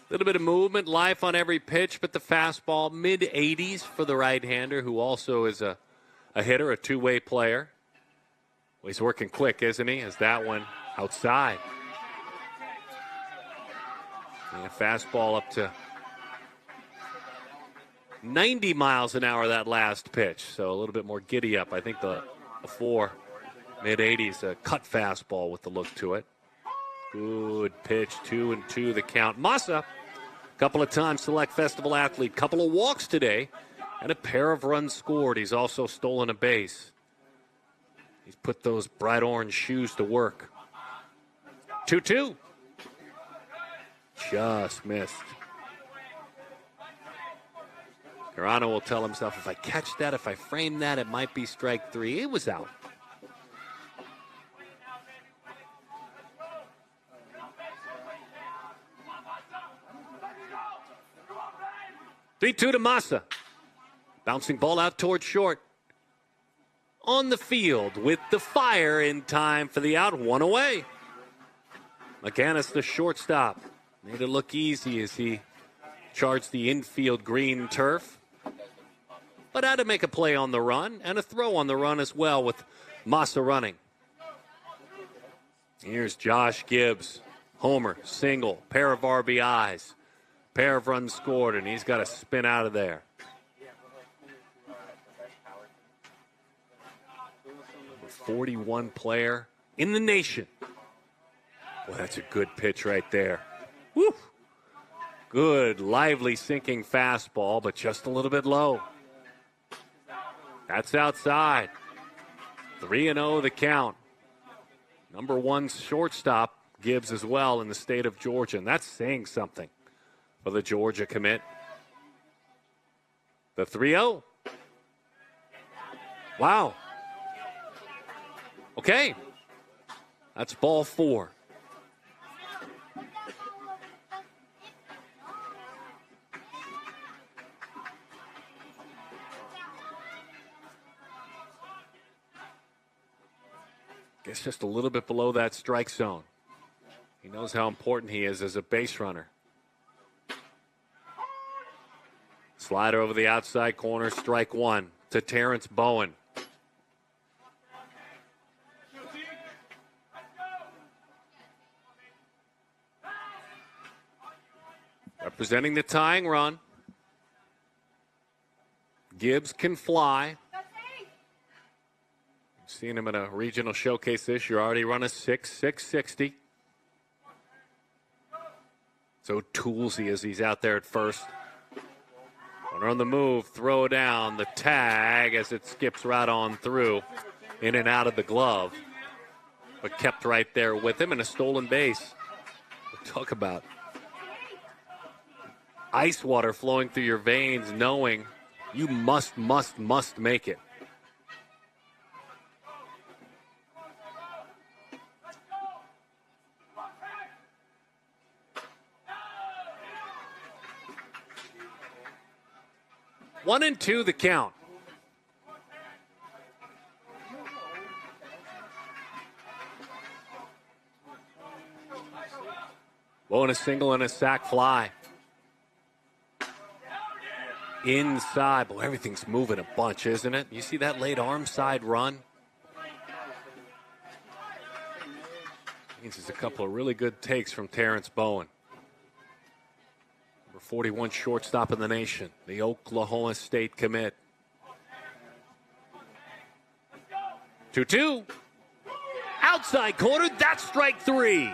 Little bit of movement, life on every pitch, but the fastball, mid-80s for the right-hander, who also is a hitter, a two-way player. Well, he's working quick, isn't he? As that one outside. And a fastball up to 90 miles an hour that last pitch, so a little bit more giddy up. I think the 4, mid-80s, a cut fastball with the look to it. Good pitch, 2-2 the count. Masa, couple of times Select Festival athlete, couple of walks today, and a pair of runs scored. He's also stolen a base. He's put those bright orange shoes to work. 2-2. Just missed. Carano will tell himself, if I catch that, if I frame that, it might be strike 3. It was out. Three-two to Masa. Bouncing ball out towards short. On the field with the fire in time for the out. 1 away. McAnnis, the shortstop, made it look easy as he charged the infield green turf. But had to make a play on the run and a throw on the run as well with Masa running. Here's Josh Gibbs. Homer, single, pair of RBIs. Pair of runs scored, and he's got to spin out of there. 41 player in the nation. Boy, that's a good pitch right there. Woo! Good, lively, sinking fastball, but just a little bit low. That's outside. 3-0 the count. Number 1 shortstop, Gibbs as well in the state of Georgia, and that's saying something. for the Georgia commit. The 3-0. Wow. Okay. That's ball 4. Gets just a little bit below that strike zone. He knows how important he is as a base runner. Slider over the outside corner, strike 1 to Terrence Bowen. Representing the tying run. Gibbs can fly. You've seen him in a regional showcase this year. Already run a 6.60. So toolsy as he's out there at first. Runner on the move, throw down, the tag as it skips right on through, in and out of the glove. But kept right there with him, and a stolen base. Talk about ice water flowing through your veins, knowing you must make it. One and two, the count. Blowing a single and a sac fly. Inside. Boy, everything's moving a bunch, isn't it? You see that late arm side run? Means there's a couple of really good takes from Terrence Bowen. Number 41 shortstop in the nation, the Oklahoma State commit. 2-2. Outside corner, that's strike 3.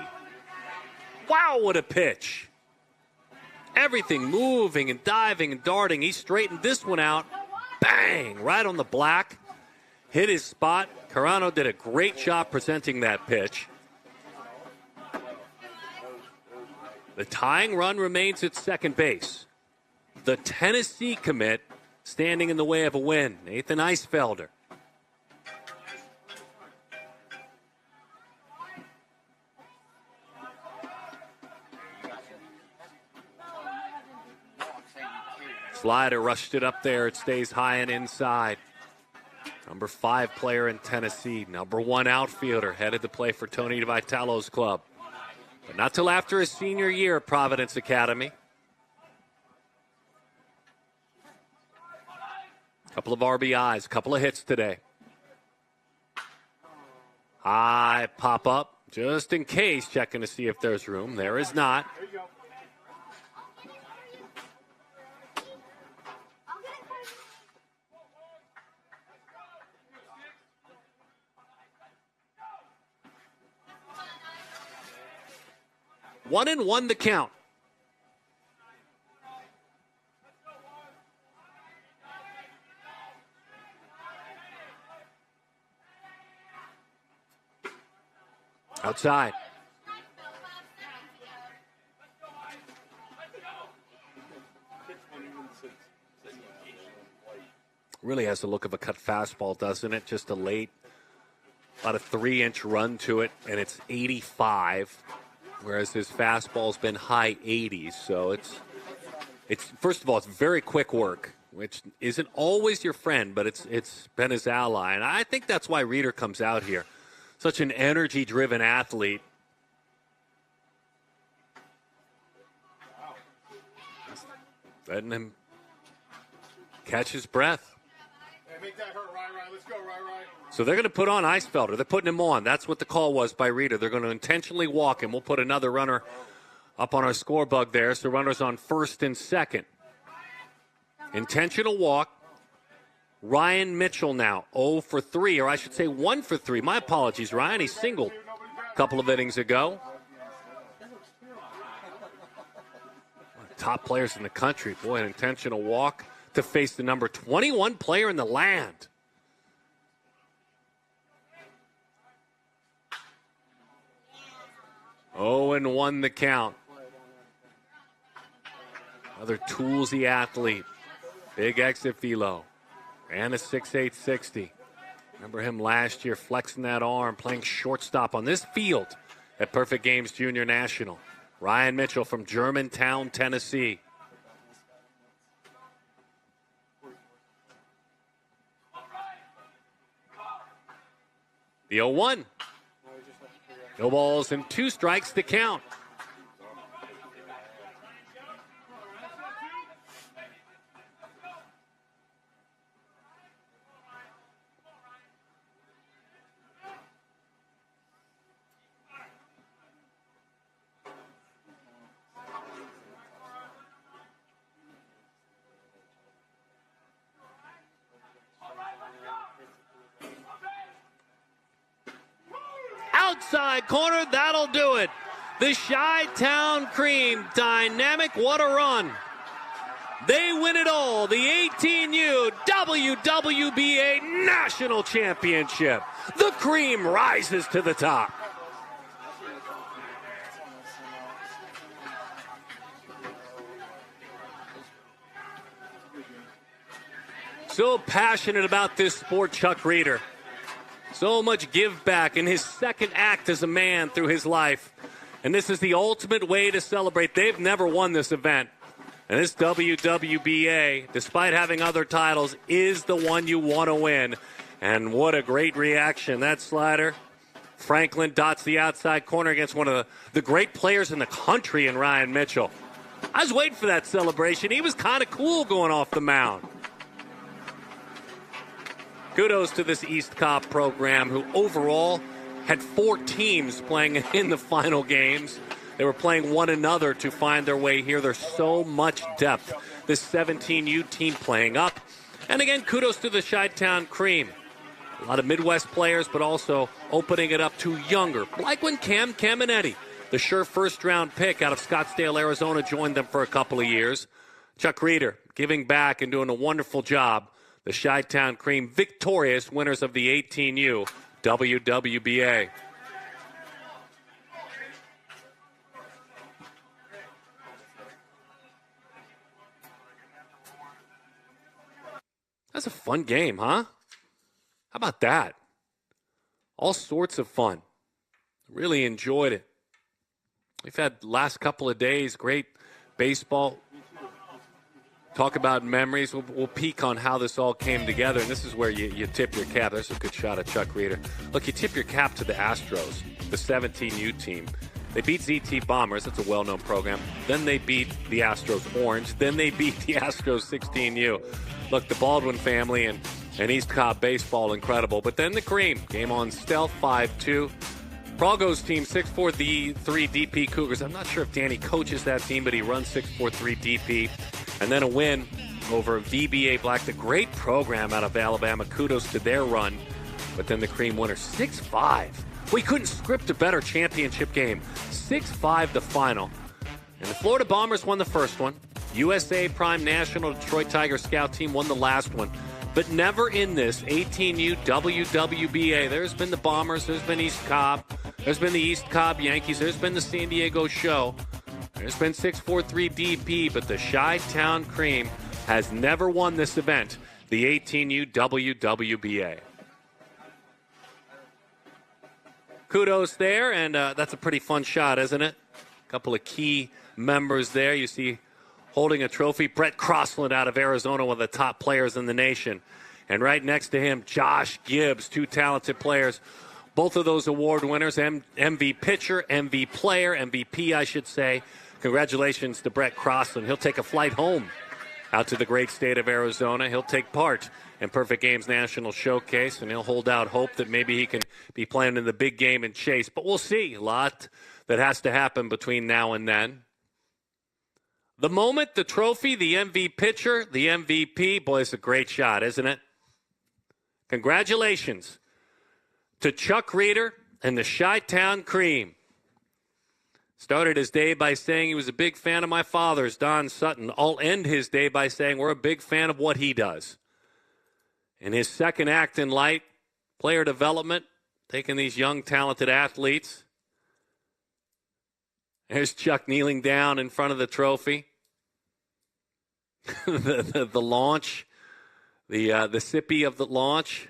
Wow, what a pitch. Everything moving and diving and darting. He straightened this one out. Bang! Right on the black. Hit his spot. Carano did a great job presenting that pitch. The tying run remains at second base. The Tennessee commit standing in the way of a win. Nathan Eisfelder. Slider rushed it up there. It stays high and inside. Number 5 player in Tennessee. Number 1 outfielder headed to play for Tony DeVitalo's club. But not till after his senior year at Providence Academy. Couple of RBIs, couple of hits today. High pop up, just in case, checking to see if there's room. There is not. 1-1 the count. Outside. Really has the look of a cut fastball, doesn't it? Just a late, about a 3-inch run to it, and it's 85. Whereas his fastball's been high 80s, so it's first of all, it's very quick work, which isn't always your friend, but it's been his ally, and I think that's why Reeder comes out here, such an energy-driven athlete. Letting him catch his breath. Hey, make that hurt, Rai. Let's go, Rai. So they're going to put on Eisfelder. They're putting him on. That's what the call was by Reeder. They're going to intentionally walk him. We'll put another runner up on our score bug there. So runners on first and second. Intentional walk. Ryan Mitchell now 0 for 3, or I should say 1 for 3. My apologies, Ryan. He singled a couple of innings ago. Top players in the country. Boy, an intentional walk to face the number 21 player in the land. Oh, and 1 the count. Another toolsy athlete. Big exit velo. And a 6'8", 60. Remember him last year flexing that arm, playing shortstop on this field at Perfect Games Junior National. Ryan Mitchell from Germantown, Tennessee. The 0-1. No balls and 2 strikes to count. Outside corner, that'll do it. The Chi-Town Cream, dynamic, what a run. They win it all, the 18U WWBA National Championship. The Cream rises to the top. So passionate about this sport, Chuck Reeder. So much give back in his second act as a man through his life. And this is the ultimate way to celebrate. They've never won this event. And this WWBA, despite having other titles, is the one you want to win. And what a great reaction. That slider. Franklin dots the outside corner against one of the great players in the country in Ryan Mitchell. I was waiting for that celebration. He was kind of cool going off the mound. Kudos to this East Cobb program, who overall had 4 teams playing in the final games. They were playing one another to find their way here. There's so much depth. This 17U team playing up. And again, kudos to the Chi-Town Cream. A lot of Midwest players, but also opening it up to younger. Like when Cam Caminetti, the sure first-round pick out of Scottsdale, Arizona, joined them for a couple of years. Chuck Reeder giving back and doing a wonderful job. The Chi-Town Cream victorious winners of the 18U WWBA. That's a fun game, huh? How about that? All sorts of fun. Really enjoyed it. We've had the last couple of days, great baseball. Talk about memories. We'll peek on how this all came together. And this is where you tip your cap. There's a good shot of Chuck Reeder. Look, you tip your cap to the Astros, the 17U team. They beat ZT Bombers. That's a well-known program. Then they beat the Astros Orange. Then they beat the Astros 16U. Look, the Baldwin family and East Cobb baseball, incredible. But then the Cream, game on stealth, 5-2. Prago's team, 6'4", 3 DP Cougars. I'm not sure if Danny coaches that team, but he runs 6'4", 3 DP. And then a win over VBA Black, the great program out of Alabama. Kudos to their run. But then the Cream winner, 6-5. We couldn't script a better championship game. 6-5 the final. And the Florida Bombers won the first one. USA Prime National Detroit Tiger Scout team won the last one. But never in this 18U WWBA. There's been the Bombers. There's been East Cobb. There's been the East Cobb Yankees. There's been the San Diego Show. There's been 6'4", 3 DP. But the Chi-Town Cream has never won this event, the 18U WWBA. Kudos there, and that's a pretty fun shot, isn't it? A couple of key members there. You see holding a trophy, Brett Crossland out of Arizona, one of the top players in the nation. And right next to him, Josh Gibbs, 2 talented players. Both of those award winners, MV pitcher, MV player, MVP, I should say. Congratulations to Brett Crossland. He'll take a flight home out to the great state of Arizona. He'll take part in Perfect Games National Showcase, and he'll hold out hope that maybe he can be playing in the big game and Chase. But we'll see. A lot that has to happen between now and then. The moment, the trophy, the MV pitcher, the MVP, boy, it's a great shot, isn't it? Congratulations to Chuck Reeder and the Chi-Town Cream. Started his day by saying he was a big fan of my father's, Don Sutton. I'll end his day by saying we're a big fan of what he does. In his second act in light, player development, taking these young, talented athletes. There's Chuck kneeling down in front of the trophy. the launch, the sippy of the launch.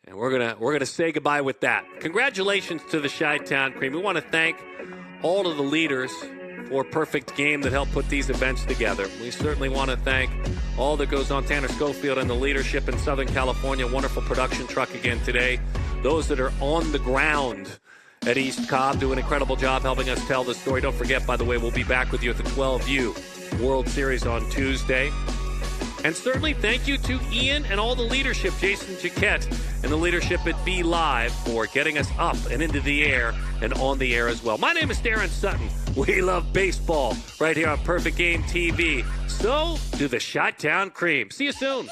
And we're gonna say goodbye with that. Congratulations to the Chi-Town Cream. We want to thank all of the leaders for Perfect Game that helped put these events together. We certainly want to thank all that goes on, Tanner Schofield and the leadership in Southern California. Wonderful production truck again today. Those that are on the ground at East Cobb do an incredible job helping us tell the story. Don't forget, by the way, we'll be back with you at the 12U World Series on Tuesday. And certainly thank you to Ian and all the leadership, Jason Jaquette, and the leadership at Be Live for getting us up and into the air and on the air as well. My name is Darren Sutton. We love baseball right here on Perfect Game TV. So do the Chi-Town Cream. See you soon.